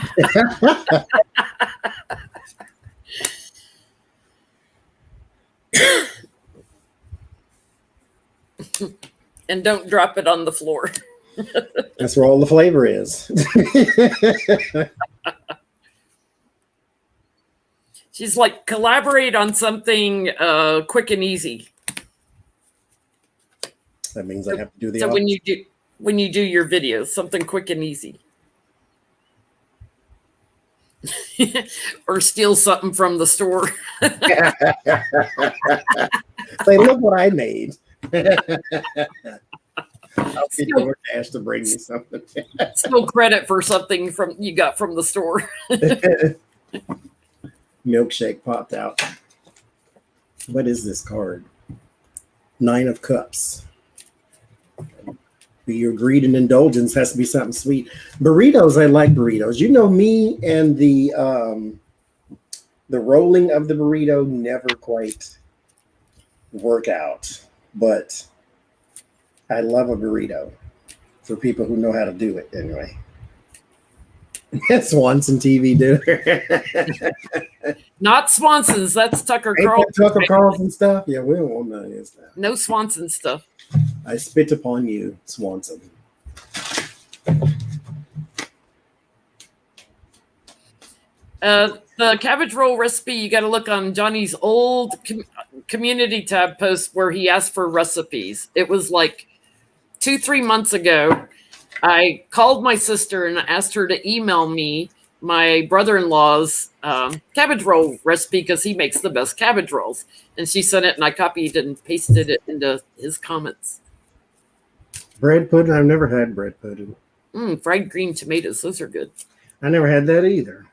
And don't drop it on the floor. That's where all the flavor is. She's like, collaborate on something quick and easy. That means I have to do the so opposite. when you do your videos, something quick and easy. Or steal something from the store. Say, look what I made. I'll get DoorDash to bring me something. Still credit for something you got from the store. Milkshake popped out. What is this card? 9 of Cups. Your greed and indulgence has to be something sweet. Burritos, I like burritos. You know, me and the rolling of the burrito never quite work out, but I love a burrito for people who know how to do it anyway. Swanson TV, dude. Not Swanson's. That's Tucker Carlson. Tucker Carlson stuff? Yeah, we don't want none of this stuff. No Swanson stuff. I spit upon you, Swanson. The cabbage roll recipe, you got to look on Johnny's old community tab post where he asked for recipes. It was like 2-3 months ago. I called my sister and asked her to email me my brother-in-law's cabbage roll recipe because he makes the best cabbage rolls. And she sent it, and I copied and pasted it into his comments. Bread pudding? I've never had bread pudding. Fried green tomatoes. Those are good. I never had that either.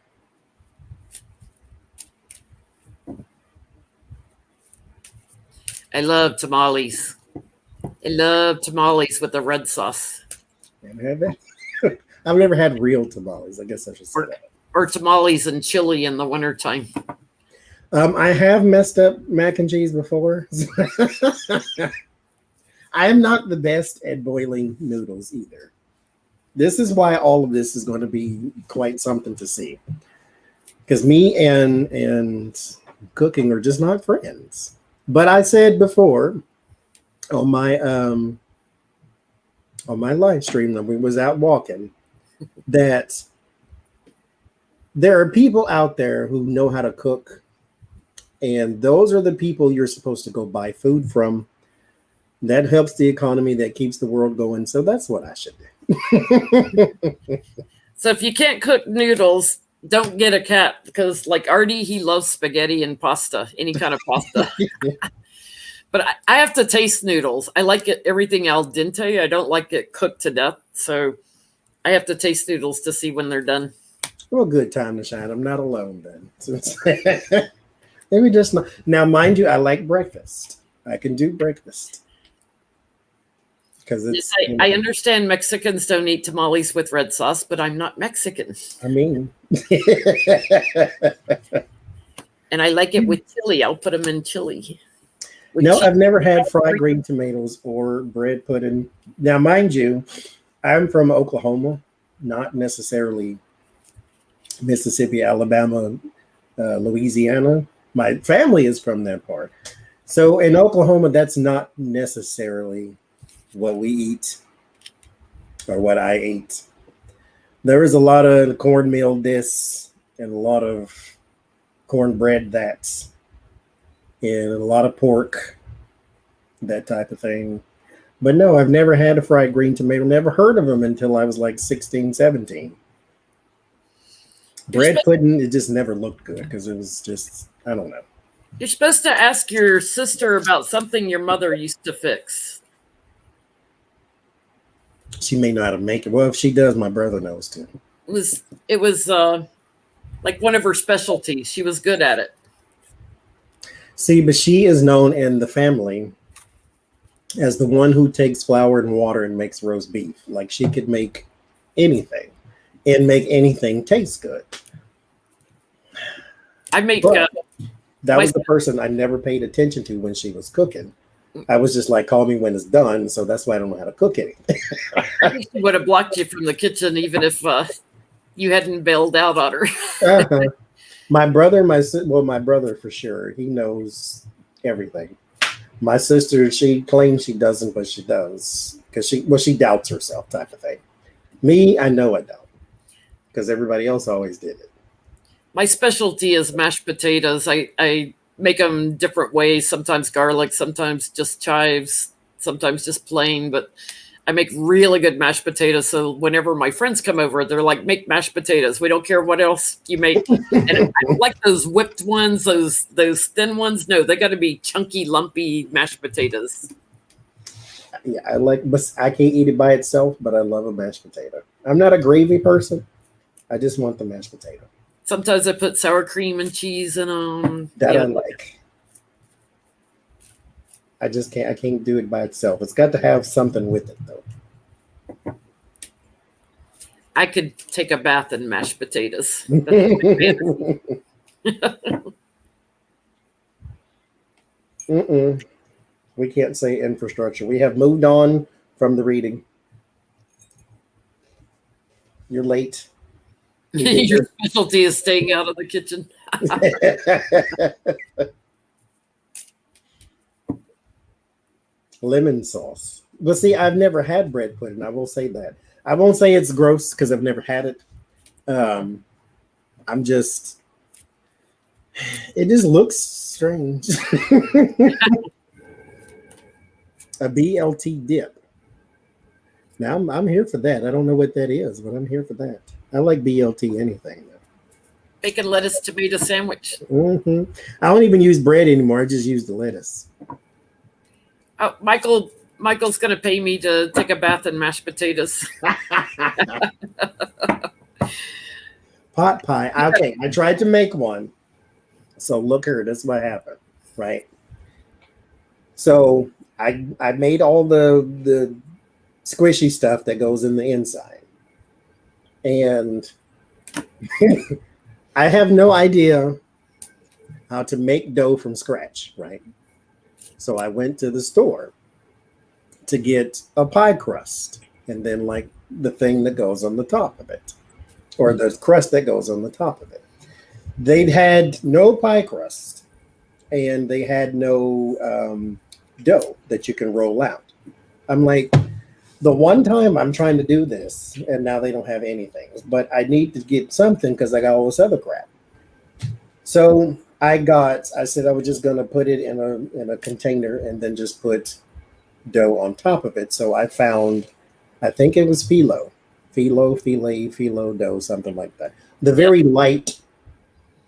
I love tamales. I love tamales with the red sauce. Never had that. I've never had real tamales. I guess I should say that. Or tamales and chili in the wintertime. I have messed up mac and cheese before. I am not the best at boiling noodles either. This is why all of this is going to be quite something to see. Because me and cooking are just not friends. But I said before on my live stream that we was out walking that there are people out there who know how to cook, and those are the people you're supposed to go buy food from. That helps the economy, that keeps the world going. So that's what I should do. So if you can't cook noodles, don't get a cat, because like Artie, he loves spaghetti and pasta, any kind of pasta. But I have to taste noodles. I like it everything al dente. I don't like it cooked to death. So I have to taste noodles to see when they're done. Well, good time to shine. I'm not alone then. Let me just now, mind you, I like breakfast. I can do breakfast. Because it's. Yes, I understand Mexicans don't eat tamales with red sauce, but I'm not Mexican. I mean. And I like it with chili. I'll put them in chili. No, I've never had fried green tomatoes or bread pudding. Now, mind you, I'm from Oklahoma, not necessarily Mississippi, Alabama, Louisiana. My family is from that part. So in Oklahoma, that's not necessarily what we eat or what I ate. There is a lot of cornmeal this and a lot of cornbread that's. And a lot of pork, that type of thing. But no, I've never had a fried green tomato. Never heard of them until I was like 16, 17. Bread pudding, it just never looked good because it was just, I don't know. You're supposed to ask your sister about something your mother used to fix. She may know how to make it. Well, if she does, my brother knows too. It was like one of her specialties. She was good at it. See, but she is known in the family as the one who takes flour and water and makes roast beef. Like she could make anything and make anything taste good. I make that was the person I never paid attention to when she was cooking. I was just like, call me when it's done. So that's why I don't know how to cook anything. I think she would have blocked you from the kitchen even if you hadn't bailed out on her. Uh-huh. My brother for sure. He knows everything. My sister, she claims she doesn't, but she does because she doubts herself, type of thing. Me, I know I don't because everybody else always did it. My specialty is mashed potatoes. I make them different ways. Sometimes garlic, sometimes just chives, sometimes just plain. But I make really good mashed potatoes. So whenever my friends come over, they're like, make mashed potatoes. We don't care what else you make. And I don't like those whipped ones, those thin ones. No, they got to be chunky, lumpy mashed potatoes. Yeah, but I can't eat it by itself, but I love a mashed potato. I'm not a gravy person. I just want the mashed potato. Sometimes I put sour cream and cheese in them. That I like. I can't do it by itself. It's got to have something with it, though. I could take a bath in mashed potatoes. We can't say infrastructure. We have moved on from the reading. You're late. Your specialty is staying out of the kitchen. Lemon sauce. But see, I've never had bread pudding. I will say that. I won't say it's gross because I've never had it. I'm just, it just looks strange. A BLT dip. Now I'm here for that. I don't know what that is, but I'm here for that. I like BLT anything. Bacon, lettuce, tomato sandwich. Mm-hmm. I don't even use bread anymore. I just use the lettuce. Oh, Michael's going to pay me to take a bath in mashed potatoes. Pot pie. Okay, I tried to make one. So look here, this is what happened, right? So I made all the squishy stuff that goes in the inside. And I have no idea how to make dough from scratch, right? So I went to the store to get a pie crust and then like the thing that goes on the top of it, or the crust that goes on the top of it. They'd had no pie crust and they had no dough that you can roll out. I'm like, the one time I'm trying to do this and now they don't have anything, but I need to get something because I got all this other crap. So I said I was just going to put it in a container and then just put dough on top of it. So I found, I think it was phyllo dough, something like that. The very light,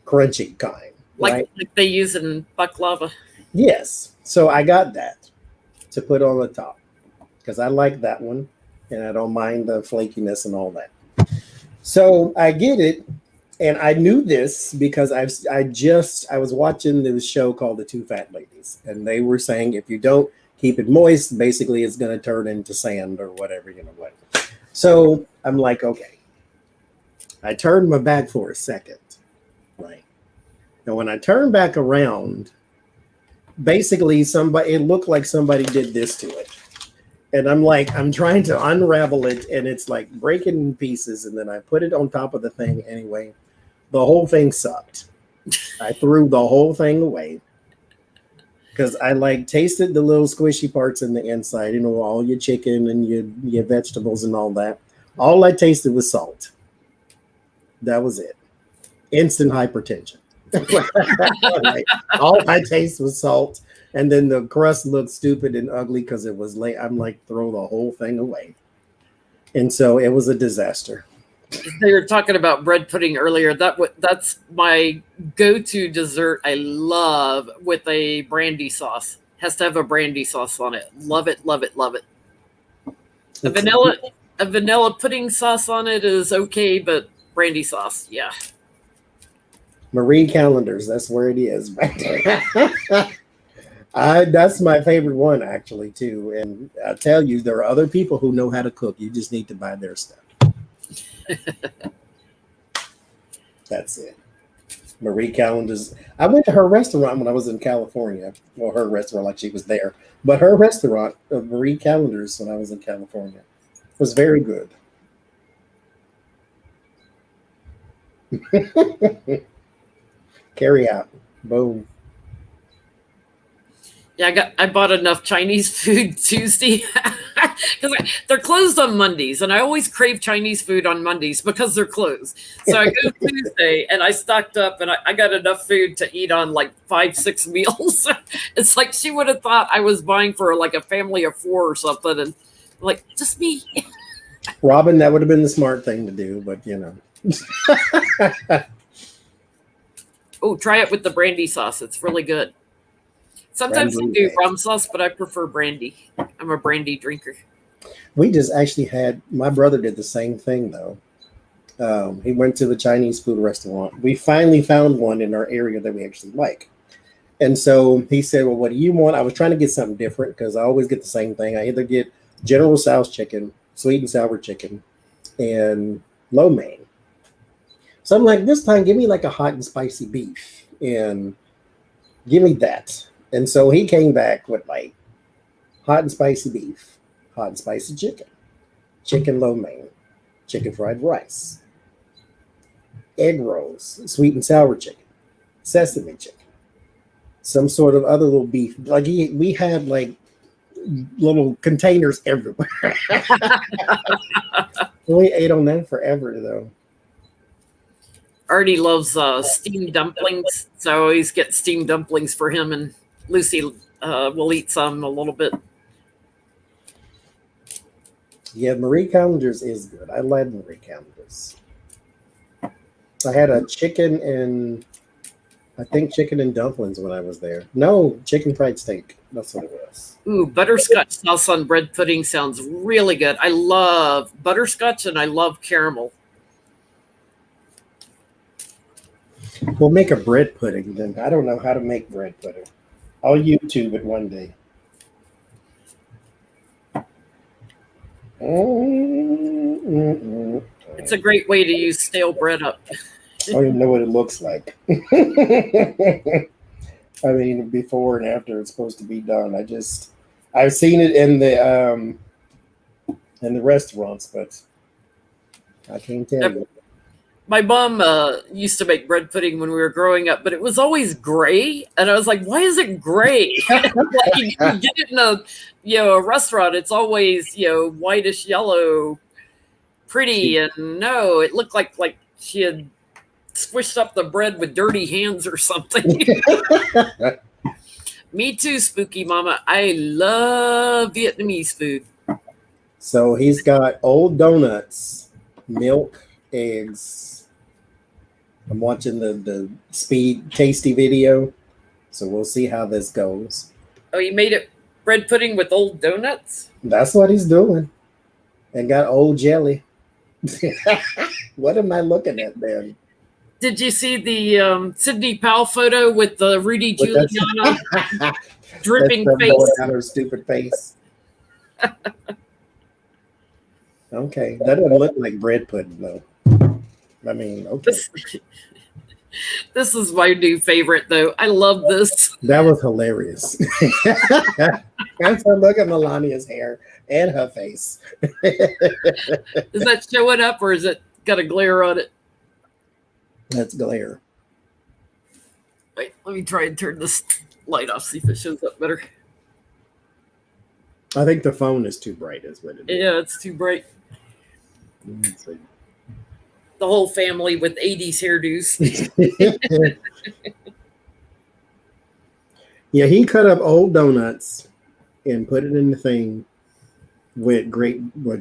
crunchy kind. Like they use in baklava. Yes. So I got that to put on the top because I like that one and I don't mind the flakiness and all that. So I get it. And I knew this because I was watching this show called The Two Fat Ladies, and they were saying if you don't keep it moist, basically it's going to turn into sand or whatever, what. So I'm like, okay. I turned my back for a second, right? And when I turned back around, basically it looked like somebody did this to it. And I'm like, I'm trying to unravel it, and it's like breaking in pieces, and then I put it on top of the thing anyway. The whole thing sucked. I threw the whole thing away because I tasted the little squishy parts in the inside, all your chicken and your vegetables and all that. All I tasted was salt. That was it. Instant hypertension. All I tasted was salt. And then the crust looked stupid and ugly because it was late. I'm like, throw the whole thing away. And so it was a disaster. They were talking about bread pudding earlier. That's my go-to dessert. I love with a brandy sauce. Has to have a brandy sauce on it. Love it, love it, love it. A vanilla pudding sauce on it is okay, but brandy sauce, yeah. Marie Callender's, that's where it is. That's my favorite one actually too. And I tell you, there are other people who know how to cook. You just need to buy their stuff. That's it. Marie Callender's. I went to her restaurant when I was in California. Well, her restaurant, like she was there, but her restaurant, Marie Callender's, when I was in California, was very good. Carry out. Boom. Yeah, I bought enough Chinese food Tuesday because they're closed on Mondays, and I always crave Chinese food on Mondays because they're closed. So I go Tuesday, and I stocked up, and I got enough food to eat on like 5-6 meals. It's like she would have thought I was buying for like a family of 4 or something, and like just me. Robin, that would have been the smart thing to do, but Oh, try it with the brandy sauce. It's really good. Sometimes I do rum sauce, but I prefer brandy. I'm a brandy drinker. We just actually had, my brother did the same thing though. He went to the Chinese food restaurant. We finally found one in our area that we actually like. And so he said, well, what do you want? I was trying to get something different because I always get the same thing. I either get General Tso's chicken, sweet and sour chicken, and lo mein. So I'm like, this time, give me like a hot and spicy beef and give me that. And so he came back with like hot and spicy beef, hot and spicy chicken lo mein, chicken fried rice, egg rolls, sweet and sour chicken, sesame chicken, some sort of other little beef. Like we had like little containers everywhere. We ate on that forever though. Artie loves steamed dumplings, so I always get steamed dumplings for him, and Lucy will eat some a little bit. Yeah, Marie Callender's is good. I like Marie Callender's. I had a chicken and dumplings when I was there. No, chicken fried steak. That's what it was. Ooh, butterscotch sauce on bread pudding sounds really good. I love butterscotch and I love caramel. We'll make a bread pudding then. I don't know how to make bread pudding. I'll YouTube it one day. It's a great way to use stale bread up. I don't even know what it looks like. I mean, before and after it's supposed to be done. I've seen it in the restaurants, but I can't tell you. My mom used to make bread pudding when we were growing up, but it was always gray, and I was like, "Why is it gray?" Like you get it in a restaurant, it's always whitish yellow, pretty, and no, it looked like she had squished up the bread with dirty hands or something. Me too, Spooky Mama. I love Vietnamese food. So he's got old donuts, milk, eggs. I'm watching the Speed Tasty video, so we'll see how this goes. Oh, you made it bread pudding with old donuts? That's what he's doing. And got old jelly. What am I looking at then? Did you see the Sidney Powell photo with the Rudy Giuliani dripping face? Out her stupid face. Okay, that doesn't look like bread pudding though. I mean, okay. This is my new favorite, though. I love this. That was hilarious. I'm so look at Melania's hair and her face. Is that showing up, or is it got a glare on it? That's glare. Wait, let me try and turn this light off, see if it shows up better. I think the phone is too bright, is what it is. Yeah, it's too bright. Let's see. The whole family with 80s hairdos. Yeah, he cut up old donuts and put it in the thing with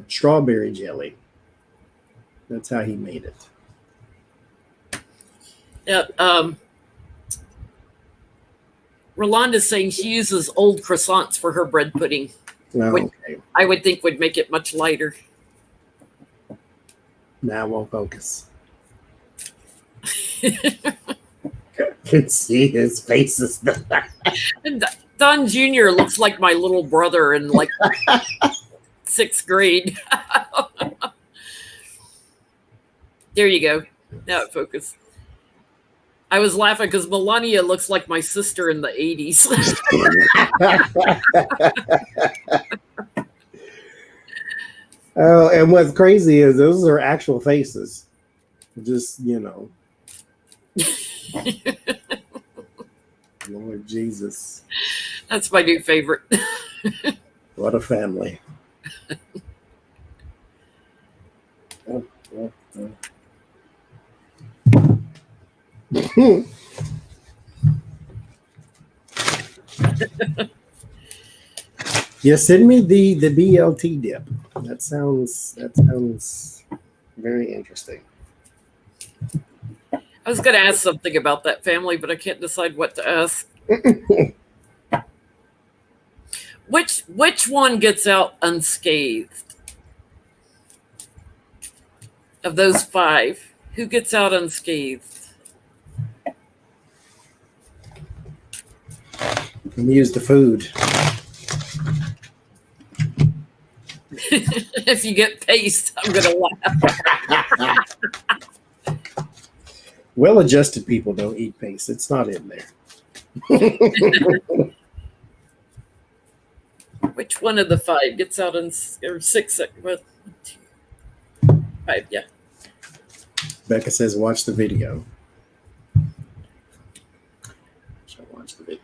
strawberry jelly. That's how he made it. Yeah, Rolanda's saying she uses old croissants for her bread pudding. Okay. I would think would make it much lighter. Now I won't focus. Can see his face is Don Jr. looks like my little brother in like 6th grade. There you go. Now it focused. I was laughing because Melania looks like my sister in the 80s. Oh, and what's crazy is those are actual faces. Just, Lord Jesus. That's my new favorite. What a family. Yeah, send me the BLT dip. That sounds very interesting. I was going to ask something about that family, but I can't decide what to ask. Which one gets out unscathed? Of those 5, who gets out unscathed? And use the food. If you get paste, I'm going to laugh. Well-adjusted people don't eat paste. It's not in there. Which one of the 5 gets out or 6? 5, yeah. Becca says, watch the video. Shall watch the video.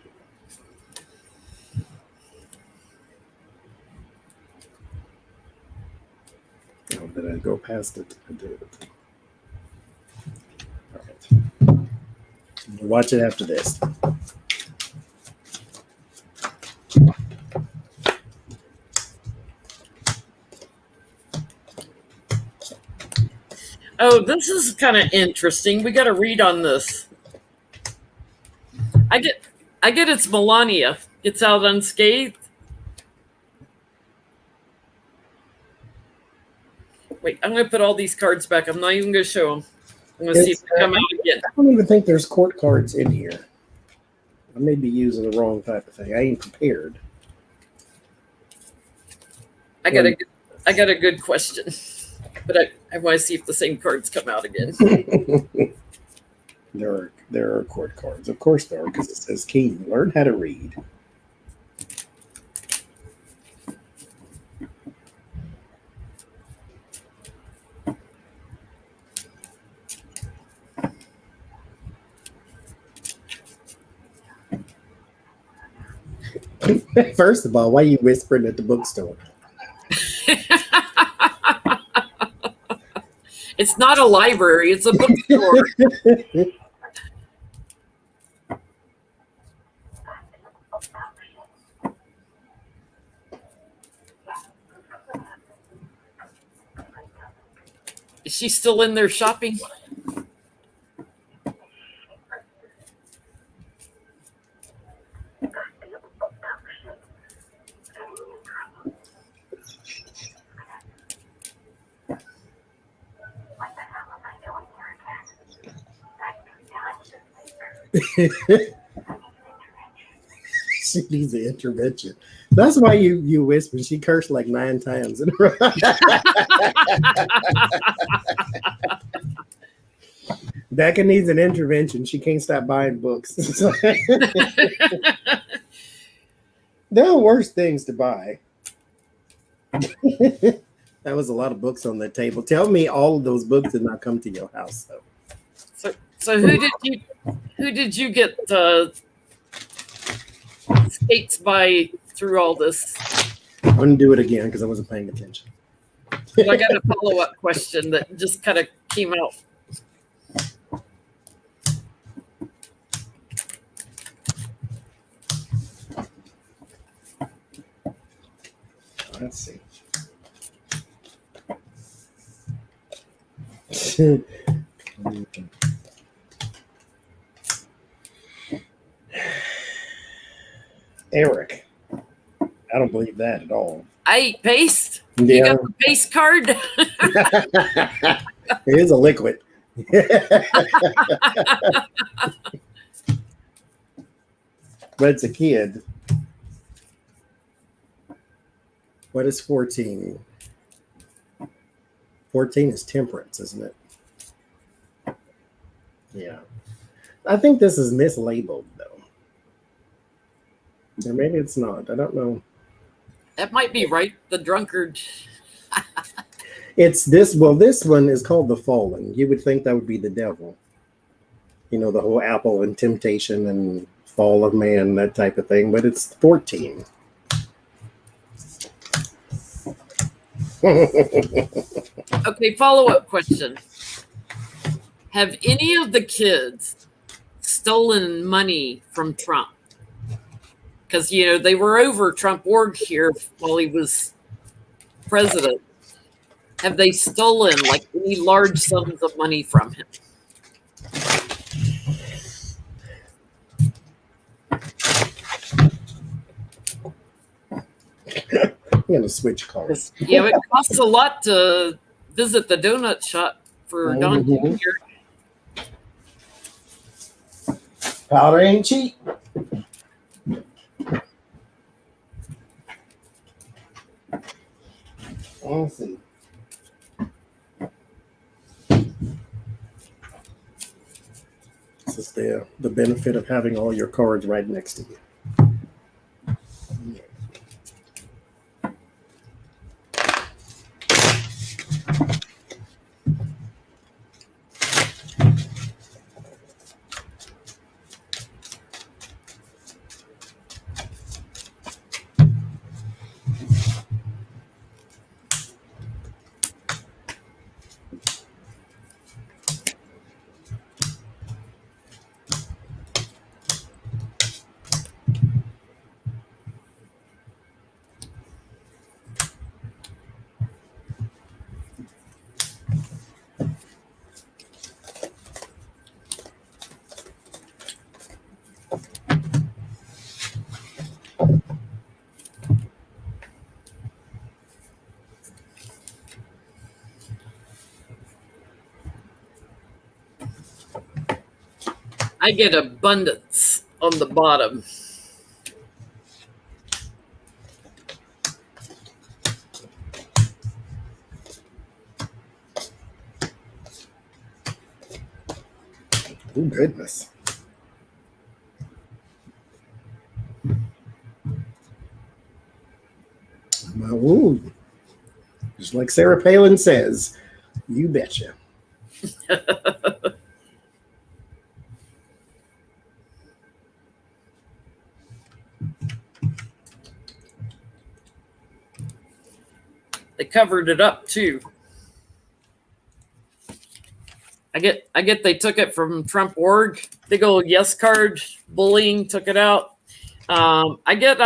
Oh, did I go past it? I did. All right. Watch it after this. Oh, this is kind of interesting. We got to read on this. I get it's Melania gets out unscathed. Wait, I'm going to put all these cards back. I'm not even going to show them. I'm going to see if they come out again. I don't even think there's court cards in here. I may be using the wrong type of thing. I ain't prepared. I got a good question, but I want to see if the same cards come out again. There are court cards. Of course there are, because it says Keen, learn how to read. First of all, why are you whispering at the bookstore? It's not a library, it's a bookstore. Is she still in there shopping? She needs an intervention. That's why you whisper. She cursed like 9 times in a row. Becca needs an intervention. She can't stop buying books. There are worse things to buy. That was a lot of books on the table. Tell me all of those books did not come to your house, though. So who did you get skates by through all this? I'm gonna do it again because I wasn't paying attention. I got a follow-up question that just kind of came out. Let's see. Eric, I don't believe that at all. I ate paste. Yeah. You got the paste card? It is a liquid. But it's a kid. What is 14? 14 is temperance, isn't it? Yeah. I think this is mislabeled, though. Or maybe it's not. I don't know. That might be right. The drunkard. It's this. Well, this one is called the Fallen. You would think that would be the devil. You know, the whole apple and temptation and fall of man, that type of thing. But it's 14. Okay, follow-up question. Have any of the kids stolen money from Trump? Because, they were over Trump org here while he was president. Have they stolen, like, any large sums of money from him? I'm going to switch cards. Yeah, it costs a lot to visit the donut shop for Don Jr. Powder ain't cheap. Let's see. This is the benefit of having all your cards right next to you. I get abundance on the bottom. Oh, goodness. Ooh. Just like Sarah Palin says, you betcha. They covered it up too. I get they took it from Trump.org. Big old yes card bullying took it out. I get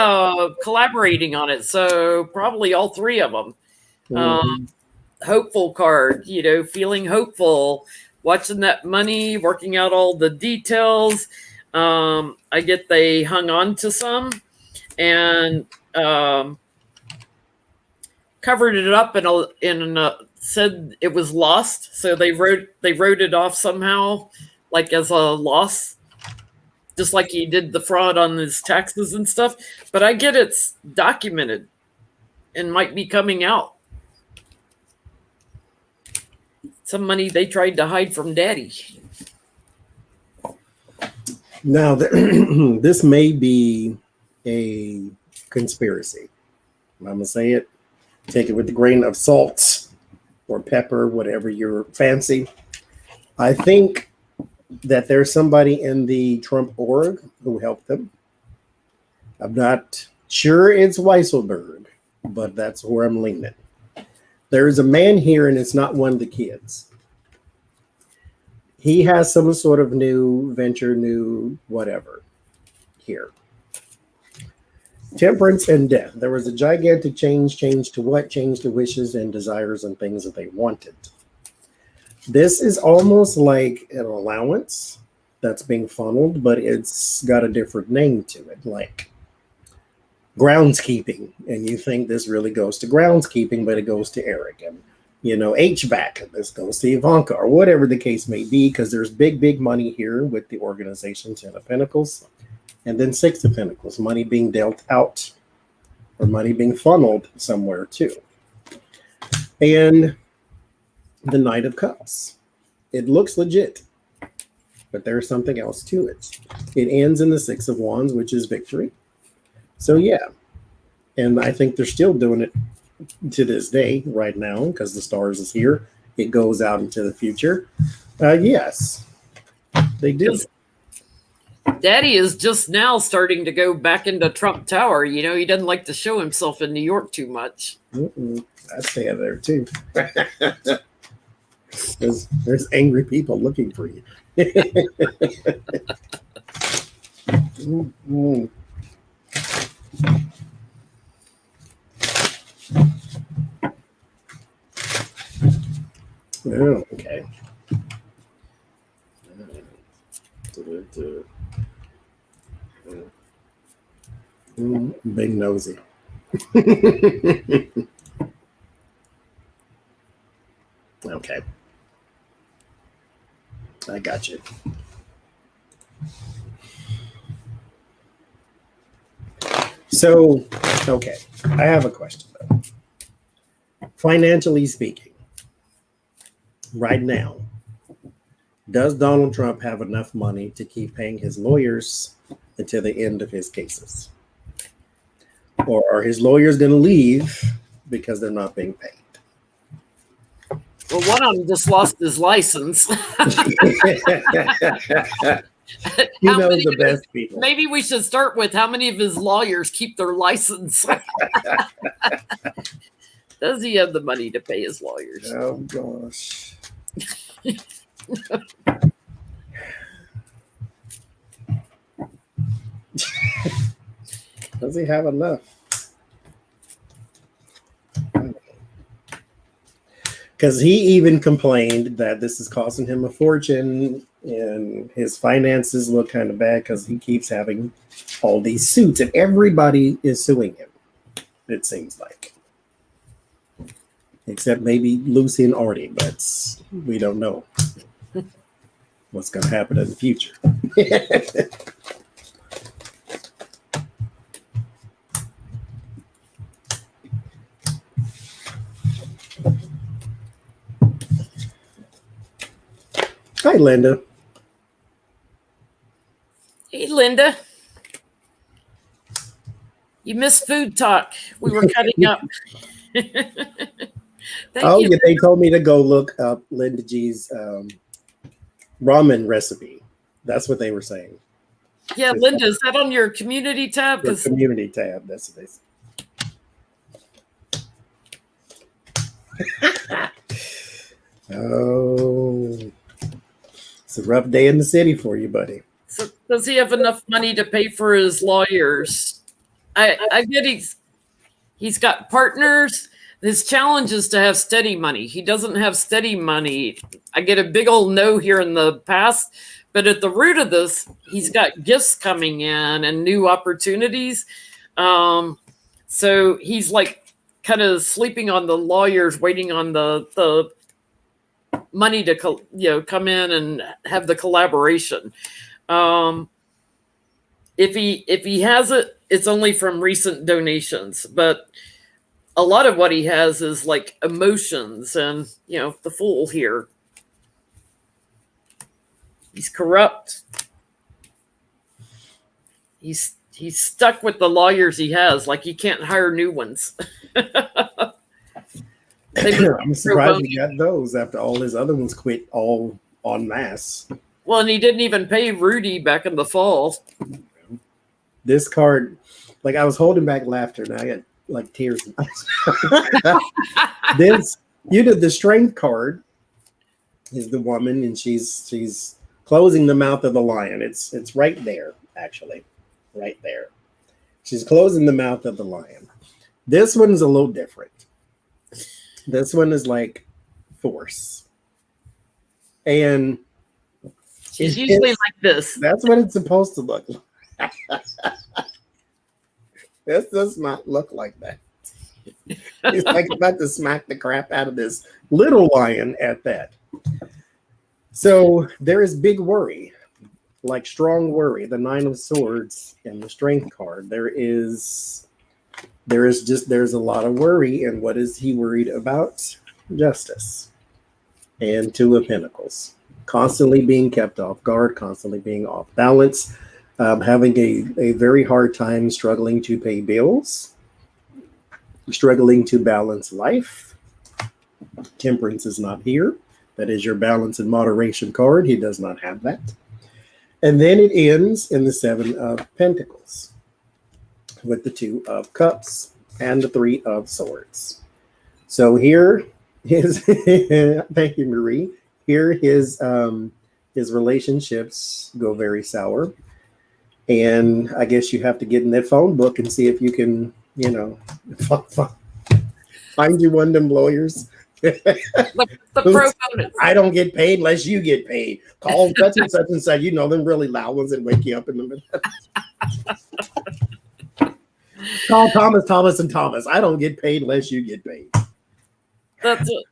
collaborating on it, so probably all three of them. Hopeful card, feeling hopeful, watching that money, working out all the details. I get they hung on to some and covered it up and said it was lost. So they wrote it off somehow, like as a loss, just like he did the fraud on his taxes and stuff. But I get it's documented and might be coming out. Some money they tried to hide from Daddy. Now, this may be a conspiracy. I'm going to say it. Take it with a grain of salt or pepper, whatever you're fancy. I think that there's somebody in the Trump org who helped them. I'm not sure it's Weisselberg, but that's where I'm leaning. There's a man here, and it's not one of the kids. He has some sort of new venture, new whatever here. Temperance and death. There was a gigantic change. Change to what? Change to wishes and desires and things that they wanted. This is almost like an allowance that's being funneled, but it's got a different name to it, like groundskeeping. And you think this really goes to groundskeeping, but it goes to Eric. And, HVAC, this goes to Ivanka, or whatever the case may be, because there's big money here with the organization Ten of Pentacles. And then Six of Pentacles, money being dealt out or money being funneled somewhere too. And the Knight of Cups. It looks legit, but there's something else to it. It ends in the Six of Wands, which is victory. So yeah, and I think they're still doing it to this day right now because the stars is here. It goes out into the future. Yes, they do. Daddy is just now starting to go back into Trump Tower. He doesn't like to show himself in New York too much. I stay out there too. There's angry people looking for you. Oh, okay. Big nosy. Okay. I got you. So, okay. I have a question though. Financially speaking, right now, does Donald Trump have enough money to keep paying his lawyers until the end of his cases? Or are his lawyers going to leave because they're not being paid? Well, one of them just lost his license. He knows the best people. Maybe we should start with how many of his lawyers keep their license. Does he have the money to pay his lawyers? Oh, gosh. Does he have enough? Because he even complained that this is costing him a fortune and his finances look kind of bad because he keeps having all these suits and everybody is suing him, it seems like. Except maybe Lucy and Artie, but we don't know. what's going to happen in the future. Hi, Linda. Hey, Linda. You missed food talk. We were cutting up. Oh, yeah, they told me to go look up Linda G's ramen recipe. That's what they were saying. Yeah, Linda, is that on your community tab? The community tab. That's what they said. Oh, it's a rough day in the city for you, buddy. So does he have enough money to pay for his lawyers? I get he's got partners. His challenge is to have steady money. He doesn't have steady money. I get a big old no here in the past, but at the root of this, he's got gifts coming in and new opportunities. So he's like kind of sleeping on the lawyers, waiting on the money to come in and have the collaboration. If he has it, it's only from recent donations, but a lot of what he has is like emotions and, the fool here. He's corrupt. He's stuck with the lawyers he has, like he can't hire new ones. I'm surprised he got those after all his other ones quit all en masse. Well, and he didn't even pay Rudy back in the fall. This card, like I was holding back laughter and I got like tears. This, the strength card is the woman and she's closing the mouth of the lion. It's right there, actually. Right there. She's closing the mouth of the lion. This one's a little different. This one is like force. And she's usually like this. That's what it's supposed to look like. This does not look like that. He's like about to smack the crap out of this little lion at that. So there is big worry, like strong worry, the 9 of Swords and the Strength card. There's a lot of worry. And what is he worried about? Justice. And 2 of Pentacles. Constantly being kept off guard, constantly being off balance, having a very hard time struggling to pay bills, struggling to balance life. Temperance is not here. That is your balance and moderation card. He does not have that. And then it ends in the 7 of Pentacles with the 2 of Cups and the 3 of Swords. So here is, thank you, Marie. Here his relationships go very sour. And I guess you have to get in that phone book and see if you can, find you one of them lawyers. The pro bonus. I don't get paid unless you get paid. Call such and such and such. Them really loud ones that wake you up in the middle. Call Thomas and Thomas. I don't get paid unless you get paid. That's it.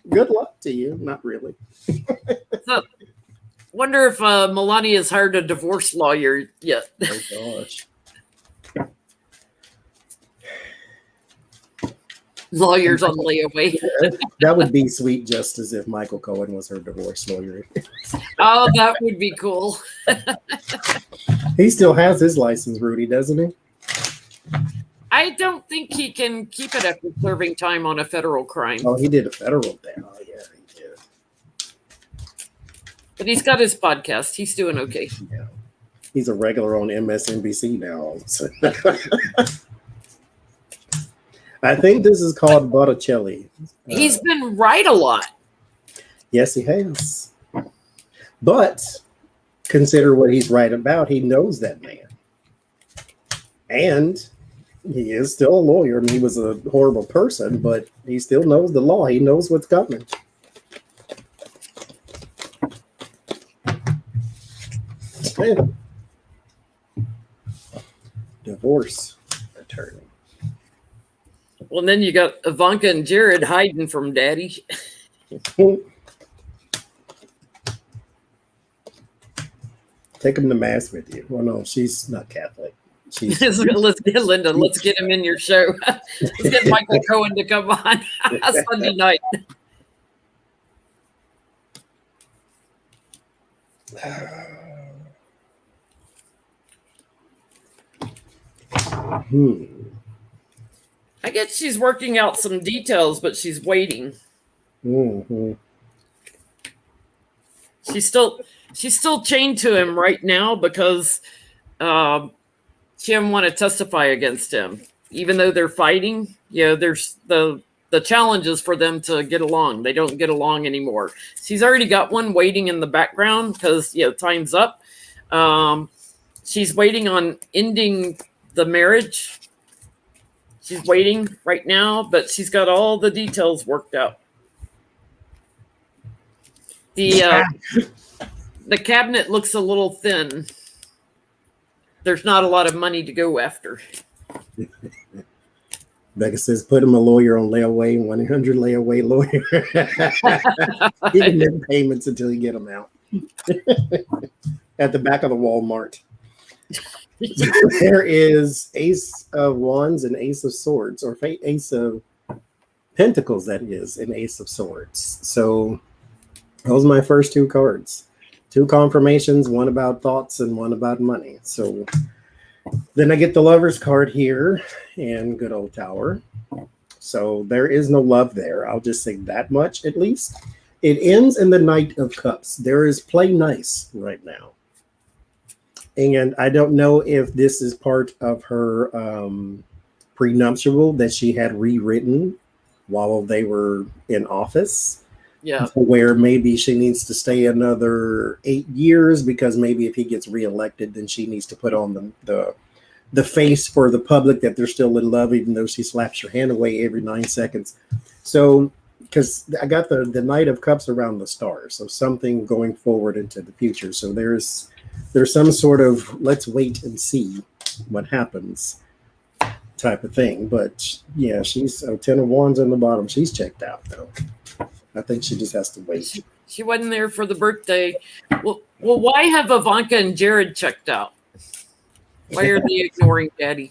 Good luck to you. Not really. So, wonder if Melania's hired a divorce lawyer yet. Oh gosh. Lawyers on layaway. That would be sweet justice if Michael Cohen was her divorce lawyer. Oh, that would be cool. He still has his license, Rudy, doesn't he? I don't think he can keep it after serving time on a federal crime. Oh, he did a federal thing. Oh, yeah, he did. But he's got his podcast. He's doing okay. Yeah. He's a regular on MSNBC now. I think this is called Botticelli. He's been right a lot. Yes, he has. But consider what he's right about. He knows that man. And he is still a lawyer. I mean, he was a horrible person, but he still knows the law. He knows what's coming. Divorce attorney. Well, then you got Ivanka and Jared hiding from daddy. Take him to mass with you. Well, no, she's not Catholic. She's Let's get Linda. Let's get him in your show. Let's get Michael Cohen to come on Sunday night. I guess she's working out some details, but she's waiting. Mm-hmm. She's still chained to him right now because she didn't want to testify against him, even though they're fighting. There's the challenges for them to get along. They don't get along anymore. She's already got one waiting in the background because time's up. She's waiting on ending the marriage. She's waiting right now, but she's got all the details worked out. The cabinet looks a little thin. There's not a lot of money to go after. Becca says, put him a lawyer on layaway, 1-800 layaway lawyer. He can make payments until you get them out. At the back of the Walmart. There is Ace of Wands and Ace of Swords, or Ace of Pentacles, that is, and Ace of Swords. So those are my first two cards. Two confirmations, one about thoughts and one about money. So then I get the Lover's card here and good old Tower. So there is no love there. I'll just say that much at least. It ends in the Knight of Cups. There is play nice right now. And I don't know if this is part of her prenuptial that she had rewritten while they were in office. Yeah. Where maybe she needs to stay another 8 years because maybe if he gets reelected, then she needs to put on the face for the public that they're still in love, even though she slaps her hand away every 9 seconds. So, because I got the Knight of Cups around the stars, so something going forward into the future. So there's some sort of let's wait and see what happens type of thing. But yeah, she's 10 of Wands on the bottom. She's checked out though. I think she just has to wait. She wasn't there for the birthday. Well, why have Ivanka and Jared checked out? Why are they ignoring Daddy?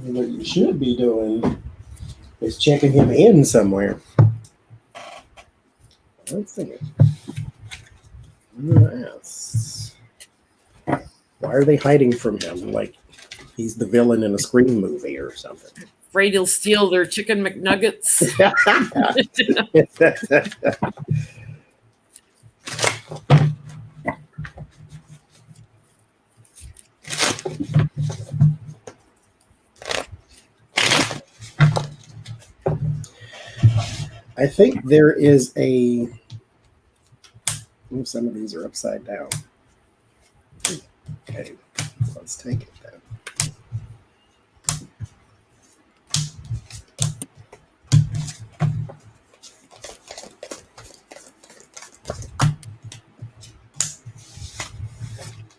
What you should be doing is checking him in somewhere. Let's see. Yes. Why are they hiding from him? Like he's the villain in a Scream movie or something. Afraid he'll steal their chicken McNuggets. I think there is a. Oh, some of these are upside down. Okay, let's take it then.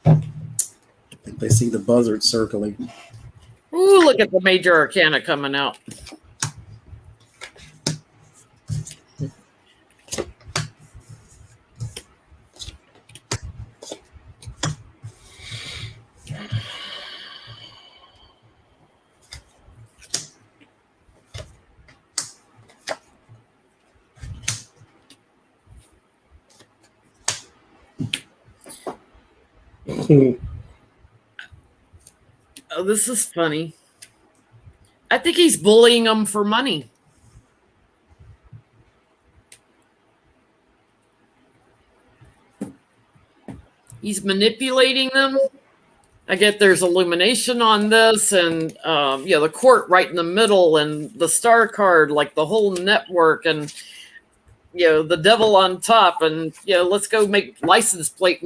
I think they see the buzzard circling. Ooh, look at the Major Arcana coming out. Oh, this is funny. I think he's bullying them for money. He's manipulating them. I get there's illumination on this, and the court right in the middle, and the star card, like the whole network, and the devil on top, and let's go make license plate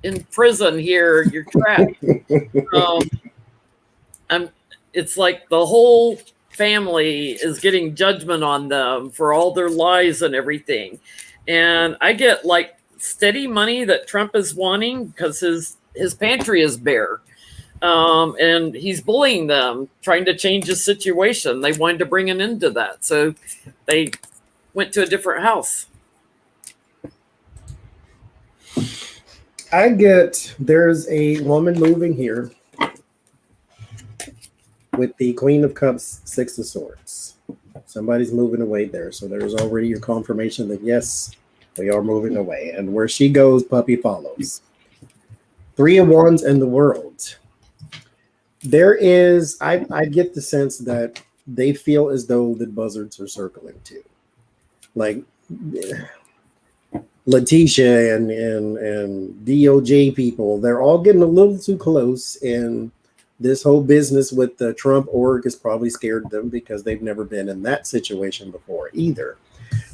in prison here. You're trapped. It's like the whole family is getting judgment on them for all their lies and everything. And I get like steady money that Trump is wanting because his pantry is bare. And he's bullying them, trying to change the situation. They wanted to bring an end to that. So they went to a different house. there's a woman moving here with the Queen of Cups, Six of Swords. Somebody's moving away there. So there's already your confirmation that yes, we are moving away. And where she goes, puppy follows. Three of Wands in the World. There is, I get the sense that they feel as though the buzzards are circling too. Like Letitia and DOJ people, they're all getting a little too close. And this whole business with the Trump org has probably scared them because they've never been in that situation before either.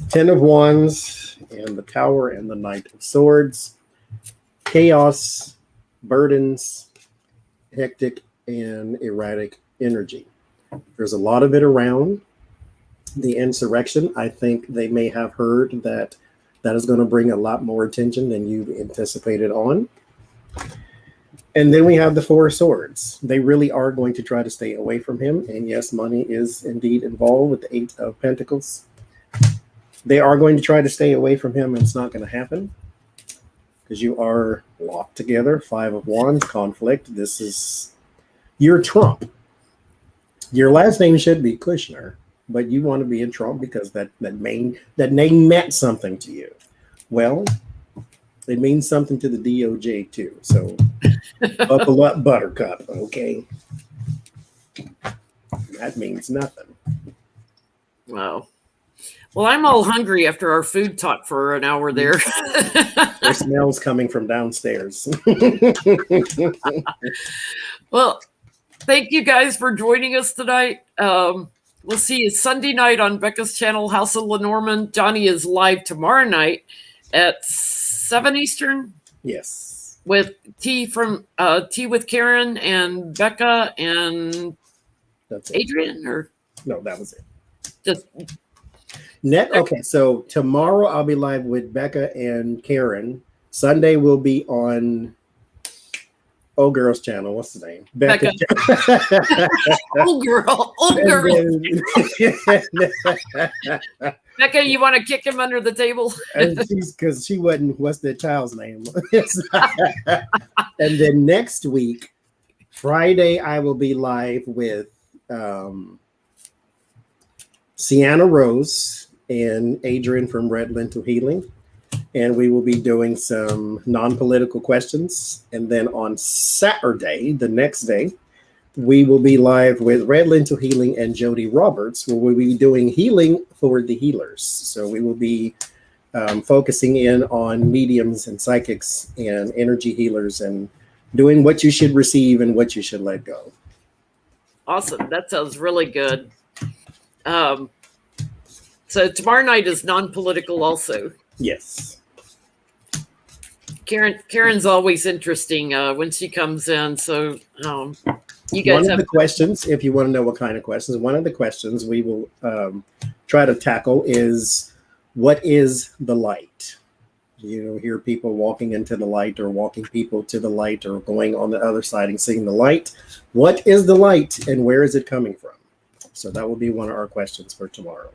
10 of Wands and the Tower and the Knight of Swords. Chaos, burdens, hectic, and erratic energy. There's a lot of it around the insurrection. I think they may have heard that is going to bring a lot more attention than you anticipated on. And then we have the Four of Swords. They really are going to try to stay away from him. And yes, money is indeed involved with the Eight of Pentacles. They are going to try to stay away from him, and it's not going to happen because you are locked together. Five of Wands, conflict. This is your Trump. Your last name should be Kushner, but you want to be in Trump because that name meant something to you. Well, it means something to the DOJ too. So buckle up, Buttercup. Okay, that means nothing. Wow. Well, I'm all hungry after our food talk for an hour there. There's smells coming from downstairs. Well, thank you guys for joining us tonight. We'll see you Sunday night on Becca's channel, House of Lenormand. Johnie is live tomorrow night at 7 Eastern. Yes. With Tea with Karen and Becca and That's it. Adrian, or no, that was it. Just okay, so tomorrow I'll be live with Becca and Karen. Sunday will be on Old Girl's channel. What's the name? Becca. Old girl. Becca, you want to kick him under the table? Because she wasn't. What's the child's name? And then next week, Friday, I will be live with Sienna Rose and Adrian from Red Lentil Healing. And we will be doing some non-political questions. And then on Saturday, the next day, we will be live with Red Lentil Healing and Jody Roberts, where we'll be doing healing for the healers. So we will be focusing in on mediums and psychics and energy healers and doing what you should receive and what you should let go. Awesome. That sounds really good. So tomorrow night is non-political also. Yes. Karen's always interesting when she comes in. So you guys one of the questions, if you want to know what kind of questions, one of the questions we will try to tackle is, what is the light? You hear people walking into the light or walking people to the light or going on the other side and seeing the light. What is the light and where is it coming from? So that will be one of our questions for tomorrow.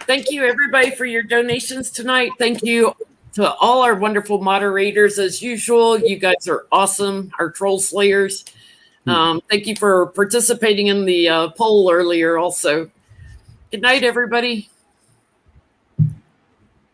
Thank you, everybody, for your donations tonight. Thank you to all our wonderful moderators. As usual, you guys are awesome, our troll slayers. Thank you for participating in the poll earlier also. Good night, everybody.